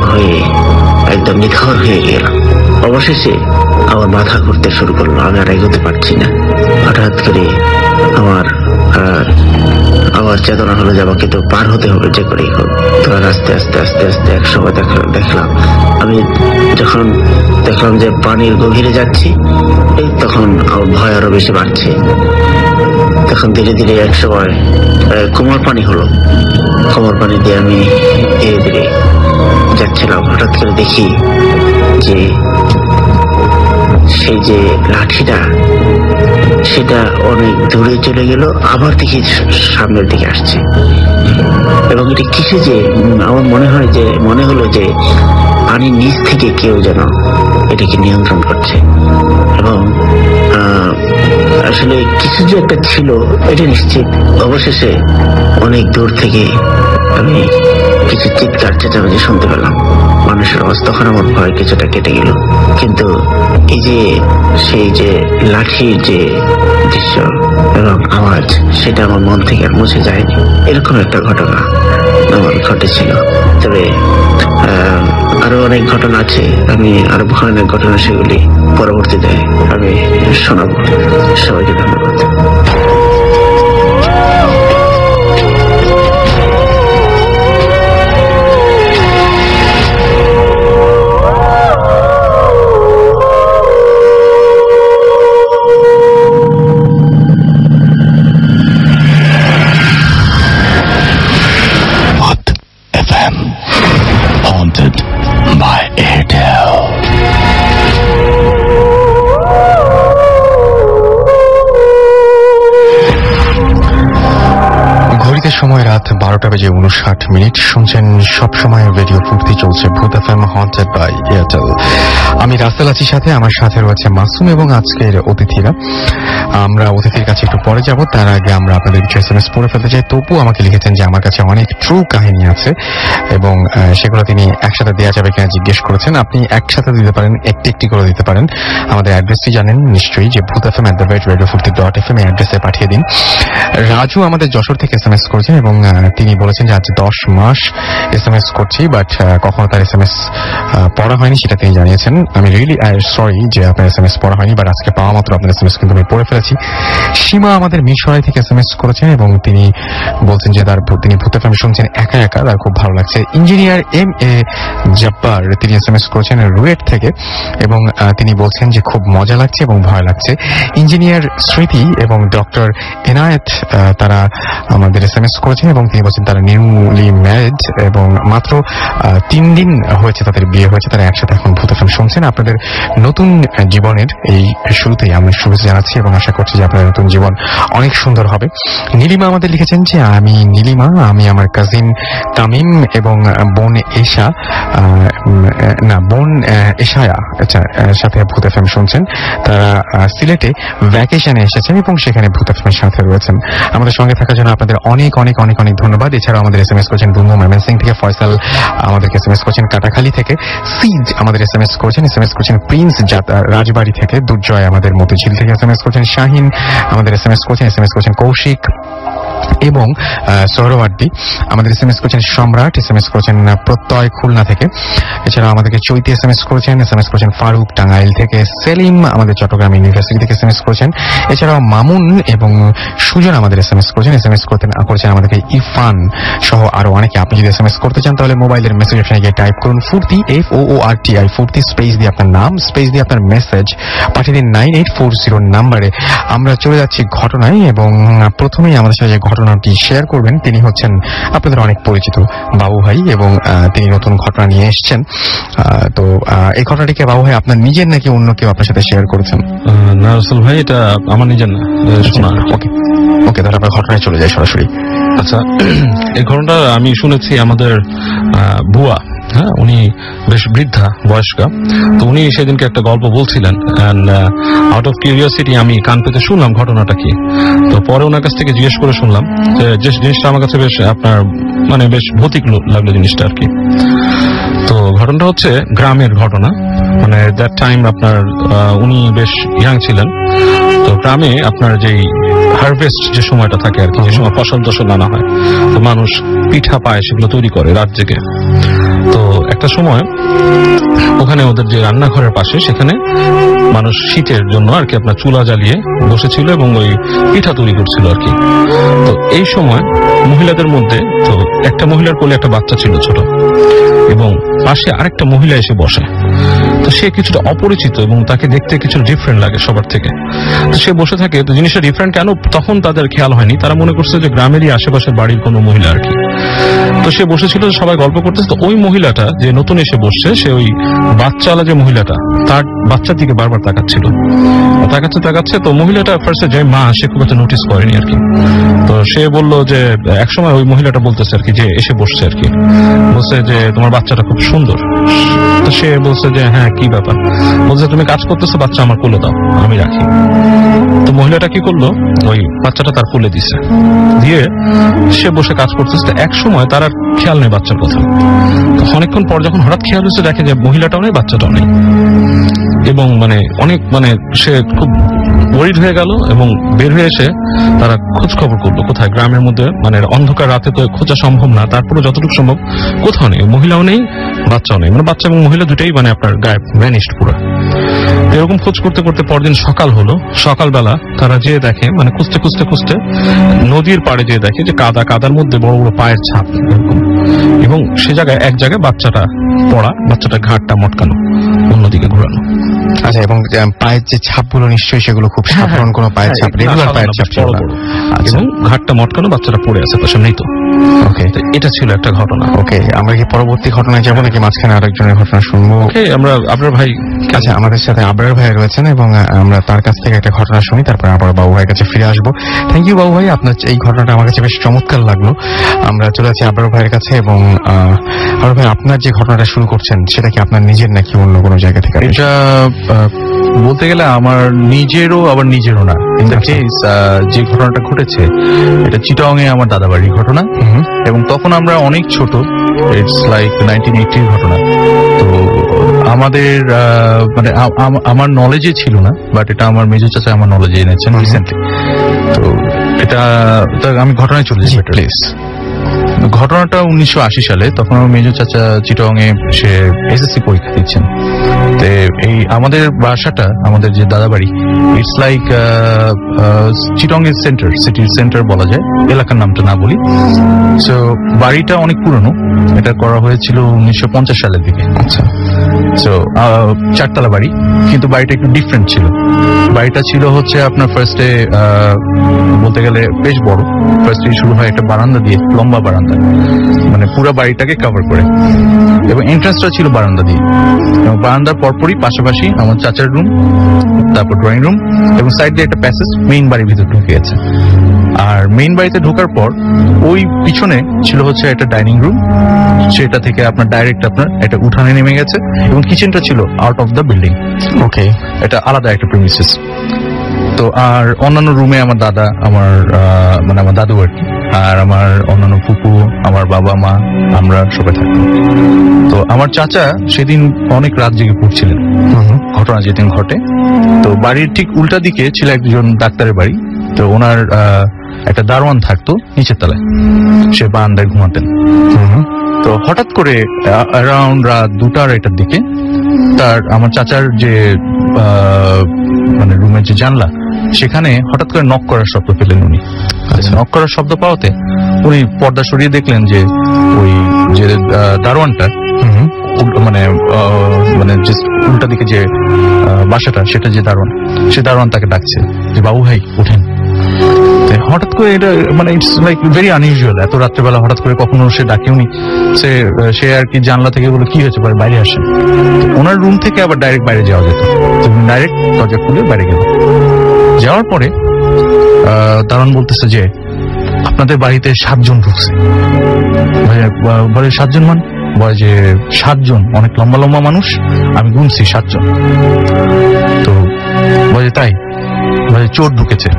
ভয়ে একদম নিথর হয়ে গেলাম। অবশেষে আমার মাথা ঘুরতে শুরু করলো, আমি আর এগোতে পারছি না। হঠাৎ করে আমার চেতনা হলো যে আমাকে তো পার হতে হবে যে করেই হোক। তো আস্তে আস্তে এক সময় দেখলাম আমি যখন দেখলাম যে পানির গভীরে যাচ্ছি, এই তখন আমার ভয় আরো বেশি বাড়ছে। তখন ধীরে ধীরে এক সময় কোমর পানি হলো। কোমর পানি দিয়ে আমি ধীরে ধীরে যাচ্ছিলাম। হঠাৎ করে দেখি যে সেই যে লাঠিটা, সেটা অনেক দূরে চলে গেল, আবার দেখি সামনের দিকে আসছে। এবং এটা কিসে যে আমার মনে হলো যে পানির নিচ থেকে কেউ যেন এটাকে নিয়ন্ত্রণ করছে, এবং আসলে কিছু যে একটা ছিল এটা নিশ্চিত। অবশেষে অনেক দূর থেকে আমি কিছু চিৎকার চেঁচামেচি শুনতে পেলাম, মানুষের নামাজ, তখন আমার ভয় কিছুটা কেটে গেল। কিন্তু এই যে সেই যে লাঠির যে দৃশ্য এবং আওয়াজ, সেটা আমার মন থেকে আর মুছে যায়নি। এরকম একটা ঘটনা আমার ঘটেছিল। তবে আরো অনেক ঘটনা আছে, আমি আরো ভয়ানক ঘটনা, সেগুলি পরবর্তীতে আমি শোনাবো। সবাইকে ধন্যবাদ। Haunted by Airtel. ঘড়িতে সময় রাত 12:59। শুনছেন সবসময় রেডিও ফুর্তি, চলছে ভূত এফএম হন্টেড বাই এয়ারটেল। আমি রাসেল আছি সাথে, আমার সাথে রয়েছে মাসুম এবং আজকের অতিথিরা। আমরা অতিথির কাছে একটু পরে যাব, তার আগে আমরা আপনাদের কিছু SMS পড়ে ফেলতে চাই। তপু আমাকে লিখেছেন যে আমার কাছে অনেক ট্রু কাহিনী আছে এবং সেগুলো তিনি একসাথে দেওয়া যাবে কিনা জিজ্ঞেস করেছেন। আপনি একসাথে দিতে পারেন, একটি একটি করে দিতে পারেন। আমাদের অ্যাড্রেসটি জানেন নিশ্চয়ই, যে bhuthfm@radiofurti.fm এই অ্যাড্রেসে পাঠিয়ে দিন। রাজু আমাদের যশোর থেকে SMS করেছেন এবং তিনি বলেছেন যে আজ 10 মাস SMS করছি, বাট কখনো তার SMS পড়া হয়নি, সেটা তিনি জানিয়েছেন। আমি রিয়েলি সরি যে আপনার SMS পড়া হয়নি, বাট আজকে পাওয়া মাত্র আপনার SMS কিন্তু আমি পড়ে ফেলেছি। সীমা আমাদের মিরসরাই থেকে SMS করেছেন এবং তিনি বলছেন যে তিনি ভূত এফএম শুনছেন একা একা, তার খুব ভালো লাগছে। ইঞ্জিনিয়ার MA জব্বার তিনি SMS করেছেন রুয়েট থেকে এবং তিনি বলছেন যে খুব মজা লাগছে এবং ভয় লাগছে। ইঞ্জিনিয়ার স্মৃতি এবং ডক্টর এনায়েত তারা আমাদের SMS করেছেন এবং তিনি বলছেন তারা নিউলি ম্যারিড এবং মাত্র 3 দিন হয়েছে তাদের বিয়ে হয়েছে, তারা একসাথে এখন ভূত এফএম শুনছেন। আপনাদের নতুন জীবনের এই শুরুতেই আমি শুভেচ্ছা জানাচ্ছি এবং আশা করছি যে আপনাদের নতুন জীবন অনেক সুন্দর হবে। নীলিমা আমাদের লিখেছেন যে আমি নীলিমা, আমি আমার কাজিন তামিম এবং বোন এশা বোন এশায়া সাথে ভূত এফএম শুনছেন। তারা সিলেটে ভ্যাকেশনে এসেছেন এবং সেখানে ভূত এফএম এর সাথে রয়েছেন। আমাদের সঙ্গে থাকার জন্য আপনাদের অনেক অনেক অনেক অনেক ধন্যবাদ। এছাড়াও আমাদের SMS করেছেন দুমু ময়মনসিং থেকে, ফয়সাল আমাদেরকে SMS করেছেন কাটাখালী থেকে, সিজ আমাদের SMS করেছেন প্রিন্স রাজবাড়ি থেকে, দুর্জয় আমাদের মতিঝিল থেকে SMS করেছেন, শাহিন আমাদের SMS করেছেন কৌশিক এবং সৌরওয়ার্দী আমাদের SMS করেছেন, সম্রাট SMS করেছেন প্রত্যয় খুলনা থেকে। এছাড়াও আমাদেরকে চৈতি SMS করেছেন ফারুক টাঙ্গাইল থেকে, সেলিম আমাদের চট্টগ্রাম ইউনিভার্সিটি থেকে SMS করেছেন। এছাড়াও মামুন এবং সুজন আমাদের SMS করেছেন আমাদেরকে ইরফান সহ আরো অনেকে। আপনি যদি SMS করতে চান তাহলে মোবাইলের মেসেজ অপশনে গিয়ে টাইপ করুন ফুর্তি, FOORTI ফুর্তি, স্পেস দিয়ে আপনার নাম, স্পেস দিয়ে আপনার মেসেজ পাঠিয়ে দিন 9840 নাম্বারে। আমরা চলে যাচ্ছি ঘটনায় এবং প্রথমেই আমাদের সাথে যে ঘটনাটি শেয়ার করবেন তিনি হচ্ছেন আপনাদের অনেক পরিচিত বাবু ভাই এবং তিনি নতুন ঘটনা নিয়ে এসেছেন। তো এই ঘটনাটিকে বাবু ভাই আপনার নিজের নাকি অন্য কেউ আপনার সাথে শেয়ার করেছেন? না রাসেল ভাই, এটা আমার নিজের না, শোনা। ওকে, তাহলে আপনার ঘটনায় চলে যায় সরাসরি। আচ্ছা, এই ঘটনাটা আমি শুনেছি আমাদের বুয়া, হ্যাঁ, উনি বেশ বৃদ্ধা বয়স্কা। তো উনি সেদিনকে একটা গল্প বলছিলেন, আউট অফ কিউরিওসিটি আমি কান পেতে শুনলাম ঘটনাটা কি। তো পরে ওনার কাছ থেকে জিজ্ঞেস করে শুনলাম যে জিনিসটা আমার কাছে বেশ বেশ ভৌতিক লাগলো জিনিসটা আর কি। তো ঘটনাটা হচ্ছে গ্রামের ঘটনা, দ্যাট টাইম উনি বেশ ইয়াং ছিলেন। তো গ্রামে আপনার যেই হারভেস্ট যে সময়টা থাকে আর কি, যে সময় ফসল টসল আনা হয়, তো মানুষ পিঠা পায় সেগুলো তৈরি করে রাত জেগে। তো একটা সময় ওখানে ওদের যে রান্নাঘরের পাশে, সেখানে মানুষ শীতের জন্য আর কি আপনার চুলা জ্বালিয়ে বসেছিল এবং ওই পিঠা তৈরি করছিল আর কি। তো এই সময় মহিলাদের মধ্যে, তো একটা মহিলার কোলে একটা বাচ্চা ছিল ছোট, এবং পাশে আরেকটা মহিলা এসে বসে। তো সে কিছুটা অপরিচিত এবং তাকে দেখতে কিছু ডিফারেন্ট লাগে সবার থেকে। তো সে বসে থাকে, তো জিনিসটা ডিফারেন্ট কেন তখন তাদের খেয়াল হয়নি, তারা মনে করছে যে গ্রামেরই আশেপাশের বাড়ির কোনো মহিলা আর কি। তো সে বসেছিল, সবাই গল্প করতেছে। তো ওই মহিলাটা যে নতুন এসে বসছে, সে ওই বাচ্চাওয়ালা যে মহিলাটা, তার বাচ্চার দিকে বারবার তাকাচ্ছিল, তাকাচ্ছে। তো মহিলাটা ফার্স্টে যে মা, সে খুব একটা নোটিস করেনি আর কি। তো সে বললো যে একসময় ওই মহিলাটা বলতেছে আর কি, যে এসে বসছে আর কি, বলছে যে তোমার বাচ্চাটা খুব সুন্দর। তো সে বলছে যে হ্যাঁ, কি ব্যাপার? বলছে তুমি কাজ করতেছো, বাচ্চা আমার কোলে দাও, আমি রাখি। তো মহিলাটা কি করলো, ওই বাচ্চাটা তার কোলে দিছে, দিয়ে সে বসে কাজ করতেছে। এক সময় তার আর খেয়াল নেই বাচ্চার কথা। অনেকক্ষণ পর যখন হঠাৎ খেয়াল হচ্ছে, দেখে যে মহিলাটাও নেই, বাচ্চাটাও নেই, এবং অনেক সে খুব ওয়ারিড হয়ে গেল এবং বের হয়ে এসে তারা খোঁজ খবর করলো কোথায়, গ্রামের মধ্যে অন্ধকার রাতে তো খোঁজা সম্ভব না, তারপরে যতটুকু সম্ভব কোথাও নেই, মহিলাও নেই, বাচ্চাও নেই, বাচ্চা এবং মহিলা দুটাই আপনার গায়েব, ভ্যানিশড পুরো। এরকম খোঁজ করতে করতে পরদিন সকাল হলো। সকালবেলা তারা যেয়ে দেখে, খুঁজতে খুঁজতে খুঁজতে নদীর পাড়ে যেয়ে দেখে যে কাদার মধ্যে বড় বড় পায়ের ছাপ এরকম, এবং সে জায়গায় এক জায়গায় বাচ্চাটা পড়া, বাচ্চাটা ঘাটটা মটকানো, অন্যদিকে ঘোরানো। আচ্ছা, এবং পায়ের যে ছাপগুলো নিশ্চয়ই সেগুলো খুব সাধারণ কোনো পায়ের ছাপ, রেগুলার পায়ের ছাপ ছিল না, এবং ঘাটটা মটকানো, বাচ্চাটা পড়ে আছে পাশে মৃত। ওকে, এটা ছিল একটা ঘটনা। ওকে, আমরা কি পরবর্তী ঘটনায় যাবো নাকি মাঝখানে আরেকজনের ঘটনা শুনবো? ওকে, আমরা আবরার ভাই। আচ্ছা, আমাদের সাথে আবরার ভাই রয়েছেন এবং আমরা তার কাছ থেকে একটা ঘটনা শুনি, তারপর আবার বাবু ভাইয়ের কাছে ফিরে আসবো। থ্যাংক ইউ বাবু ভাই, আপনার এই ঘটনাটা আমার কাছে বেশ চমৎকার লাগলো। আমরা চলে যাচ্ছি আবরার ভাইয়ের কাছে, এবং আবরার ভাই, আপনার যে ঘটনাটা শুরু করছেন সেটা কি আপনার নিজের নাকি অন্য কোনো জায়গা থেকে? এটা বলতে গেলে আমার নিজেরও আবার নিজেরও না। ইন দ্য কেস যে ঘটনাটা ঘটেছে এটা চিটাং এ আমার দাদা বাড়ির ঘটনা, এবং তখন আমরা অনেক ছোট, ইটস লাইক 1980 ঘটনা। তো আমাদের আমার নলেজে ছিল না, বাট এটা আমার মেজর চাচা আমার নলেজে এনেছেন রিসেন্টলি। তো এটা আমি ঘটনায় চলে যাই প্লিজ। ঘটনাটা 1980 সালে, তখন আমার মেজর চাচা চিটাং এ সে এসএসসি পরীক্ষা দিচ্ছেন। তো এই আমাদের বাসাটা, আমাদের যে দাদা বাড়ি, ইটস লাইক চিটাং এর সেন্টার, সিটির সেন্টার বলা যায়, এলাকার নামটা না বলি। সো বাড়িটা অনেক পুরনো, এটা করা হয়েছিল 1950 সালের দিকে। আচ্ছা, সো 4তলা বাড়ি, কিন্তু বাড়িটা একটু ডিফারেন্ট ছিল। বাড়িটা ছিল হচ্ছে আপনার ফার্স্টে বলতে গেলে বেশ বড়, ফার্স্টে শুরু হয় একটা বারান্দা দিয়ে, লম্বা বারান্দা, পুরো বাড়িটাকে কভার করে, এবং এন্ট্রান্সটা ছিল বারান্দা দিয়ে, এবং বারান্দার পরপরই পাশাপাশি আমার চাচার রুম, তারপর ড্রয়িং রুম, এবং সাইড দিয়ে একটা প্যাসেজ মেইন বাড়ির ভিতর ঢুকে গেছে। আর মেইন বাড়িতে ঢোকার পর ওই পিছনে ছিল হচ্ছে একটা ডাইনিং রুম, সেটা থেকে আপনার ডাইরেক্ট আপনার একটা উঠানে নেমে গেছে, এবং কিচেনটা ছিল আউট অফ দ্য বিল্ডিং। ওকে, এটা আলাদা একটা প্রিমিসেস। তো আর অন্যান্য রুমে আমার দাদা, আমার আমার দাদু আর কি, আর আমার অন্যান্য ফুপু, আমার বাবা মা, আমরা সবাই থাকতাম। তো আমার চাচা সেদিন অনেক রাত জেগে পড়ছিলেন, ঘটনা যেদিন ঘটে। তো বাড়ির ঠিক উল্টা দিকে ছিল একজন ডাক্তারের বাড়ি। তো ওনার একটা দারোয়ান থাকতো নিচের তলায়, সে বারান্দায় ঘুমাতেন। তো হঠাৎ করে অ্যারাউন্ড রাত 2টা-2:30টার দিকে আমার চাচার যে রুমের যে জানলা, সেখানে হঠাৎ করে নক করার শব্দ পেলেন উনি। নক করার শব্দ পাওয়াতে উনি পর্দা সরিয়ে দেখলেন যে ওই যে দারোয়ানটা, যে উল্টা দিকে যে বাসাটা, সেটা যে দারোয়ান, সে দারোয়ান তাকে ডাকছে যে বাবু ভাই ওঠেন। হঠাৎ করে এটা ইটস লাইক ভেরি আনইউজুয়াল, এত রাত্রেবেলা হঠাৎ করে কখনো সে ডাকেওনি। সে আর কি জানলা থেকে বলে কি হয়েছে, বাইরে আসেন। ওনার রুম থেকে আবার ডাইরেক্ট বাইরে যাওয়া যেত, ডাইরেক্ট দরজা খুলে বাইরে গেল। যাওয়ার পরে দারোয়ান বলতেছে যে আপনাদের বাড়িতে 7 জন ঢুকছে। বলে 7 জন বলে যে 7 জন, অনেক লম্বা লম্বা মানুষ, আমি গুনছি 7 জন। তো বলে তাই, বলে চোর ঢুকেছে।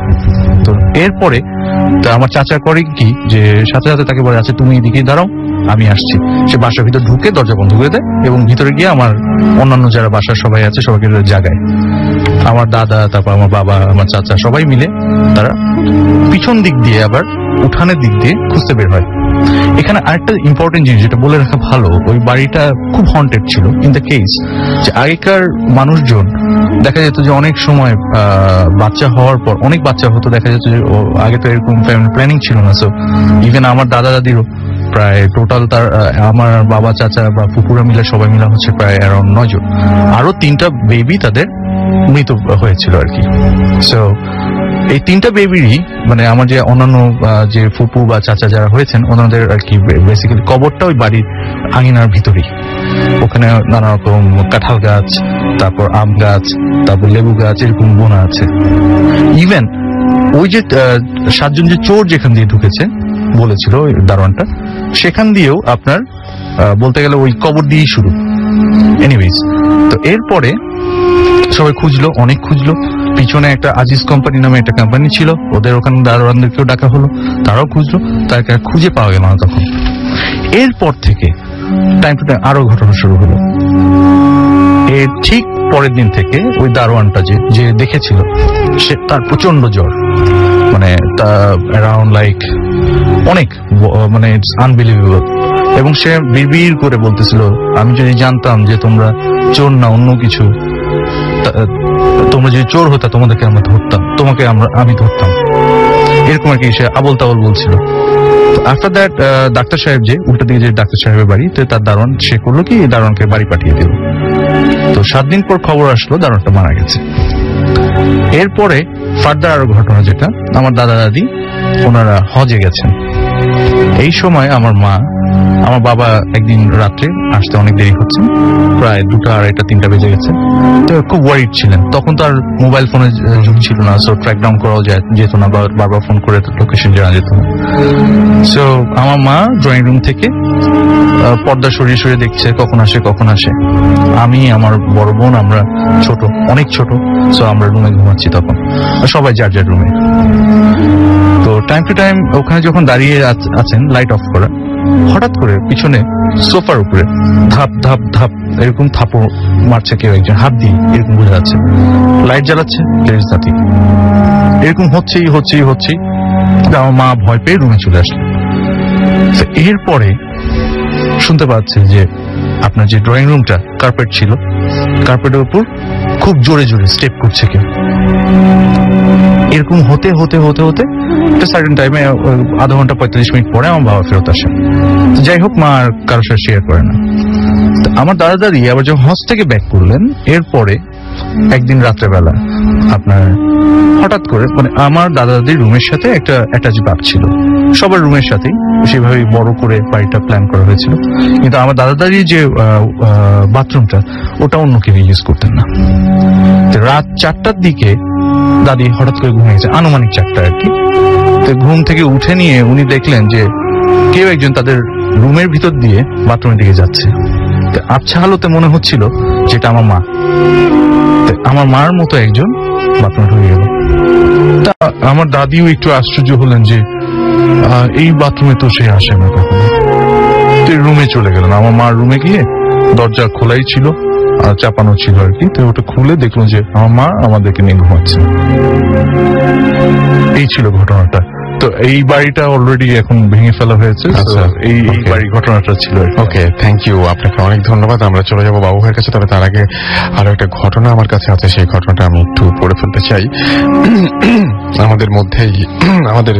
তো এরপরে আমার চাচা করে কি, যে সাথে সাথে তাকে বলে আচ্ছা তুমি এদিকে দাঁড়াও, আমি আসছি। সে বাসার ভিতর ঢুকে দরজা বন্ধ করে দেয়, এবং ভিতরে গিয়ে আমার অন্যান্য যারা বাসার সবাই আছে সবাইকে জাগায়। আমার দাদা, তারপর আমার বাবা, আমার চাচা সবাই মিলে তারা পিছন দিক দিয়ে আবার উঠানের দিক দিয়ে খুঁজতে বের হয়। এখানে আরেকটা ইম্পর্টেন্ট জিনিস যেটা বলে রাখা ভালো, ওই বাড়িটা খুব হন্টেড ছিল। ইন দ্য কেস যে আগেকার মানুষজন দেখা যেত যে অনেক সময় বাচ্চা হওয়ার পর, অনেক বাচ্চা হতো, দেখা যেত যে আগে তো এরকম ফ্যামিলি প্ল্যানিং ছিল না। সো ইভেন আমার দাদা দাদিরও প্রায় টোটাল তার আমার বাবা, চাচা বা ফুপুরা মিলে সবাই মিলে হচ্ছে প্রায় অ্যারাউন্ড 9 জন। আরো 3টা বেবি তাদের মৃত হয়েছিল আর কি। সো এই 3টা বেবিরই আমার যে অন্যান্য যে ফুপু বা চাচা যারা হয়েছেন, ওনাদের আর কি বেসিক্যালি কবরটা ওই বাড়ির আঙিনার ভিতরেই। ওখানে নানা রকম কাঁঠাল গাছ, তারপর আম গাছ, তারপর লেবু গাছ, এরকম বোনা আছে। ইভেন ওই যে 7 জন যে চোর যেখান দিয়ে ঢুকেছে বলেছিল ওই দারোয়ানটা, সেখান দিয়েও আপনার বলতে গেলে ওই কবর দিয়েই শুরু। এনিওয়েজ, তো এরপরে সবাই খুঁজলো, অনেক খুঁজলো। পিছনে একটা আজিজ কোম্পানি নামে একটা কোম্পানি ছিল, ওদের ওখানে দারোয়ানদেরকেও ডাকা হলো, তারাও খুঁজলো, তাকে খুঁজে পাওয়া গেল না তখন। এরপর থেকে টাইম টু টাইম আরো ঘটনা শুরু হলো। এর ঠিক পরের দিন থেকে ওই দারোয়ানটা যে দেখেছিল, সে তার প্রচন্ড জ্বর, মানে তা অ্যারাউন্ড লাইক অনেক, মানে ইটস আনবিলিভেবল। এবং সে বিড়বিড় করে বলতেছিল, আমি যদি জানতাম যে তোমরা চোর না অন্য কিছু, তোমরা যদি চোর হতা তোমাদেরকে আমরা ধরতাম, তোমাকে আমি ধরতাম, এরকম আর কি সে আবল তাবল বলছিল। আফটার দ্যাট ডাক্তার সাহেব, যে উল্টা দিকে যে ডাক্তার সাহেবের বাড়ি, তো তার দারোয়ান সে করলো কি, দারোয়ানকে বাড়ি পাঠিয়ে দিল। তো 7 দিন পর খবর আসলো দারোয়ানটা মারা গেছে। এরপরে ফার্দার আরো ঘটনা, যেটা আমার দাদা দাদি ওনারা হজে গেছেন। এই সময় আমার বাবা একদিন রাত্রে আসতে অনেক দেরি হচ্ছে, প্রায় 2টা, 2:30, 3টা বেজে গেছে। তো খুব ওয়ারিড ছিলেন। তখন তো আর মোবাইল ফোনের যুগ ছিল না, সো ট্র্যাক ডাউন করাও যেত না, বারবার ফোন করে লোকেশন জানা যেত না। সো আমার মা ড্রয়িং রুম থেকে পর্দা সরিয়ে সরিয়ে দেখছে কখন আসে। আমি, আমার বড় বোন, আমরা ছোট, অনেক ছোট, সো আমরা রুমে ঘুমাচ্ছি তখন, সবাই যার যার রুমে। তো টাইম টু টাইম ওখানে যখন দাঁড়িয়ে আছেন লাইট অফ করা, হঠাৎ করে পিছনে সোফার উপরে ধাপ ধাপ ধাপ এরকম থাপড় মারছে কেউ একজন, হাত দিয়ে এরকম বোঝা যাচ্ছে। লাইট জ্বালাচ্ছে, এরকম হচ্ছেই। আমার মা ভয় পেয়ে রুমে চলে আসলো। এরপরে শুনতে পাচ্ছে যে আপনার যে ড্রয়িং রুমটা কার্পেট ছিল, কার্পেটের উপর খুব জোরে জোরে স্টেপ করছে কেউ। এরকম হতে একটা সার্টেন টাইমে, আধা ঘন্টা 45 মিনিট পরে আমার বাবা ফেরত আসেন। যাই হোক, মা আর কারোর সাথে শেয়ার করে না। আমার দাদা দাদি আবার যখন হজ থেকে ব্যাক করলেন, এরপরে একদিন রাত্রেবেলা আপনার হঠাৎ করে, মানে আমার দাদা দাদির রুমের সাথে একটা অ্যাটাচ বাথ ছিল, সবার রুমের সাথেই সেভাবে বড় করে বাড়িটা প্ল্যান করা হয়েছিল। কিন্তু আমার দাদা দাদির যে বাথরুমটা, ওটা অন্য কেউ ইউজ করতেন না। রাত 4টার দিকে দাদি হঠাৎ করে ঘুমিয়ে গেছে, আনুমানিক 4টা আর কি। তো ঘুম থেকে উঠে নিয়ে উনি দেখলেন যে কেউ একজন তাদের রুমের ভিতর দিয়ে বাথরুমের দিকে যাচ্ছে। আবছা হালতে মনে হচ্ছিল যেটা আমার মা। আমার মার মতো একজন বাথরুমে ঢুকে গেল। তা আমার দাদিও একটু আশ্চর্য হলেন যে এই বাথরুমে তো সে আসে না কখনো। রুমে চলে গেলেন। আমার মার রুমে গিয়ে দরজা খোলাই ছিল আর চাপানো ছিল আর কি। তো ওটা খুলে দেখলো যে আমার মা আমাদেরকে নিয়ে ঘুমাচ্ছে। এই ছিল ঘটনাটা। তো এই বাড়িটা অলরেডি এখন ভেঙে ফেলা হয়েছে। এই বাড়ি ঘটনাটা ছিল। ওকে, থ্যাংক ইউ, আপনাকে অনেক ধন্যবাদ। আমরা চলে যাবো বাবু ভাইয়ের কাছে, তবে তার আগে আরো একটা ঘটনা আমার কাছে আছে, সেই ঘটনাটা আমি একটু পড়ে ফেলতে চাই। আমাদের মধ্যেই আমাদের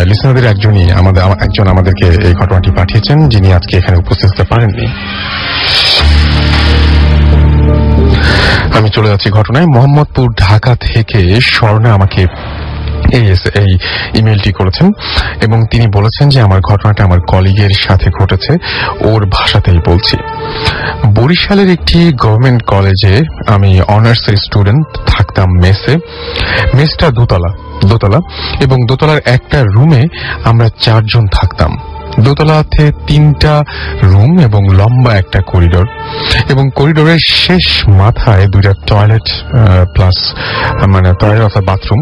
লিসনারদের একজন আমাদেরকে এই ঘটনাটি পাঠিয়েছেন, যিনি আজকে এখানে উপস্থিত হতে পারেননি। আমি চলে যাচ্ছি ঘটনায়। মোহাম্মদপুর, ঢাকা থেকে স্বর্ণা আমাকে এই ইমেলটি করেছেন এবং তিনি বলেছেন যে আমার ঘটনাটা আমার কলিগের সাথে ঘটেছে। ওর ভাষাতেই বলছি। বরিশালের একটি গভর্নমেন্ট কলেজে আমি অনার্সের স্টুডেন্ট থাকতাম। মেসটা দোতলা এবং দোতলার একটা রুমে আমরা 4 জন থাকতাম। দোতলাতে 3টা রুম এবং লম্বা একটা করিডোর, এবং করিডোরের শেষ মাথায় 2টা টয়লেট প্লাস মানে টয়লেট অথবা বাথরুম।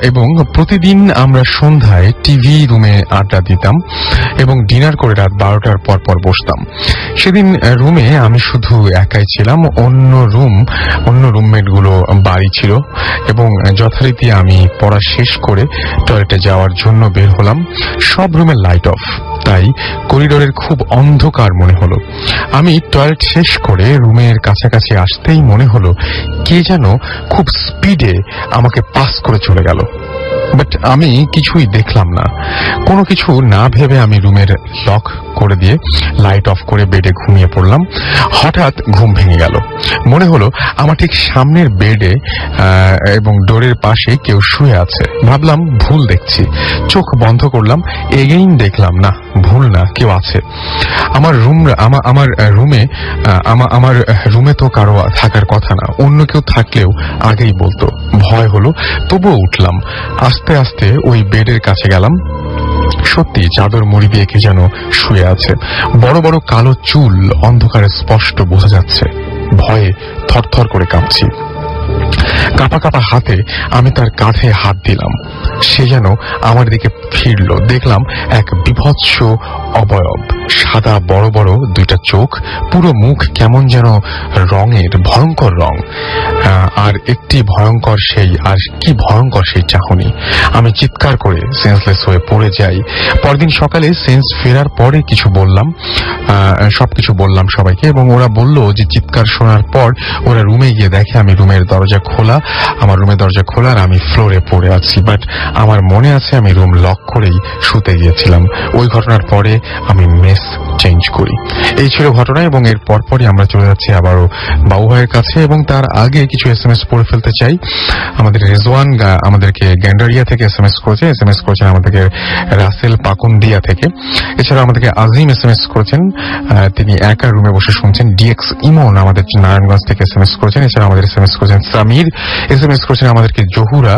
এবং প্রতিদিন আমরা সন্ধ্যায় টিভি রুমে আড্ডা দিতাম এবং ডিনার করে রাত 12টার পর বসতাম। সেদিন রুমে আমি শুধু একাই ছিলাম। অন্য রুমমেট গুলো বাড়ি ছিল এবং যথারীতি আমি পড়া শেষ করে টয়লেটে যাওয়ার জন্য বের হলাম। সব রুমে লাইট অফ, তাই করিডোরের খুব অন্ধকার মনে হলো। আমি টয়লেট শেষ করে রুমের কাছাকাছি আসতেই মনে হলো কে যেন খুব স্পিডে আমাকে পাস করে চলে গেল। বাট আমি কিছুই দেখলাম না। কোনো কিছু না ভেবে আমি রুমের লক করে দিয়ে লাইট অফ করে বেডে ঘুমিয়ে পড়লাম। হঠাৎ ঘুম ভেঙে গেল। মনে হলো আমার ঠিক সামনের বেডে এবং ডোরের পাশে কেউ শুয়ে আছে। ভাবলাম ভুল দেখছি। চোখ বন্ধ করলাম। এগেইন দেখলাম না, ভুল না, কেউ আছে। আমার রুমে তো কারো থাকার কথা না। অন্য কেউ থাকলেও আগেই বলতো। ভয় হলো, তবুও উঠলাম। আস্তে আস্তে ওই বেডের কাছে গেলাম। সত্যি চাদর মুড়ি দিয়ে কে যেন শুয়ে আছে। বড় বড় কালো চুল অন্ধকারে স্পষ্ট বোঝা যাচ্ছে। ভয়ে থরথর করে কাঁপছি। কাঁপা কাঁপা হাতে আমি তার কাঁধে হাত দিলাম। সে যেন আমার দিকে ফিরল। দেখলাম এক বিভৎস অবয়ব, সাদা বড় বড় দুইটা চোখ, পুরো মুখ কেমন যেন রঙের, ভয়ঙ্কর রং, আর একটি ভয়ঙ্কর সেই চাহনি। আমি চিৎকার করে সেন্সলেস হয়ে পড়ে যাই। পরদিন সকালে সেন্স ফেরার পরে সবকিছু বললাম সবাইকে, এবং ওরা বলল যে চিৎকার শোনার পর ওরা রুমে গিয়ে দেখে আমি আমার রুমের দরজা খোলা আর আমি ফ্লোরে পড়ে আছি। বাট আমার মনে আছে আমি রুম লক করেই শুতে গিয়েছিলাম। ওই ঘটনার পরে আমি মেস চেঞ্জ করি। এই ছিল ঘটনা, এবং এর পরপরই আমরা চলে যাচ্ছি আবারও বাবু ভাইয়ের কাছে। এবং তার আগে কিছু SMS পড়ে ফেলতে চাই। আমাদের রেজওয়ান আমাদেরকে গ্যান্ডারিয়া থেকে SMS করেছেন আমাদেরকে রাসেল পাকুন্দিয়া থেকে। এছাড়া আমাদেরকে আজিম SMS করেছেন, তিনি একা রুমে বসে শুনছেন। ডিএক্স ইমন আমাদের নারায়ণগঞ্জ থেকে SMS করেছেন। এছাড়া আমাদের SMS করেছেন সামির, SMS করেছেন আমাদেরকে জহুরা,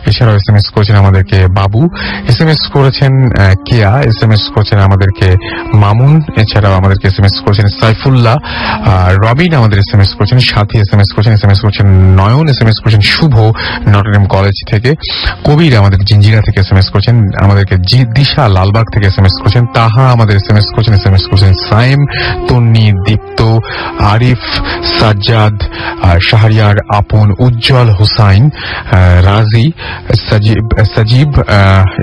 এছাড়াও SMS করেছেন আমাদেরকে বাবু, SMS করেছেন কেয়া, SMS করেছেন আমাদেরকে মামুন, এছাড়াও আমাদেরকে SMS করেছেন সাইফুল্লাহ, রবিন আমাদের SMS করেছেন, সাথী SMS করেছেন নয়ন, SMS করেছেন শুভ নটরডেম কলেজ থেকে, কবির আমাদের জিঞ্জিরা থেকে SMS করেছেন, আমাদেরকে দিশা লালবাগ থেকে SMS করেছেন, তাহা আমাদের SMS করেছেন সাইম, তন্নি, দীপ্ত, আরিফ, সাজ্জাদ, শাহরিয়ার, আপন, উজ্জ্বল, হুসাইন, রাজি, সাজিব,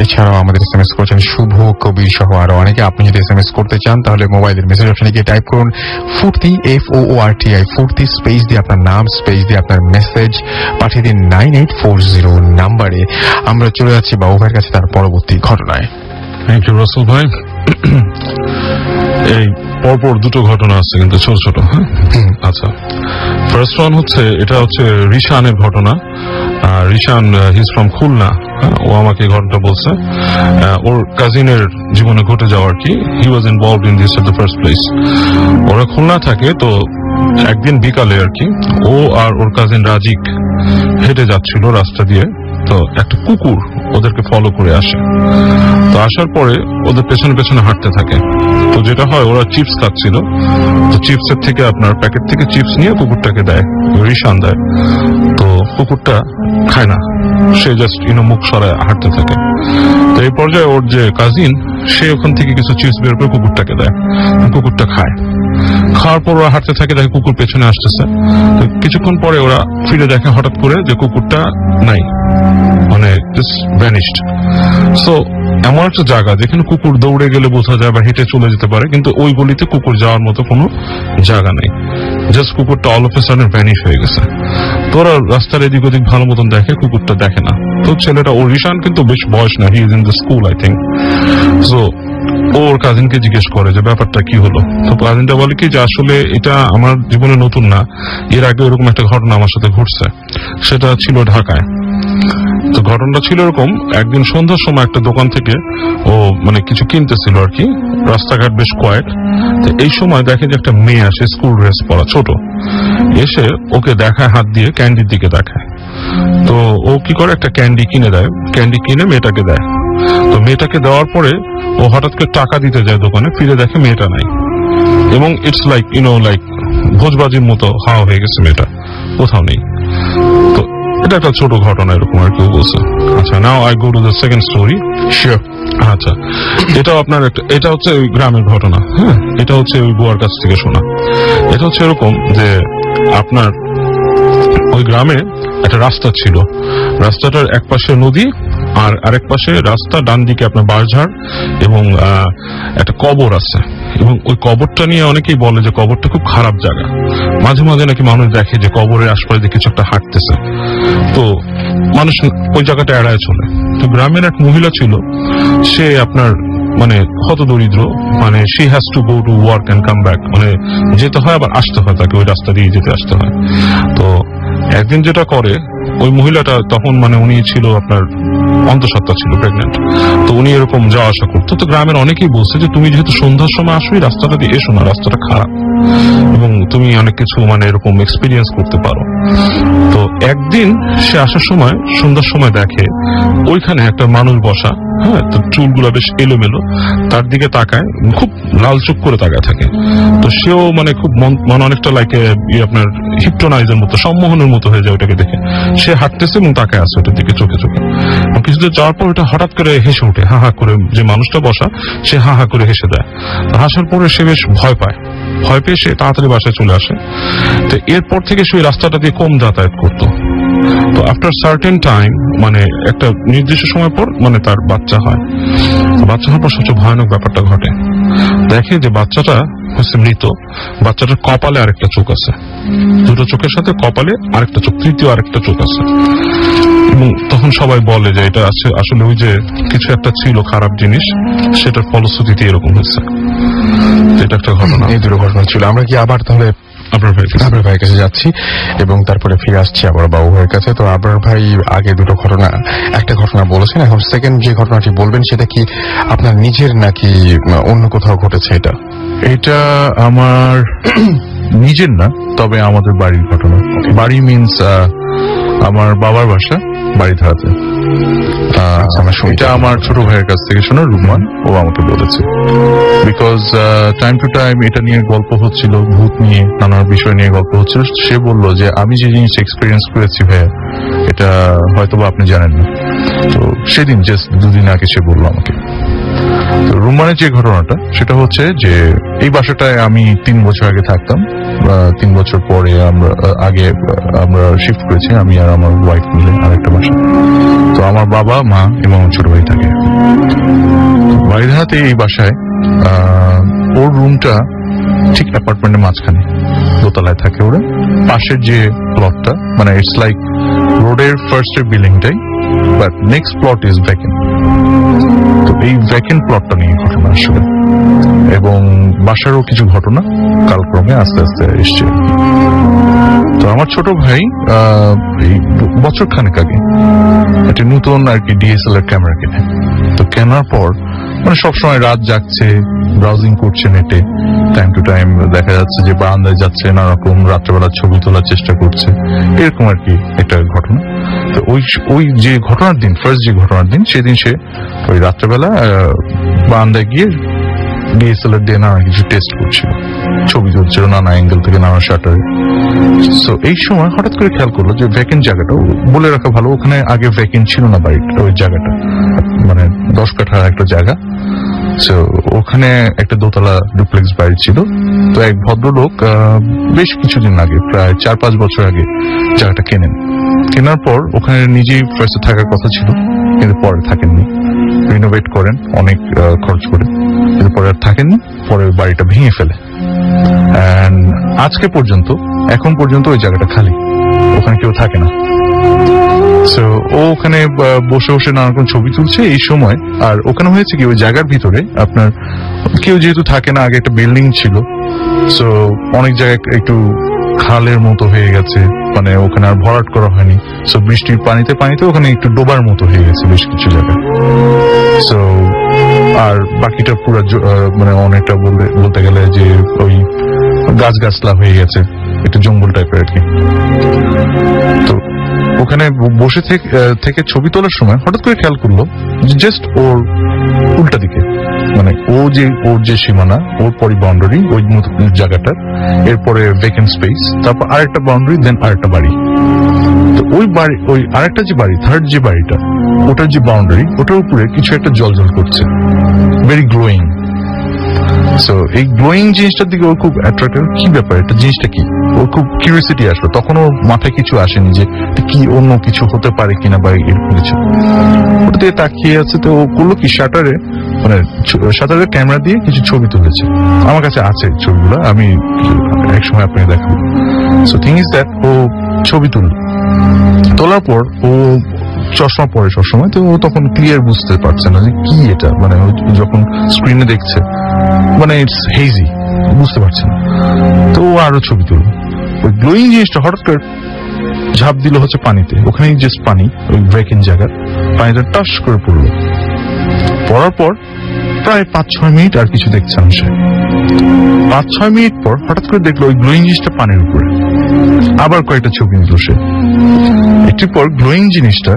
এছাড়াও আমাদের SMS করেছেন শুভ, কবির সহ আরো অনেকে। আপনি যদি SMS করতে চান তাহলে মোবাইলের মেসেজ অপশনে গিয়ে টাইপ করুন ফুর্তি, FOORTI, ফুর্তি, স্পেস দিয়ে আপনার নাম, স্পেস দিয়ে আপনার মেসেজ পাঠিয়ে দিন 9840 নাম্বারে। আমরা চলে যাচ্ছি বাবু ভাইয়ের কাছে তার পরবর্তী ঘটনায়। থ্যাংক ইউ রাসেল ভাই। এই পরপর দুটো ঘটনা আছে কিন্তু ছোট ছোট। হ্যাঁ, আচ্ছা, ফার্স্ট ওয়ান এটা হচ্ছে রিশানের ঘটনা। Rishan his from Khulna. ও আমাকে ঘটনা বলছে ওর কাজিনের জীবনে ঘটে যাওয়া আর কি। He was involved in this at the first place. ওরা খুলনা থাকে, তো একদিন বিকালে আর কি ও আর ওর কাজিন রাজিক হেঁটে যাচ্ছিল রাস্তা দিয়ে। তো একটা কুকুর ওদেরকে ফলো করে আসে। তো আসার পরে ওদের পেছনে পেছনে হাঁটতে থাকে। তো যেটা হয়, ওরা চিপস খাচ্ছিল, তো চিপসের থেকে আপনার প্যাকেট থেকে চিপস নিয়ে কুকুরটাকে দেয়, রিশান দেয়। তো কুকুরটা খায় না, সে জাস্ট মুখ সরায় হাঁটতে থাকে। তো এই পর্যায়ে ওর যে কাজিন, সে ওখান থেকে কিছু চিপস বের করে কুকুরটাকে দেয়, কুকুরটা খায়। খাওয়ার পর ওরা হাঁটতে থাকে, দেখে কুকুর পেছনে আসতেছে। তো কিছুক্ষণ পরে ওরা ফিরে দেখে হঠাৎ করে যে কুকুরটা নাই, মানে জাস্ট ভ্যানিশড। সো এমন একটা জায়গা যেখানে কুকুর দৌড়ে গেলে বোঝা যায় বা হেঁটে চলে যেতে পারে, কিন্তু ওই গলিতে কুকুর যাওয়ার মতো কোনো জায়গা নেই। জাস্ট কুকুরটা all of a sudden vanish হয়ে গেছে। তো ওরা রাস্তার এদিক ওদিক ভালো মতন দেখে, কুকুরটা দেখে না। তো ছেলেটা, ওর রিশান কিন্তু বেশ বয়স না, he is in the school I think. So ওর কাজিনকে জিজ্ঞেস করে যে ব্যাপারটা কি হলো। তো কাজিনটা বলে কি যে আসলে এটা আমার জীবনে নতুন না, এর আগে এরকম একটা ঘটনা আমার সাথে ঘটছে, সেটা ছিল ঢাকায়। তো ঘটনাটা ছিল এরকম, একদিন সন্ধ্যার সময় একটা দোকান থেকে ও কিছু কিনতেছিল আর কি, রাস্তাঘাট বেশ কোয়াইট। তো এই সময় দেখে যে একটা মেয়ে আসে, স্কুল ড্রেস পরা, ছোট, এসে ওকে দেখায়, হাত দিয়ে ক্যান্ডির দিকে দেখায়। তো ও কি করে, একটা ক্যান্ডি কিনে দেয়, ক্যান্ডি কিনে মেয়েটাকে দেয়। তো মেয়েটাকে দেওয়ার পরে ও হঠাৎ করে টাকা দিতে যায় দোকানে, ফিরে দেখে মেয়েটা নাই, এবং ইটস লাইক ভোজবাজির মতো হাওয়া হয়ে গেছে, মেয়েটা কোথাও নেই। তো এটা একটা ছোট ঘটনা এরকম আর কেউ বলছে। আচ্ছা, now I go to the second story. Sure. আচ্ছা, এটা হচ্ছে ওই গ্রামের ঘটনা। হ্যাঁ, এটা হচ্ছে ওই বুয়ার কাছ থেকে শোনা। এটা হচ্ছে এরকম যে আপনার ওই গ্রামে একটা রাস্তা ছিল, রাস্তাটার এক পাশে নদী আর আরেক পাশে রাস্তা, ডান দিকে আপনার বাঁশঝাড় এবং একটা কবর আছে। এবং ওই কবরটা নিয়ে অনেকেই বলে যে কবরটা খুব খারাপ জায়গা। মাঝে মাঝে নাকি মানুষ দেখে যে কবরের আশপাশে কিছু একটা হাঁটতেছে, তো মানুষ ওই জায়গাটা এড়ায় চলে। তো গ্রামের এক মহিলা ছিল, সে আপনার হত দরিদ্র, she has to go to work and come back, যেতে হয় আবার আসতে হয় তাকে, ওই রাস্তা দিয়ে যেতে আসতে হয়। তো একদিন যেটা করে ওই মহিলাটা, তখন উনি ছিল আপনার অন্তঃসত্ত্বা ছিল, প্রেগনেন্ট। তো উনি এরকম যাওয়া আসা করতো। তো গ্রামের অনেকেই বলছে যে তুমি যেহেতু সন্ধ্যার সময় আসো, এই রাস্তাটা দিয়ে এসো না, রাস্তাটা খারাপ এবং তুমি অনেক কিছু মানে এরকম এক্সপিরিয়েন্স করতে পারো। তো একদিন সে আসার সময় সন্ধ্যার সময় দেখে ওইখানে একটা মানুষ বসা, হ্যাঁ, তো চুলগুলো বেশ এলোমেলো, তার দিকে তাকায়, খুব লাল চোখ করে তাকায় থাকে। তো সেও মানে খুব মানে অনেকটা লাইক আপনার হিপটোনাইজের মতো, সম্মোহনের মতো হয়ে যায় ওটাকে দেখে। সে হাঁটতেছে এবং তাকায় আছে ওটার দিকে চোখে চোখে। কিছুদূর যাওয়ার পর ওটা হঠাৎ করে হেসে ওঠে, হা হা করে। যে মানুষটা বসা সে হা হা করে হেসে দেয়। হাসার পরে সে বেশ ভয় পায়, ভয় পেয়ে সে তাড়াতাড়ি বাসায় চলে আসে। তো এরপর থেকে সে ওই রাস্তাটা দিয়ে কম যাতায়াত করতো। তো আফটার সার্টেন টাইম, মানে একটা নির্দিষ্ট সময় পর মানে তার বাচ্চা হয়। বাচ্চা হওয়ার পর সবচেয়ে ভয়ানক ব্যাপারটা ঘটে, দেখে যে বাচ্চাটা হচ্ছে মৃত। বাচ্চাটার কপালে আরেকটা চোখ আছে, দুটো চোখের সাথে কপালে আরেকটা চোখ, তৃতীয় আরেকটা চোখ আছে। এবং তখন সবাই বলে যে এটা আছে আসলে ওই যে কিছু একটা ছিল খারাপ জিনিস, সেটার ফলশ্রুতিতে এরকম হয়েছে। এটা একটা ঘটনা, এই দুটো ঘটনা ছিল। আমরা কি আবার তাহলে আপনার ভাইয়ের কাছে যাচ্ছি এবং তারপরে ফিরে আসছি আবার বাবু ভাইয়ের কাছে। তো আপনার ভাই আগে দুটো ঘটনা, একটা ঘটনা বলেছেন, এখন সেকেন্ড যে ঘটনাটি বলবেন সেটা কি আপনার নিজের নাকি অন্য কোথাও ঘটেছে? এটা আমার নিজের না, তবে আমাদের বাড়ির ঘটনা। বাড়ি মিনস আমার বাবার বাসা বাড়িধারাতে। এটা আমার ছোট ভাইয়ের কাছ থেকে শোনা, রুমান, ও আমাকে বলেছে। বিকজ টাইম টু টাইম এটা নিয়ে গল্প হচ্ছিল, ভূত নিয়ে নানা বিষয় নিয়ে গল্প হচ্ছিল। সে বলল যে আমি যে জিনিস এক্সপিরিয়েন্স করেছি ভাইয়া, এটা হয়তোবা আপনি জানেন না। তো সেদিন জাস্ট দুদিন আগে সে বললো আমাকে। তো রুমানের যে ঘটনাটা সেটা হচ্ছে যে এই বাসাটায় আমি 3 বছর আগে থাকতাম। 3 বছর পরে আমরা শিফট করেছি, আমি আর আমার ওয়াইফ মিলে আরেকটা বাসা। তো আমার বাবা, মা এবং ছোট ভাই থাকে বাড়িধারাতে। এই বাসায় ওর রুমটা ঠিক অ্যাপার্টমেন্টের মাঝখানে, দোতলায় থাকে ওরা। পাশের যে প্লটটা, মানে ইটস লাইক রোডের ফার্স্টের বিল্ডিংটাই, but next plot is vacant. তো এই ভ্যাকেন্ট প্লটটা নিয়ে ঘটনা আসলে, এবং বাসারও কিছু ঘটনা কালক্রমে আস্তে আস্তে এসছে। তো আমার ছোট ভাই এই বছর খানেক আগে একটা নতুন আর কি DSLR ক্যামেরা কেনে। তো কেনার পর মানে সবসময় রাত জাগছে, ব্রাউজিং করছে নেটে, টাইম টু টাইম দেখা যাচ্ছে যে বারান্দায় যাচ্ছে, নানা রকম রাত্রেবেলা ছবি তোলার চেষ্টা করছে, এরকম আর কি একটা ঘটনা। তো ওই যে ঘটনার দিন, ফার্স্ট যে ঘটনার দিন, সেদিন সে ওই রাত্রেবেলা বারান্দায় গিয়ে DSLR দিয়ে নানা কিছু টেস্ট করছিল, ছবি তুলছিল নানা অ্যাঙ্গেল থেকে, নানা শাটারে। সো এই সময় হঠাৎ করে খেয়াল করলো যে ভ্যাকেন্ট জায়গাটা, বলে রাখা ভালো, ওখানে আগে ভ্যাকেন্ট ছিল না বাড়িটা, ওই জায়গাটা মানে 10 কাঠার একটা জায়গা। সো ওখানে একটা দোতলা ডুপ্লেক্স বাড়ি ছিল। তো এক ভদ্রলোক বেশ কিছুদিন আগে, প্রায় 4-5 বছর আগে জায়গাটা কেনার পর ওখানে নিজেই ফার্স্টে থাকার কথা ছিল, কিন্তু পরে থাকেননি। রিনোভেট করেন অনেক খরচ করে, কিন্তু পরে আর থাকেননি। পরে ওই বাড়িটা ভেঙে ফেলে। আজকে পর্যন্ত, এখন পর্যন্ত ওই জায়গাটা খালি, ওখানে কেউ থাকে না। সো ও ওখানে বসে বসে নানা রকম ছবি তুলছে এই সময়। আর ওখানে হয়েছে কি, ওই জায়গার ভিতরে আপনার কেউ যেহেতু থাকে না, আগে একটা বিল্ডিং ছিল, সো অনেক জায়গায় একটু খালের মতো হয়ে গেছে, মানে ওখানে আর ভরাট করা হয়নি। সো বৃষ্টির পানিতে ওখানে একটু ডোবার মতো হয়ে গেছে বেশ কিছু জায়গায়। সো আর বাকিটা পুরো মানে অনেকটা বলতে গেলে যে ওই গাছগাছলা হয়ে গেছে, একটু জঙ্গল টাইপের আর কি। তো ওখানে বসে থেকে ছবি তোলার সময় হঠাৎ করে খেয়াল করলো যে জাস্ট ওর উল্টা দিকে, মানে ওর যে সীমানা, ওর পরি বাউন্ডারি ওই জায়গাটা, এরপরে ভ্যাকেন্ট স্পেস, তারপর আরেকটা বাউন্ডারি, দেন আরেকটা বাড়ি। তো ওই বাড়ি, ওই আরেকটা যে বাড়ি, থার্ড যে বাড়িটা, ওটার যে বাউন্ডারি, ওটার উপরে কিছু একটা জল করছে, ভেরি গ্লোয়িং। সো এই গ্লোয়িং জিনিসটার দিকে ওর খুব অ্যাট্রাক্টেড, কি ব্যাপার, এটা জিনিসটা কি, ওর খুব কিউরিয়াসিটি আসলো। তখন ওর মাথায় কিছু আসেনি যে কি অন্য কিছু হতে পারে কিনা বা এরকম কিছু। ওটা দিয়ে তাকিয়ে আছে। তো ও করলো কি, শাটারে মানে শাটারের ক্যামেরা দিয়ে কিছু ছবি তুলেছে। আমার কাছে আছে ছবিগুলো, আমি একসময় আপনাকে দেখাবো। সো থিং ইজ দ্যাট, ও ছবি তোলার পর ও চশমা পরে সবসময়, তো ও তখন ক্লিয়ার বুঝতে পারছে না যে কি এটা, মানে যখন স্ক্রিনে দেখছে মানে ইটস হেজি, বুঝতে পারছে না। তো ও আরো ছবি তুলল। ওই গ্লোয়িং জিনিসটা হঠাৎ করে ঝাঁপ দিল হচ্ছে পানিতে, ওখানেই জাস্ট পানি, ওই ব্রেক ইন জায়গা, পানিটা টাস করে পড়লো। পড়ার পর প্রায় 5-6 মিনিট আর কিছু দেখছে না সে। 5-6 মিনিট পর হঠাৎ করে দেখলো ওই গ্লোয়িং জিনিসটা পানির উপরে। আবার কয়েকটা ছবি নিল সে। একটু পর গ্লোয়িং জিনিসটা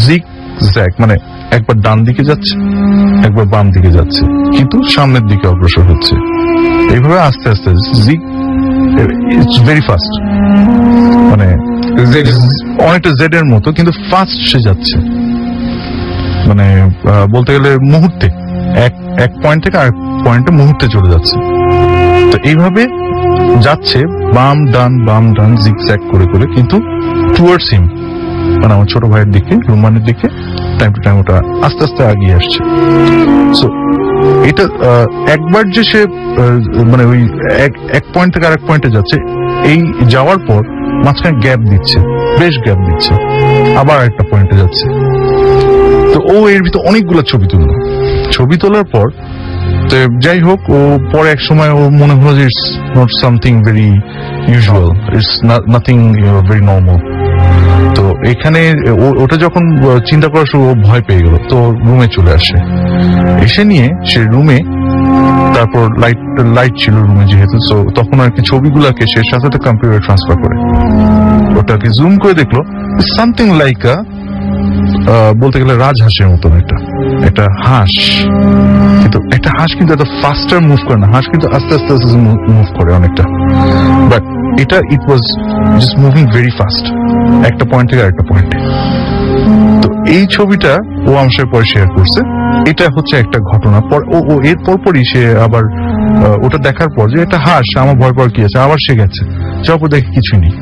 জিগ জ্যাগ, মানে একবার ডান দিকে যাচ্ছে, একবার বাম দিকে যাচ্ছে, কিন্তু সামনের দিকে অগ্রসর হচ্ছে। এইভাবে আস্তে আস্তে জিগ, ইটস ভেরি ফাস্ট, মানে অনেকটা জেড এর মতো, কিন্তু ফাস্ট সে যাচ্ছে, মানে বলতে গেলে মুহূর্তে এক পয়েন্ট থেকে আরেক পয়েন্টে মুহূর্তে চলে যাচ্ছে। তো এইভাবে যাচ্ছে বাম ডান জিগজ্যাগ করে করে, কিন্তু টুয়ার্ডস হিম, মানে আমার ছোট ভাইয়ের দিকে, রুমানের দিকে টাইম টু টাইম ওটা আস্তে আস্তে এগিয়ে আসছে। সো এটা একবার যে সে মানে ওই এক পয়েন্ট থেকে আরেক পয়েন্টে যাচ্ছে, এই যাওয়ার পর মাঝখানে গ্যাপ দিচ্ছে, বেশ গ্যাপ দিচ্ছে, আবার একটা পয়েন্টে যাচ্ছে। তো ও এর ভিতর অনেকগুলো ছবি তোলার পর, তো যাই হোক, ও পরে এক সময় ও মনে হলো যে it's not something very usual, it's nothing very normal. তো এখানে ওটা যখন চিন্তা করা শুরু, ও ভয় পেয়ে গেল, তো রুমে চলে আসে। এসে নিয়ে সে রুমে, তারপর লাইট ছিল রুমে যেহেতু, তো তখন আর কি ছবিগুলাকে সে সাথে কম্পিউটার ট্রান্সফার করে ওটাকে জুম করে দেখলো সামথিং লাইক বলতে গেলে রাজহাঁসের মতন একটা হাঁস, কিন্তু একটা হাঁস কিন্তু এত ফাস্টার মুভ করে না, হাঁস কিন্তু আস্তে আস্তে আস্তে মুভ করে অনেকটা, বাট এটা it was just moving very fast, একটা পয়েন্ট থেকে আরেকটা পয়েন্টে। তো এই ছবিটা ও আমার সাথে পরে শেয়ার করছে। এটা হচ্ছে একটা ঘটনা। ও এর পরপরই সে আবার ওটা দেখার পর যে এটা হাঁস, আমার ভয় পাওয়ার কি আছে, আবার সে গেছে, যাওয়ার পর দেখে কিছুই নেই।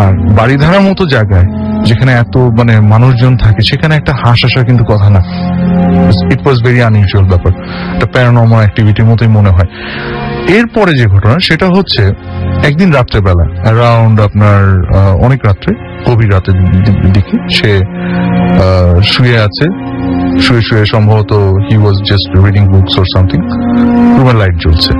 আর বাড়িধারার মতো জায়গায় যেখানে এত মানে মানুষজন থাকে, সেখানে একটা হাঁস আসা কিন্তু কথা না। ইট ওয়াজ ভেরি আনইউজুয়াল ব্যাপার, একটা প্যারানর্মাল অ্যাক্টিভিটির মতোই মনে হয়। এরপরে যে ঘটনা সেটা হচ্ছে একদিন রাত্রেবেলা, অ্যারাউন্ড আপনার অনেক রাত্রে, গভীর রাতের দিকে সে শুয়ে আছে, শুয়ে সম্ভবত he was just reading books or something, রুমের লাইট জ্বলছে।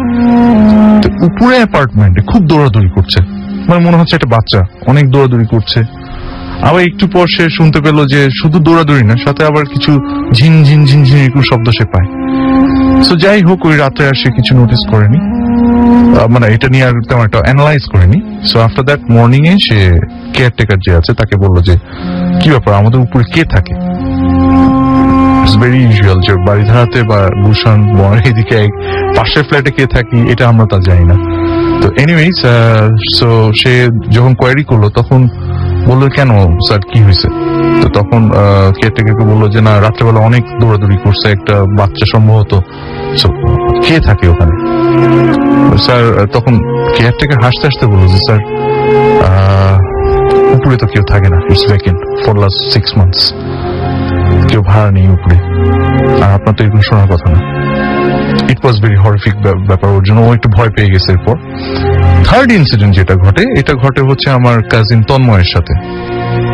তো উপরে অ্যাপার্টমেন্টে খুব দৌড়াদৌড়ি করছে, মানে মনে হচ্ছে একটা বাচ্চা অনেক দৌড়াদৌড়ি করছে। আবার একটু পর সে শুনতে পেল যে শুধু দৌড়াদৌড়ি না, সাথে আবার কিছু ঝিনঝিন এরকম শব্দ সে পায়। সো যাই হোক, ওই রাতে আর সে কিছু নোটিস করেনি, মানে এটা নিয়ে আর তেমন একটা অ্যানালাইজ করেনি। So after that morning A say caretaker যে আছে তাকে বললো যে কি ব্যাপার, আমাদের উপরে কে থাকে। ইটস ভেরি ইউজুয়াল যে বাড়িধারাতে বা গুলশান বনের এদিকে পাশের ফ্ল্যাটে কে থাকি এটা আমরা তা জানি না। তো এনিওয়েজ, সো সে যখন কোয়ারি করলো তখন বললো কেন স্যার কি হয়েছে। তো তখন কেয়ারটেকারকে বললো যে না, রাত্রেবেলা অনেক দৌড়াদৌড়ি করছে একটা বাচ্চা সম্ভবত, কে থাকে ওখানে। স্যার তখন কেয়ারটেকার হাসতে হাসতে বললো যে স্যার উপরে তো কেউ থাকে না, it's vacant for last 6 months, কেউ ভাড়া নেই উপরে, আর আপনার তো এরকম শোনার কথা না। ইট ওয়াজ ভেরি হরিফিক ব্যাপার, ওর জন্য ও একটু ভয় পেয়ে গেছে। এরপর থার্ড ইনসিডেন্ট যেটা ঘটে হচ্ছে আমার কাজিন তন্ময়ের সাথে।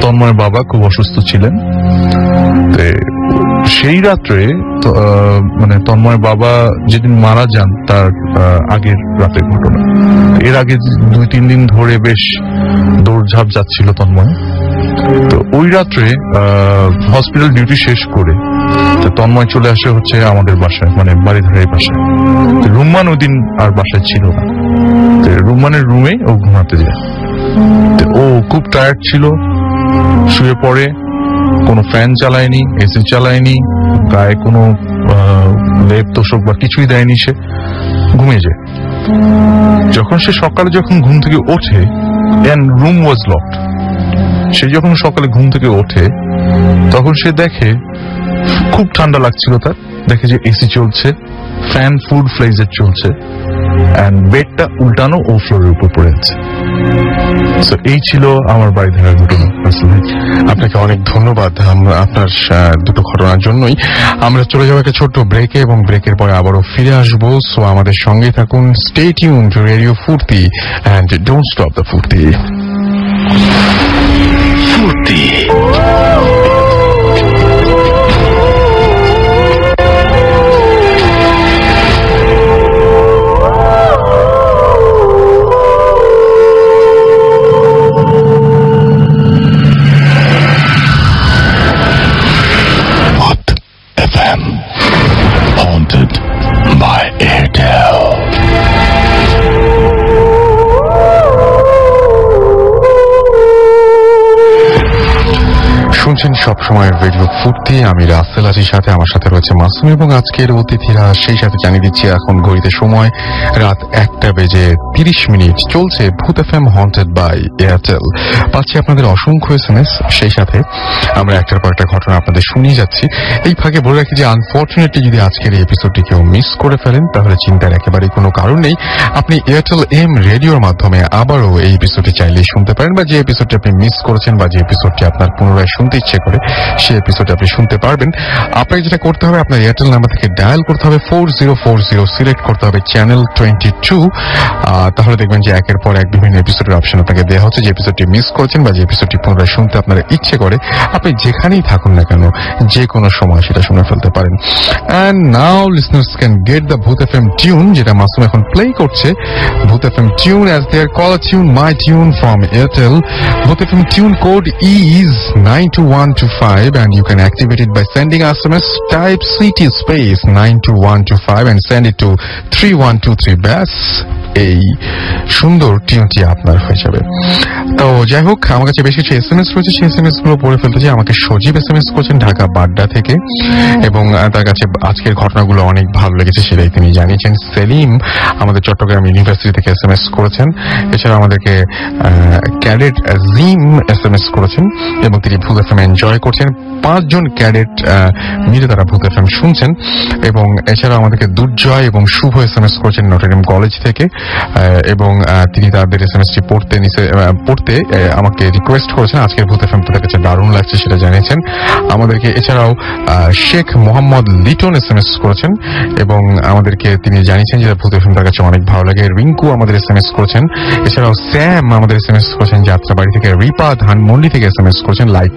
তন্ময়ের বাবা খুব অসুস্থ ছিলেন। সেই রাত্রে মানে তন্ময়ের বাবা যেদিন মারা যান তার আগের রাতের ঘটনা। এর আগে 2-3 দিন ধরে বেশ দৌড়ঝাঁপ যাচ্ছিল তন্ময়। তো ওই রাত্রে হসপিটাল ডিউটি শেষ করে তন্ময় চলে আসে হচ্ছে আমাদের বাসায়, মানে বাড়িধারের বাসায়। রুম্মান ওই দিন আর বাসায় ছিল না। রুম্মানের রুমে ও ঘুমাতে যায়। ও খুব টায়ার্ড ছিল, শুয়ে পড়ে, কোনো ফ্যান চালায়নি, এসি চালায়নি, গায়ে কোনো লেপ তোষক বা কিছুই দেয়নি, সে ঘুমিয়ে যায়। যখন সে সকালে ঘুম থেকে ওঠে, এন্ড রুম ওয়াজ লকড, সে যখন সকালে ঘুম থেকে ওঠে তখন সে দেখে খুব ঠান্ডা লাগছিল তার, দেখে যে এসি চলছে, ফ্যান ফুল ফ্লেজের চলছে, এন্ড বেডটা উল্টানো ও ফ্লোরের উপর পড়ে আছে। এই ছিল আমার বাড়িধারার ঘটনা। আপনাকে অনেক ধন্যবাদ আপনার দুটো ঘটনার জন্যই। আমরা চলে যাবো একটা ছোট্ট ব্রেকে, এবং ব্রেকের পরে আবারও ফিরে আসবো। সো আমাদের সঙ্গে থাকুন, স্টে টিউন টু রেডিও ফুর্তি এন্ড ডোন্ট স্টপ দ্য ফুর্তি। ফুর্তি সবসময় রেডিও ফুর্তি। আমি রাসেল আজির সাথে, আমার সাথে রয়েছে মাসুম এবং আজকের অতিথিরা। সেই সাথে জানিয়ে দিচ্ছি এখন ঘড়িতে সময় রাত 1:30। চলছে ভূত এফএম হন্টেড বাই এয়ারটেল। পাচ্ছি আপনাদের অসংখ্য SMS। সেই সাথে আমরা একটার পর একটা ঘটনা আপনাদের শুনিয়ে যাচ্ছি। এই ফাঁকে বলে রাখি যে আনফর্চুনেটলি যদি আজকের এই এপিসোডটি কেউ মিস করে ফেলেন তাহলে চিন্তার একেবারেই কোনো কারণ নেই। আপনি এয়ারটেল এম রেডিওর মাধ্যমে আবারও এই এপিসোডটি চাইলেই শুনতে পারেন, বা যে এপিসোডটি আপনি মিস করেছেন বা যে এপিসোডটি আপনার পুনরায় শুনতে ইচ্ছে করে সেই এপিসোডটি আপনি শুনতে পারবেন। আপনাকে যেটা করতে হবে, আপনার এয়ারটেল নাম্বার থেকে ডায়াল করতে হবে 4040, সিলেক্ট করতে হবে চ্যানেল 22। তাহলে দেখবেন যে একের পর এক বিভিন্ন এপিসোডের অপশন আপনাকে দেওয়া হচ্ছে। যে এপিসোডটি মিস করেছেন বা যে এপিসোডটি পুনরায় শুনতে আপনার ইচ্ছে করে, আপনি যেখানেই থাকুন না কেন যে কোনো সময় সেটা শুনে ফেলতে পারেন। And now listeners can get the Bhoot FM tune, যেটা মাসুম এখন প্লে করছে। Bhoot FM tune as their caller tune, my tune from Airtel. Bhoot FM tune code is 92125 and you can activate it by sending SMS, type CT space 92125 and send it to 3123. ব্যাস এই সুন্দর টিউনটি আপনার হয়ে যাবে। তো যাই হোক, আমার কাছে বেশ কিছু SMS রয়েছে, সেই SMS গুলো পড়ে ফেলতে চাই। আমাকে সজীব SMS করছেন ঢাকা বাড্ডা থেকে এবং তার কাছে আজকের ঘটনাগুলো অনেক ভালো লেগেছে সেটাই তিনি জানিয়েছেন। সেলিম আমাদের চট্টগ্রাম ইউনিভার্সিটি থেকে SMS করেছেন। এছাড়া আমাদেরকে ক্যাডেট জিম SMS করেছেন এবং তিনি ভূত এফএম এনজয় করছেন। 5 জন ক্যাডেট মিলে তারা ভূত এফএম শুনছেন। এবং এছাড়া আমাদেরকে দুর্জয় এবং শুভ SMS করেছেন নটরডেম কলেজ থেকে এবং তিনি তাদের SMS টি পড়তে আমাকে রিকোয়েস্ট করেছেন। আজকের ভূত এফএম তাদের কাছে দারুণ লাগছে সেটা জানিয়েছেন আমাদেরকে। এছাড়াও শেখ মোহাম্মদ লিটন SMS করেছেন এবং আমাদেরকে তিনি জানিয়েছেন যে ভূত এফএম তার কাছে অনেক ভালো লাগে। রিঙ্কু আমাদের SMS করেছেন। এছাড়াও স্যাম আমাদের SMS করেছেন যাত্রাবাড়ি থেকে। রিপা ধানমন্ডি থেকে SMS করেছেন লাইট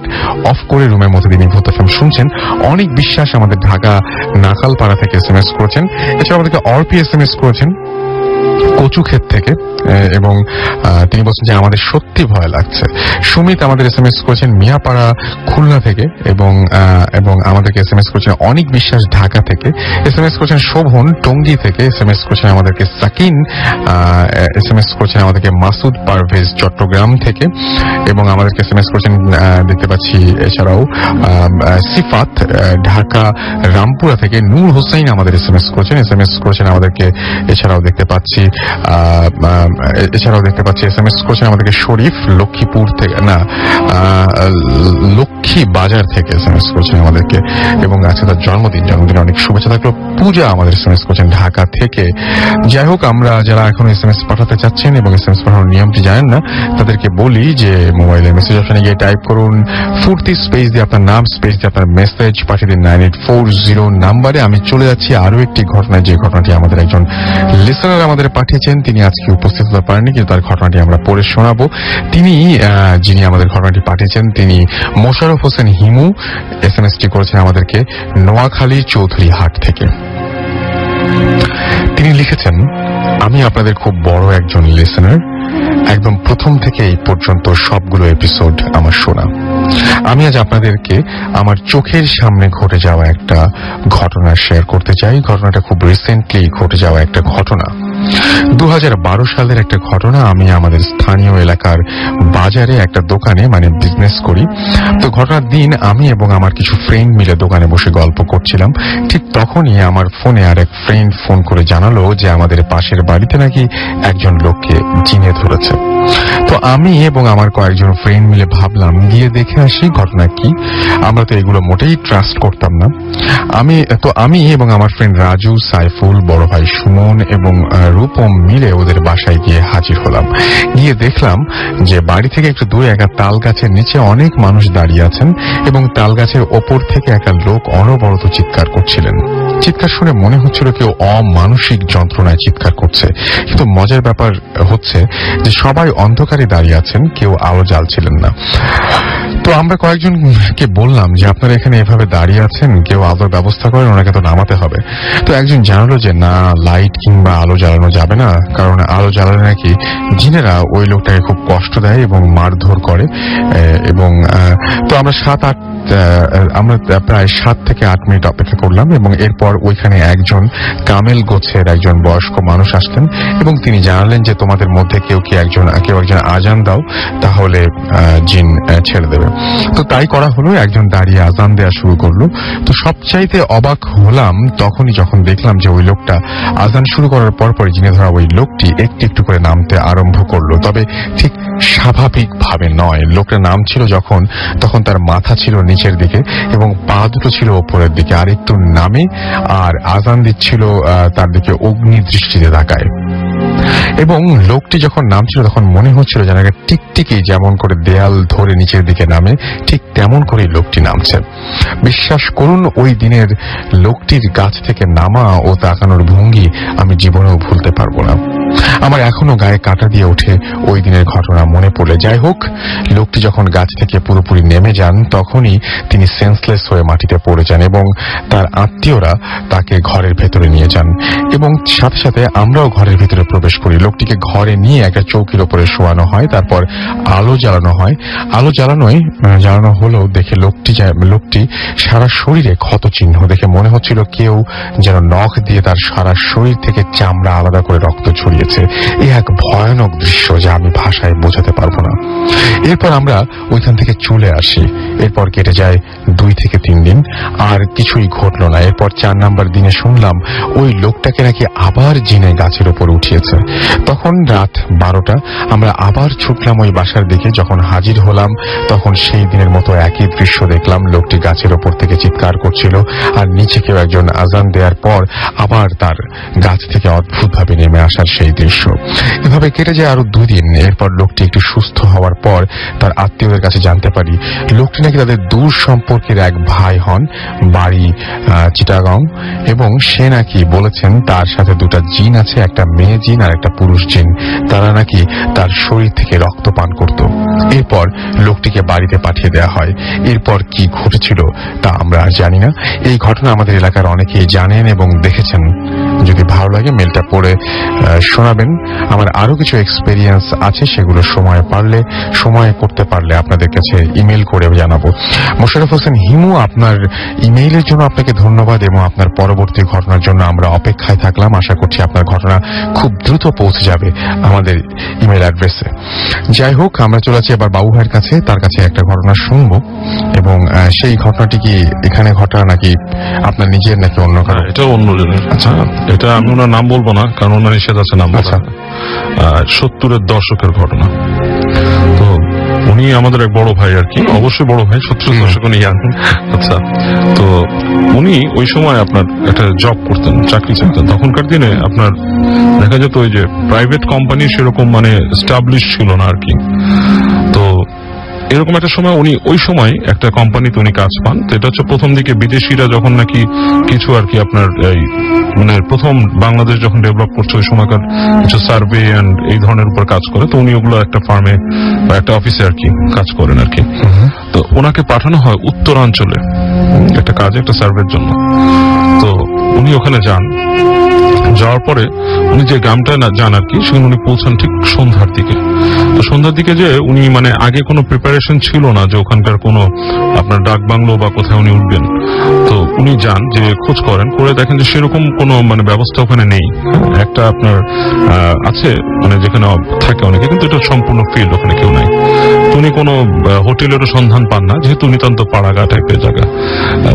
অফ করে রুমের মধ্যে তিনি ভূত এফএম শুনছেন। অনেক বিশ্বাস আমাদের ঢাকা নাকালপাড়া থেকে SMS করেছেন। এছাড়া আমাদেরকে অর্পি SMS করেছেন কচুক্ষেত থেকে এবং তিনি বলছেন যে আমাদের সত্যি ভয় লাগছে। সুমিত আমাদের SMS করেছেন মিয়াপাড়া খুলনা থেকে এবং আমাদেরকে SMS করেছেন অনেক বিশ্বাস ঢাকা থেকে। SMS করেছেন শোভন টঙ্গী থেকে। SMS করেছেন আমাদেরকে সাকিন। SMS করেছেন আমাদেরকে মাসুদ পারভেজ চট্টগ্রাম থেকে এবং আমাদেরকে SMS করেছেন দেখতে পাচ্ছি এছাড়াও সিফাত ঢাকা রামপুরা থেকে। নূর হোসেন আমাদের SMS করেছেন আমাদেরকে। এছাড়াও দেখতে পাচ্ছি SMS করেছেন আমাদেরকে শরীফ লক্ষ্মীপুর থেকে, না লক্ষ্মী বাজার থেকে SMS করেছেন আমাদেরকে এবং আজকে তার জন্মদিন অনেক শুভেচ্ছা থাকলো। পূজা আমাদের SMS করেছেন ঢাকা থেকে। যাই হোক, আমরা যারা এখন SMS পাঠাতে চাচ্ছেন এবং SMS পাঠানোর নিয়মটি জানেন না তাদেরকে বলি যে মোবাইলে মেসেজ অপশনে গিয়ে টাইপ করুন ফুর্তি স্পেস দিয়ে আপনার নাম, স্পেস দিয়ে আপনার মেসেজ পাঠিয়ে দিন 9840 নাম্বারে। আমি চলে যাচ্ছি আরো একটি ঘটনায়, যে ঘটনাটি আমাদের একজন লিসনার আমাদের পাঠিয়েছেন। তিনি আজকে উপস্থিত হতে পারেননি কিন্তু তার ঘটনাটি আমরা পড়ে শোনাবো। যিনি আমাদের ঘটনাটি পাঠিয়েছেন তিনি মোশাররফ হোসেন হিমু। SMS-টি করেছেন আমাদেরকে নোয়াখালী চৌধুরী হাট থেকে। তিনি লিখেছেন, আমি আপনাদের খুব বড় একজন লিসনার। একদম প্রথম থেকে এই পর্যন্ত সবগুলো এপিসোড আমার শোনা। আমি আজ আপনাদেরকে আমার চোখের সামনে ঘটে যাওয়া একটা ঘটনা শেয়ার করতে চাই। ঘটনাটা খুব রিসেন্টলি ঘটে যাওয়া একটা ঘটনা। 2012 সালের একটা ঘটনা। আমি আমাদের স্থানীয় এলাকার বাজারে একটা দোকানে বিজনেস করি। তো ঘটনার দিন আমি এবং আমার কিছু ফ্রেন্ড মিলে দোকানে বসে গল্প করছিলাম। ঠিক তখনই আমার ফোনে আর এক ফ্রেন্ড ফোন করে জানালো যে আমাদের পাশের বাড়িতে নাকি একজন লোককে জিনে ধরেছে। তো আমি এবং আমার কয়েকজন ফ্রেন্ড মিলে ভাবলাম গিয়ে দেখে আসি ঘটনা কি। আমরা তো এগুলো মোটেই ট্রাস্ট করতাম না। আমি এবং আমার ফ্রেন্ড রাজু, সাইফুল, বড় ভাই সুমন এবং রূপম মিলে ওদের বাসায় গিয়ে হাজির হলাম। গিয়ে দেখলাম যে বাড়ি থেকে একটু দূরে একটা তাল গাছের নিচে অনেক মানুষ দাঁড়িয়ে আছেন এবং তাল গাছের ওপর থেকে একটা লোক অনবরত চিৎকার করছিলেন। চিৎকার শুনে মনে হচ্ছিল কেউ অমানসিক যন্ত্রণায় চিৎকার করছে। কিন্তু মজার ব্যাপার হচ্ছে যে সবাই অন্ধকারে দাঁড়িয়ে আছেন, কেউ আলো জ্বালছিলেন না। তো আমরা কয়েকজনকে বললাম যে আপনারা এখানে এভাবে দাঁড়িয়ে আছেন, কেউ আলোর ব্যবস্থা করেন, ওনাকে তো নামাতে হবে। তো একজন জানালো যে না, লাইট কিংবা আলো জ্বালানো যাবে না, কারণ আলো জ্বালালে নাকি জিনেরা ওই লোকটাকে খুব কষ্ট দেয় এবং মারধর করে। এবং তো আমরা প্রায় 7 থেকে 8 মিনিট অপেক্ষা করলাম এবং এরপর ওইখানে একজন কামেল গোছের একজন বয়স্ক মানুষ আসলেন এবং তিনি জানালেন যে তোমাদের মধ্যে কেউ একজন আজান দাও, তাহলে জিন ছেড়ে দেবে। তো তাই করা হলো, একজন দাঁড়িয়ে আজান দেওয়া শুরু করলো। তো সবচাইতে অবাক হলাম তখনই যখন দেখলাম যে ওই লোকটা আজান শুরু করার পরপরই যিনি ধরা ওই লোকটি একটু একটু করে নামতে আরম্ভ করলো, তবে ঠিক স্বাভাবিকভাবে নয়। লোকটা নামছিল যখন তখন তার মাথা ছিল নিচের দিকে এবং পা দুটো ছিল ওপরের দিকে, আর একটু নামে আর আজান দিচ্ছিল তার দিকে অগ্নি দৃষ্টিতে তাকায়। এবং লোকটি যখন নামছিল তখন মনে হচ্ছিল যেন একটা টিকটিকি যেমন করে দেয়াল ধরে নিচের দিকে নামে ঠিক তেমন করেই লোকটি নামছে। বিশ্বাস করুন ওই দিনের লোকটির গাছ থেকে নামা ও তাকানোর ভঙ্গি আমি জীবনেও ভুলতে পারবো না। আমার এখনো গায়ে কাঁটা দিয়ে ওঠে ওই দিনের ঘটনা মনে পড়লে। যাই হোক, লোকটি যখন গাছ থেকে পুরোপুরি নেমে যান তখনই তিনি সেন্সলেস হয়ে মাটিতে পড়ে যান এবং তার আত্মীয়রা তাকে ঘরের ভেতরে নিয়ে যান এবং সাথে সাথে আমরাও ঘরের ভেতরে প্রবেশ করি। লোকটিকে ঘরে নিয়ে একটা চৌকির উপরে শোয়ানো হয়, তারপর আলো জ্বালানো হয়। আলো জ্বালানো হলো দেখে লোকটি সারা শরীরে ক্ষত চিহ্ন দেখে মনে হচ্ছিল কেউ যেন নখ দিয়ে তার সারা শরীর থেকে চামড়া আলাদা করে রক্ত ছড়িয়েছে। এই এক ভয়ানক দৃশ্য যা আমি ভাষায় বোঝাতে পারবো না। এরপর আমরা ওইখান থেকে চলে আসি। এরপর কেটে যায় 2 থেকে 3 দিন, আর কিছুই ঘটলো না। এরপর 4 নাম্বার দিনে শুনলাম ওই লোকটাকে নাকি আবার জিনে গাছের উপর উঠিয়েছে। তখন রাত 12টা। আমরা আবার ছুটলাম ওই বাসার দিকে। যখন হাজির হলাম তখন সেই দিনের মতো একই দৃশ্য দেখলাম। লোকটি গাছের ওপর থেকে চিৎকার করছিল আর নিচে কেউ একজন আজান দেওয়ার পর আবার তার গাছ থেকে অদ্ভুতভাবে নেমে আসার সেই দৃশ্য। এভাবে কেটে যায় আরো 2 দিন। এরপর লোকটি একটু সুস্থ হওয়ার পর তার আত্মীয়দের কাছে জানতে পারি লোকটি নাকি তাদের দূর সম্পর্কের এক ভাই হন, বাড়ি চিটাগাং, এবং সে নাকি বলেছেন তার সাথে 2টা জিন আছে, একটা মেয়ে জিন আর একটা পুরুষ জিন। তারা নাকি তার শরীর থেকে রক্ত পান করত। এরপর লোকটিকে বাড়িতে পাঠিয়ে দেওয়া হয়। এরপর কি ঘটেছিল তা আমরা আর জানি না। এই ঘটনা আমাদের এলাকার অনেকেই জানেন এবং দেখেছেন। যদি ভালো লাগে মেলটা পড়ে শোনাবেন। আমার আরো কিছু এক্সপেরিয়েন্স আছে, সেগুলো সময় করতে পারলে আপনাদের কাছে ইমেল করে জানাবো। মোশাররফ হোসেন হিমু, আপনার ইমেইলের জন্য আপনাকে ধন্যবাদ এবং আপনার পরবর্তী ঘটনার জন্য আমরা অপেক্ষায় থাকলাম। আশা করছি আপনার ঘটনা খুব দ্রুত পৌঁছে যাবে আমাদের ইমেল অ্যাড্রেসে। যাই হোক, আমরা চলে যাচ্ছি এবার বাবু ভাইয়ের কাছে। তার কাছে একটা ঘটনা শুনবো এবং সেই ঘটনাটি কি এখানে ঘটা নাকি আপনার নিজের নাকি অন্য কারো? এটা অন্য জনের। আচ্ছা, এটা আমি ওনার নাম বলবো না কারণ ওনার নিষেধ আছে নাম। আচ্ছা, 70-এর দশকের ঘটনা। তো উনি আমাদের এক বড় ভাই আর কি, অবশ্যই বড় ভাই, 70-এর দশক উনি জানেন। আচ্ছা, তো উনি ওই সময় আপনার একটা জব করতেন, চাকরি করতেন। তখনকার দিনে আপনার দেখা যেত ওই যে প্রাইভেট কোম্পানি সেরকম মানে এস্টাবলিশ ছিল না আর কি। তো এরকম একটা সময় উনি ওই সময় একটা কোম্পানিতে উনি কাজ পান। তো এটা হচ্ছে প্রথম দিকে বিদেশিরা যখন নাকি কিছু আর কি আপনার এই মানে প্রথম বাংলাদেশ যখন ডেভেলপ করছে ওই সময়কার কিছু সার্ভে এন্ড এই ধরনের উপর কাজ করে। তো উনি ওগুলো একটা ফার্মে বা একটা অফিসে আর কি কাজ করেন আর কি। তো ওনাকে পাঠানো হয় উত্তরাঞ্চলে একটা কাজে, একটা সার্ভের জন্য। তো উনি ওখানে যান। যাওয়ার পরে উনি যে গ্রামটা যান আর কি, সেখানে উনি পৌঁছান ঠিক সন্ধ্যার দিকে। তো সন্ধ্যার দিকে যে উনি মানে আগে কোনো প্রিপারেশন ছিল না যে ওখানকার কোনো আপনার ডাক বাংলো বা কোথায় উনি উঠবেন। তো উনি যান, যে খোঁজ করেন, করে দেখেন যে সেরকম কোনো মানে ব্যবস্থা ওখানে নেই। একটা আপনার আছে মানে যেখানে থাকে অনেকে, কিন্তু এটা সম্পূর্ণ ফিল্ড, ওখানে কেউ নাই। তো উনি কোনো হোটেলেরও সন্ধান পান না, যেহেতু নিতান্ত পাড়াগা টাইপের জায়গা।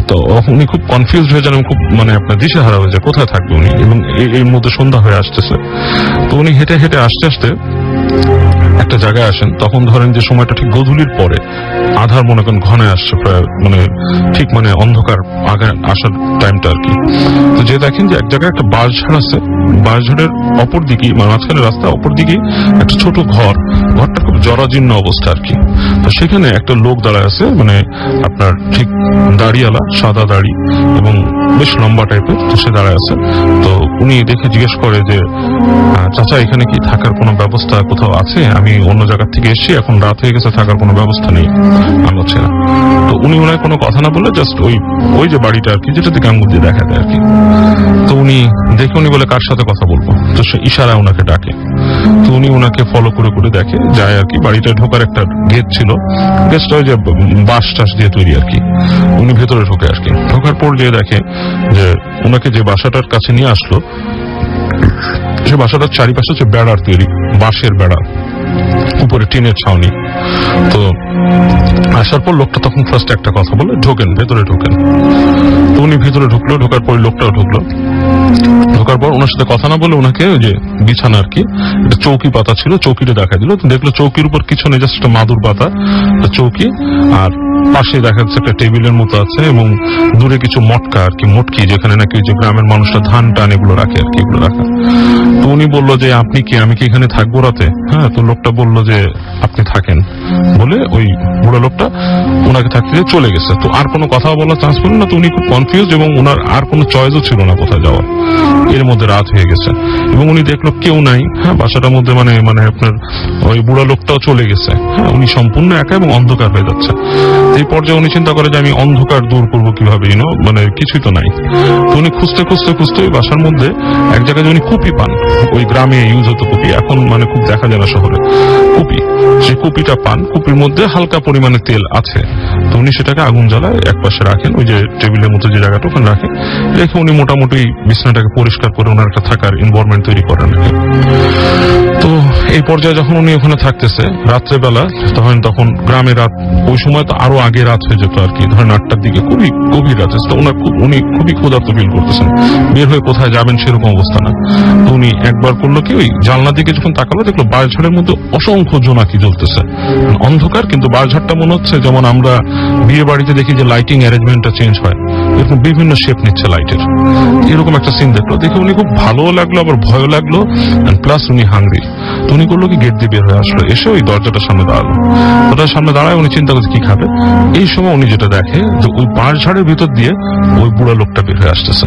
তো উনি খুব কনফিউজড হয়ে যান, খুব মানে আপনার দিশেহারা হয়ে যায় কোথায় থাকবে উনি, এবং এর মধ্যে সন্ধ্যা হয়ে আসতেছে। তো উনি হেঁটে হেঁটে আসতে আসতে একটা জায়গায় আসেন। তখন ধরেন যে সময়টা ঠিক গোধূলির পরে, আধার মনে করেন ঘনে আসছে, প্রায় মানে ঠিক মানে অন্ধকার আগে আসার টাইমটা আর কি। তো যে দেখেন যে এক জায়গায় একটা বাঁশঝাড় আছে, বাঁশঝাড়ের অপর দিকে মানে মাঝখানে রাস্তা অপর দিকে একটা ছোট ঘরটা খুব জরাজীর্ণ অবস্থা আর কি। তো সেখানে একটা লোক দাঁড়ায় আছে, মানে আপনার ঠিক দাড়িওয়ালা, সাদা দাড়ি এবং বেশ লম্বা টাইপের। তো সে দাঁড়ায় আছে। তো উনি দেখে জিজ্ঞেস করে যে চাচা এখানে কি থাকার কোনো ব্যবস্থা কোথাও আছে? আমি অন্য জায়গা থেকে এসেছি, এখন রাত হয়ে গেছে, থাকার কোনো ব্যবস্থা নেই, ভালো হচ্ছে না। তো উনি ওনার কোনো কথা না বলে জাস্ট ওই যে বাড়িটা আর কি, যেটা থেকে আঙ্গুল দিয়ে দেখা যায় আর কি। তো উনি দেখে উনি বলে কার সাথে কথা বলবো। তো সে ইশারায় ওনাকে ডাকে। তো উনি ওনাকে ফলো করে করে দেখে যায় আর কি। বাড়িটা ঢোকার একটা গেট ছিল, গেটটা ওই যে বাঁশ টাস দিয়ে তৈরি আর কি। উনি ভেতরে ঢোকে আর কি। ঢোকার পর যে দেখে যে ওনাকে যে বাসাটার কাছে নিয়ে আসলো, সে বাসাটার চারিপাশে হচ্ছে বেড়ার তৈরি, বাঁশের বেড়া। উপরে টিনের ছাউনি। তো আসার পর লোকটা তখন ফার্স্ট একটা কথা বলে, ঢোকেন, ভেতরে ঢোকেন। তো উনি ভেতরে ঢুকলো, ঢোকার পর লোকটাও ঢুকলো। ঢোকার পর ওনার সাথে কথা না বলে ওনাকে ওই যে বিছানা আর কি, একটা চৌকি পাতা ছিল, চৌকিটা দেখা দিল। তো দেখলো চৌকির উপর কিছু নেই, জাস্ট একটা মাদুর পাতা, একটা চৌকি, আর পাশে দেখা যাচ্ছে একটা টেবিলের মতো আছে, এবং দূরে কিছু মটকা আর কি, মটকি, যেখানে নাকি ওই যে গ্রামের মানুষরা ধান টান এগুলো রাখে আর কি, এগুলো রাখা। তো উনি বললো যে আপনি কি, আমি কি এখানে থাকবো রাতে? হ্যাঁ। তো লোকটা বললো যে আপনি থাকেন, বলে ওই বুড়া লোকটা ওনাকে থাকতে দিয়ে চলে গেছে। তো আর কোনো কথা বলার চান্স পেল না। তো উনি খুব কনফিউজ, এবং ওনার আর কোনো চয়েসও ছিল না কোথায় যাওয়ার। এর মধ্যে রাত হয়ে গেছে, এবং উনি দেখলো কেউ নাই। হ্যাঁ, বাসাটার মধ্যে মানে আপনার ওই বুড়া লোকটাও চলে গেছে। হ্যাঁ, উনি সম্পূর্ণ একা এবং অন্ধকার হয়ে যাচ্ছে। এই পর্যায়ে উনি চিন্তা করে যে আমি অন্ধকার দূর করবো কিভাবে, মানে কিছুই তো নাই। তো উনি খুঁজতে খুঁজতে খুঁজতে ওই বাসার মধ্যে এক জায়গায় উনি কুপি পান, ওই গ্রামে ইউজ হতো কুপি, এখন মানে খুব দেখা যায় না শহরে কুপি। সেই কুপিটা পান, কুপির মধ্যে হালকা পরিমাণে তেল আছে। তো উনি সেটাকে আগুন জ্বালায় এক পাশে রাখেন, ওই যে টেবিলের মতো যে জায়গাটা ওখানে রাখেন, রেখে উনি মোটামুটি বিছানাটাকে পরিষ্কার করে ওনার একটা থাকার এনভায়রনমেন্ট তৈরি করেন। তো এই পর্যায়ে যখন উনি ওখানে থাকতেছে রাত্রেবেলা, তখন গ্রামে রাত, ওই সময় তো আরো আগে রাত হয়ে যেত আর কি, ধরেন 8টার দিকে, খুবই গভীর রাত। তো উনি খুবই ক্ষুধার্ত ফিল করতেছেন, বের হয়ে কোথায় যাবেন সেরকম অবস্থা না। তো উনি একবার করলো কি, ওই জানলা দিকে যখন তাকালো, দেখলো বাঁশঝাড়ের মধ্যে অসংখ্য জোনাকি জ্বলতেছে, অন্ধকার, কিন্তু বাঁশঝাড়টা মনে হচ্ছে যেমন আমরা বিয়ে বাড়িতে দেখি যে লাইটিং অ্যারেঞ্জমেন্টটা চেঞ্জ হয়, এরকম বিভিন্ন শেপ নিচ্ছে লাইটের, এরকম একটা সিন দেখলো। দেখে উনি খুব ভালোও লাগলো, আবার ভয়ও লাগলো, প্লাস উনি হাংরি। তো উনি করলো কি, গেট দিয়ে বের হয়ে আসলো, এসে ওই দরজাটার সামনে দাঁড়ালো। দরজার সামনে দাঁড়ায় উনি চিন্তা করছে কি খাবে। এই সময় উনি যেটা দেখে যে ওই বাঁশঝাড়ের ভিতর দিয়ে ওই বুড়া লোকটা বের হয়ে আসতেছে,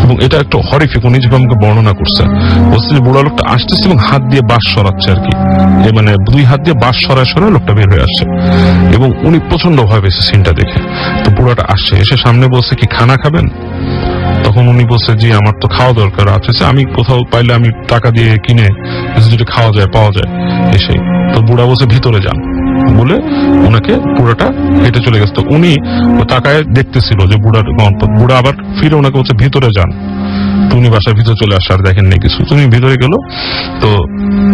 এবং এটা একটু হরিফিক। উনি যেভাবে আমাকে বর্ণনা করছে, বলছে যে বুড়া লোকটা আসতেছে এবং হাত দিয়ে বাঁশ সরাচ্ছে আর কি, মানে 2 হাত দিয়ে বাঁশ সরায় সরায় লোকটা বের হয়ে আসছে, এবং উনি প্রচন্ড ভয় পেয়েছে সিনটা দেখে। তো বুড়াটা আসছে, এসে সামনে বলছে কি খানা খাবেন? তখন উনি বলছে জি আমার তো খাওয়া দরকার আছে, আমি কোথাও পাইলে আমি টাকা দিয়ে কিনে যদি খাওয়া যায় পাওয়া যায় এসে। তো বুড়া বলছে ভিতরে যান, বলে ওনাকে বুড়াটা হেঁটে চলে গেছে। তো উনি তাকায় দেখতেছিল যে বুড়া আবার ফিরে ওনাকে বলছে ভিতরে যান। তো উনি বাসার ভিতরে চলে আসে, আর দেখেন নেই কিছু। তুমি ভিতরে গেল। তো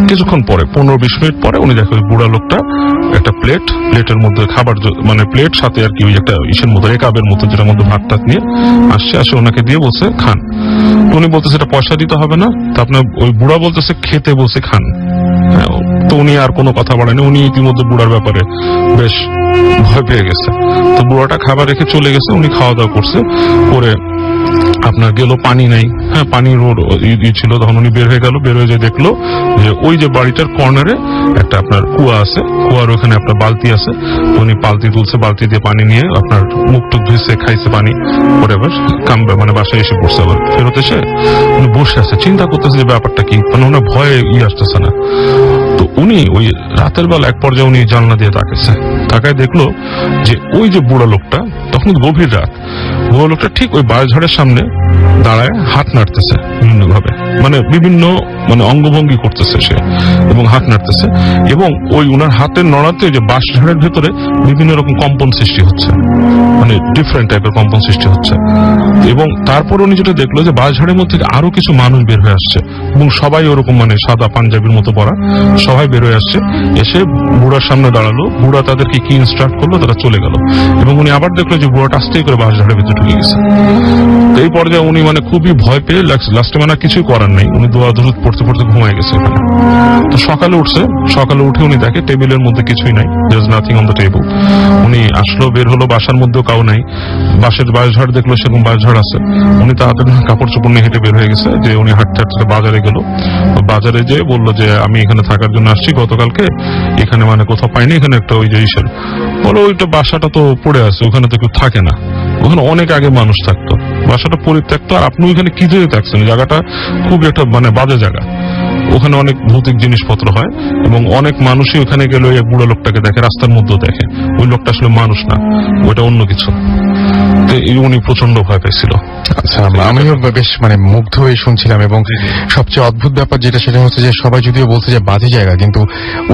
কিছুক্ষণ পরে 15-20 মিনিট পরে উনি দেখে ওই বুড়া লোকটা একটা প্লেটের মধ্যে খাবার, মানে প্লেট সাথে আর কি ওই একটা ইসের মতো, একাবের মতো, যেটার মধ্যে ভাত টাত নিয়ে আসে ওনাকে দিয়ে বলছে খান। উনি বলতেছে এটা পয়সা দিতে হবে না। তো আপনার ওই বুড়া বলতেছে খেতে বলছে খান। তো উনি আর কোনো কথা বলেনি, উনি ইতিমধ্যে বুড়ার ব্যাপারে বেশ ভয় পেয়ে গেছে। তো বুড়াটা খাবার রেখে চলে গেছে, উনি খাওয়া দাওয়া করছে, করে আপনার গেল, পানি নাই। হ্যাঁ, পানির ছিল। তখন উনি বের হয়ে গেল, বের হয়ে যেয়ে দেখলো যে ওই যে বাড়িটার কর্নারে একটা আপনার কুয়া আছে, কুয়ার ওখানে আপনার বালতি আছে। তো উনি বালতি তুলছে, বালতি দিয়ে পানি নিয়ে আপনার মুখ টুক ধুইছে, খাইছে পানি, পরে আবার কামবে মানে বাসায় এসে পড়ছে। আবার ফেরত এসে উনি বসে আছে, চিন্তা করতেছে যে ব্যাপারটা কি, মানে ওনার ভয়ে আসতেছে না। তো উনি ওই রাতের বেলা এক পর্যায়ে উনি জানলা দিয়ে তাকায় দেখলো যে ওই যে বুড়া লোকটা, তখন গভীর রাত, বুড়া লোকটা ঠিক ওই বাঁশঝাড়ের সামনে দাঁড়ায় হাত নাড়তেছে বিভিন্ন ভাবে, মানে বিভিন্ন অঙ্গভঙ্গি করতেছে সে, এবং হাত নাড়তেছে, এবং ওই উনার হাতের নড়াতে যে বাঁশঝাড়ের ভেতরে বিভিন্ন রকম কম্পন সৃষ্টি হচ্ছে, মানে ডিফারেন্ট টাইপের কম্পন সৃষ্টি হচ্ছে। এবং তারপর উনি যেটা দেখলো যে বাঁশঝাড়ের মধ্যে আরো কিছু মানুষ বের হয়ে আসছে, এবং সবাই ওরকম মানে সাদা পাঞ্জাবির মতো পরা, সবাই বের হয়ে আসছে। এসে বুড়ার সামনে দাঁড়ালো, বুড়া তাদেরকে কি ইনস্ট্রাক্ট করলো, তারা চলে গেল। এবং উনি আবার দেখলো যে বুড়াটা আস্তেই করে বাঁশঝাড়ের ভিতরে ঢুকে গেছে। তো এই পর্যায়ে উনি মানে খুবই ভয় পেয়ে লাস্টে মানে কিছুই করার নেই, উনি দোয়া দরুদ পড়তে পড়তে ঘুমায় গেছে ওখানে। তো সকালে উঠে উনি দেখে টেবিলের মধ্যে কিছুই নাই, there is nothing on the table. উনি আসলো, বের হলো, বাসার মধ্যেও কাউ নাই। বাঁশঝাড় দেখলো, সেরকম বাঁশঝাড় আছে। উনি তাড়াতাড়ি কাপড় চোপড় নিয়ে হেঁটে বের হয়ে গেছে, যে উনি হাঁটতে হাঁটতে বাজারে গেল। বাজারে যেয়ে বললো যে আমি এখানে থাকার জন্য আসছি, গতকালকে এখানে মানে কোথাও পাইনি, এখানে একটা ওই যে ইসের বলো, ওইটা বাসাটা তো পড়ে আছে, ওখানে তো কেউ থাকে না, ওখানে অনেক আগে মানুষ থাকতো, বাসাটা পরিত্যক্ত, আর আপনি ওইখানে কি জন্য থাকছেন, জায়গাটা খুব একটা মানে বাজে জায়গা, ওখানে অনেক ভৌতিক জিনিসপত্র হয়, এবং অনেক মানুষই ওখানে গেলে ওই বুড়ো লোকটাকে দেখে, রাস্তার মধ্যেও দেখে, ওই লোকটা আসলে মানুষ না, ওইটা অন্য কিছু। তো উনি প্রচন্ড ভয় পেয়েছিল। আচ্ছা, আমিও বেশ মানে মুগ্ধ হয়ে শুনছিলাম এবং সবচেয়ে অদ্ভুত ব্যাপার যেটা সেটা হচ্ছে যে সবাই যদিও বলছে যে বাজে জায়গা, কিন্তু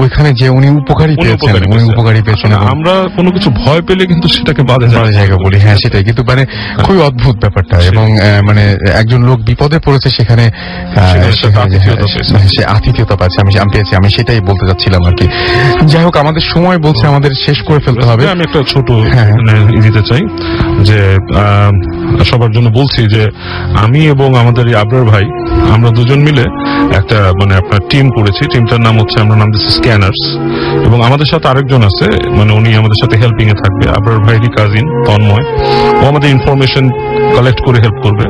ওইখানে যে উনি উপকারী পেয়েছেন, উনি উপকারী পেয়েছেন। আমরা কোনো কিছু ভয় পেলে কিন্তু সেটাকে বাজে জায়গা বলি, হ্যাঁ সেটাই, কিন্তু মানে খুবই অদ্ভুত ব্যাপারটা। এবং মানে একজন লোক বিপদে পড়েছে সেখানে সে আতিথেয়তা পাচ্ছে, আমি পেয়েছি, আমি সেটাই বলতে চাচ্ছিলাম আর কি। যাই হোক, আমাদের সময় বলছে আমাদের শেষ করে ফেলতে হবে। আমি একটা ছোট দিতে চাই যে সবার জন্য বলছি যে আমি এবং আমাদের এই আবরার ভাই, আমরা দুজন মিলে একটা মানে আপনার টিম করেছি। টিমটার নাম হচ্ছে, আমরা নাম দিচ্ছি স্ক্যানার্স, এবং আমাদের সাথে আরেকজন আছে, মানে উনি আমাদের সাথে হেল্পিং এ থাকবে, আবরার ভাইয়েরই কাজিন তন্ময়। ও আমাদের ইনফরমেশন কালেক্ট করে হেল্প করবে।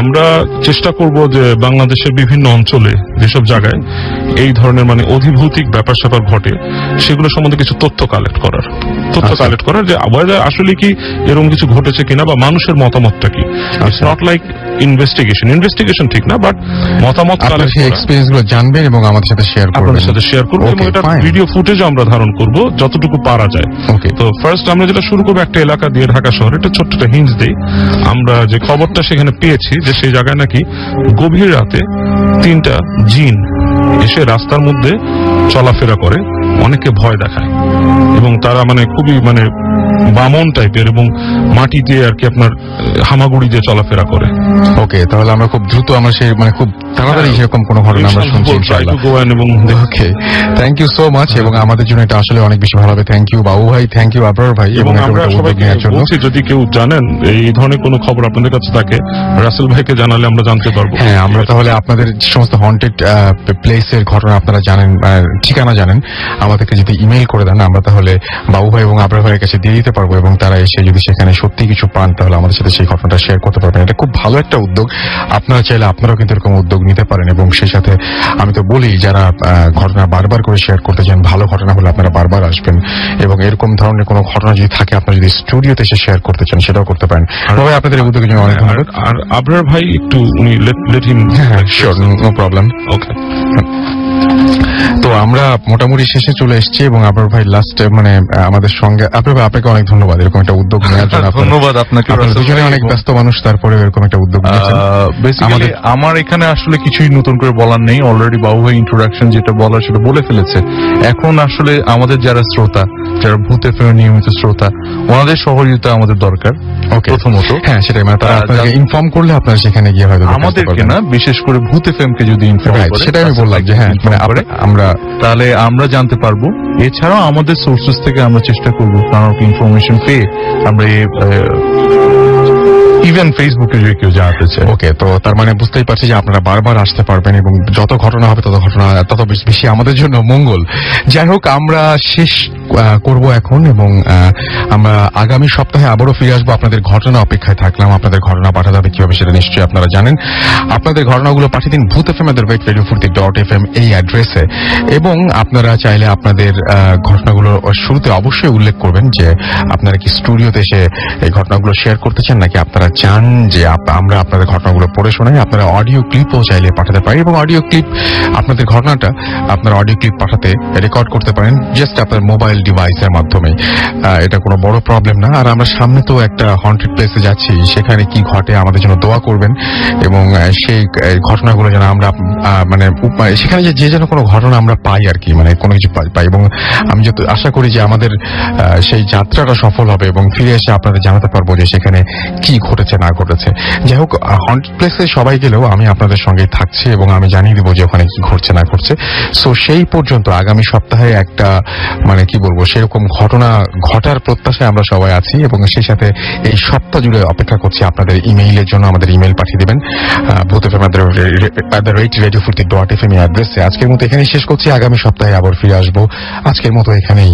আমরা চেষ্টা করব যে বাংলাদেশের বিভিন্ন অঞ্চলে যেসব জায়গায় এই ধরনের মানে অধিভৌতিক ব্যাপার স্যাপার ঘটে সেগুলো সম্বন্ধে কিছু তথ্য কালেক্ট করার যে আসলে কি এরকম কিছু ঘটেছে কিনা, বা মানুষের মতামতটা কি। ইটস নট লাইক ইনভেস্টিগেশন ঠিক না, বাট মতামত কালেক্ট করা, এক্সপেরিয়েন্স গুলো জানবেন এবং আমাদের সাথে শেয়ার করবেন, এবং এটা ভিডিও ফুটেজ আমরা ধারণ করব যতটুকু পারা যায়। তো ফার্স্ট আমরা যেটা শুরু করবো একটা এলাকা দিয়ে, ঢাকা শহরে, একটা ছোট্ট একটা হিন্স দেই। আমরা যে খবরটা সেখানে পেয়েছি যে সেই জায়গায় নাকি গভীর রাতে 3টা জিন এসে রাস্তার মধ্যে চলাফেরা করে, অনেকে ভয় দেখায়, এবং তারা মানে খুবই মানে বামন টাইপের এবং মাটি দিয়ে আর কি আপনার হামাগুড়ি দিয়ে চলাফেরা করে। ওকে, তাহলে আমরা খুব দ্রুত আমরা সেই মানে খুব তাড়াতাড়ি সেরকম কোনো ঘটনা আমরা শুনছি ইনশাআল্লাহ। ওকে, থ্যাংক ইউ সো মাচ, এবং আমাদের জন্য এটা আসলে অনেক বেশি ভালো হবে। থ্যাংক ইউ বাবু ভাই, থ্যাংক ইউ আবরার ভাই, এবং আমরা সবাইকে বলছি যদি কেউ জানেন এই ধরনের কোনো খবর আপনাদের কাছে থাকে, রাসেল ভাইকে জানালে আমরা জানতে পারবো। হ্যাঁ, আমরা তাহলে আপনাদের সমস্ত হন্টেড প্লেসের ঘটনা আপনারা জানেন, ঠিকানা জানেন, আমাদেরকে যদি ইমেইল করে দেন, আমরা তাহলে বাবু ভাই এবং আবরার ভাইয়ের কাছে দিয়ে দিতে পারবো, এবং তারা এসে যদি সেখানে সত্যি কিছু পান তাহলে আমাদের সাথে সেই ঘটনাটা শেয়ার করতে পারবেন। এটা খুব ভালো একটা উদ্যোগ, আপনারা চাইলে আপনারাও কিন্তু এরকম উদ্যোগ নিতে পারেন। এবং সেই সাথে আমি তো বলি, যারা ঘটনা বারবার করে শেয়ার করতে চান, ভালো ঘটনা হলে আপনারা বারবার আসবেন, এবং এরকম ধরনের কোনো ঘটনা যদি থাকে আপনারা যদি স্টুডিওতে এসে শেয়ার করতে চান সেটাও করতে পারেন। তবে আপনাদের এই উদ্যোগের জন্য অনেক ধন্যবাদ। আর আবরার ভাই একটু উনি লেট হিম। হ্যাঁ, শিওর, নো প্রবলেম। ওকে, তো আমরা মোটামুটি শেষে চলে এসেছি, এবং আবরার ভাই লাস্ট মানে আমাদের সঙ্গে, আপনাকে অনেক ধন্যবাদ এরকম একটা উদ্যোগ নেওয়ার জন্য। ধন্যবাদ আপনাকে। দুজনে অনেক ব্যস্ত মানুষ, তারপরে এরকম একটা উদ্যোগ নিয়েছেন। আমার এখানে আসলে কিছুই নতুন করে বলার নেই, অলরেডি বাবু ভাই ইন্ট্রোডাকশন যেটা বলার সেটা বলে ফেলেছে। এখন আসলে আমাদের যারা শ্রোতা, যারা ভূত এফএম নিয়মিত শ্রোতা, ওনাদের সহযোগিতা আমাদের দরকার প্রথমত। হ্যাঁ, সেটাই, মানে তারা আপনাকে ইনফর্ম করলে আপনারা সেখানে গিয়ে হয়তো আমাদেরকে না, বিশেষ করে ভূত এফএম কে যদি ইনফর্ম করে, সেটা আমি বললাম যে হ্যাঁ, আমরা তাহলে আমরা জানতে পারবো। এছাড়াও আমাদের সোর্সেস থেকে আমরা চেষ্টা করবো কারণ ইনফরমেশন পেয়ে আমরা ইভেন ফেসবুকে যদি কেউ জানাতে চায়। ওকে, তো তার মানে বুঝতেই পারছি যে আপনারা বারবার আসতে পারবেন, এবং যত ঘটনা হবে তত বেশি আমাদের জন্য মঙ্গল। যাই হোক, আমরা শেষ করব এখন, এবং আমরা আগামী সপ্তাহে আবারও ফিরে আসবো। আপনাদের ঘটনা অপেক্ষায় থাকলাম। আপনাদের ঘটনা পাঠাতে হবে কিভাবে সেটা নিশ্চয়ই আপনারা জানেন। আপনাদের ঘটনাগুলো পাঠিয়ে দিন bhuthfm@radiofurti.fm এই অ্যাড্রেসে, এবং আপনারা চাইলে আপনাদের ঘটনাগুলো শুরুতে অবশ্যই উল্লেখ করবেন যে আপনারা কি স্টুডিওতে এসে এই ঘটনাগুলো শেয়ার করতে চান, নাকি আপনারা চান যে আমরা আপনাদের ঘটনাগুলো পড়ে শোনাই। আপনারা অডিও ক্লিপও চাইলে পাঠাতে পারেন, এবং অডিও ক্লিপ আপনাদের ঘটনাটা আপনারা অডিও ক্লিপ পাঠাতে রেকর্ড করতে পারেন জাস্ট আপনার মোবাইল ডিভাইসের মাধ্যমে। এটা কোনো বড় প্রবলেম না। আর আমরা সামনে তো একটা হন্টেড প্লেসে যাচ্ছি, সেখানে কি ঘটে আমাদের জন্য দোয়া করবেন, এবং সেই ঘটনাগুলো যেন আমরা মানে সেখানে যে যেন কোনো ঘটনা আমরা পাই আর কি, মানে কোনো কিছু পাই। এবং আমি যত আশা করি যে আমাদের সেই যাত্রাটা সফল হবে, এবং ফিরে এসে আপনাদের জানাতে পারবো যে সেখানে কি ঘটেছে না ঘটেছে। যাই হোক, হন্টেড প্লেসে সবাই গেলেও আমি আপনাদের সঙ্গেই থাকছি, এবং আমি জানিয়ে দিব যে ওখানে কি ঘটছে না ঘটছে। সো সেই পর্যন্ত আগামী সপ্তাহে একটা মানে কি বলবো, সেরকম ঘটনা ঘটার প্রত্যাশায় আমরা সবাই আছি, এবং সেই সাথে এই সপ্তাহ জুড়ে অপেক্ষা করছি আপনাদের ইমেইলের জন্য। আমাদের ইমেইল পাঠিয়ে দেবেন bhuthfm@radiofurti.fm অ্যাড্রেসে। আজকের মতো এখানেই শেষ করছি, আগামী সপ্তাহে আবার ফিরে আসবো। আজকের মতো এখানেই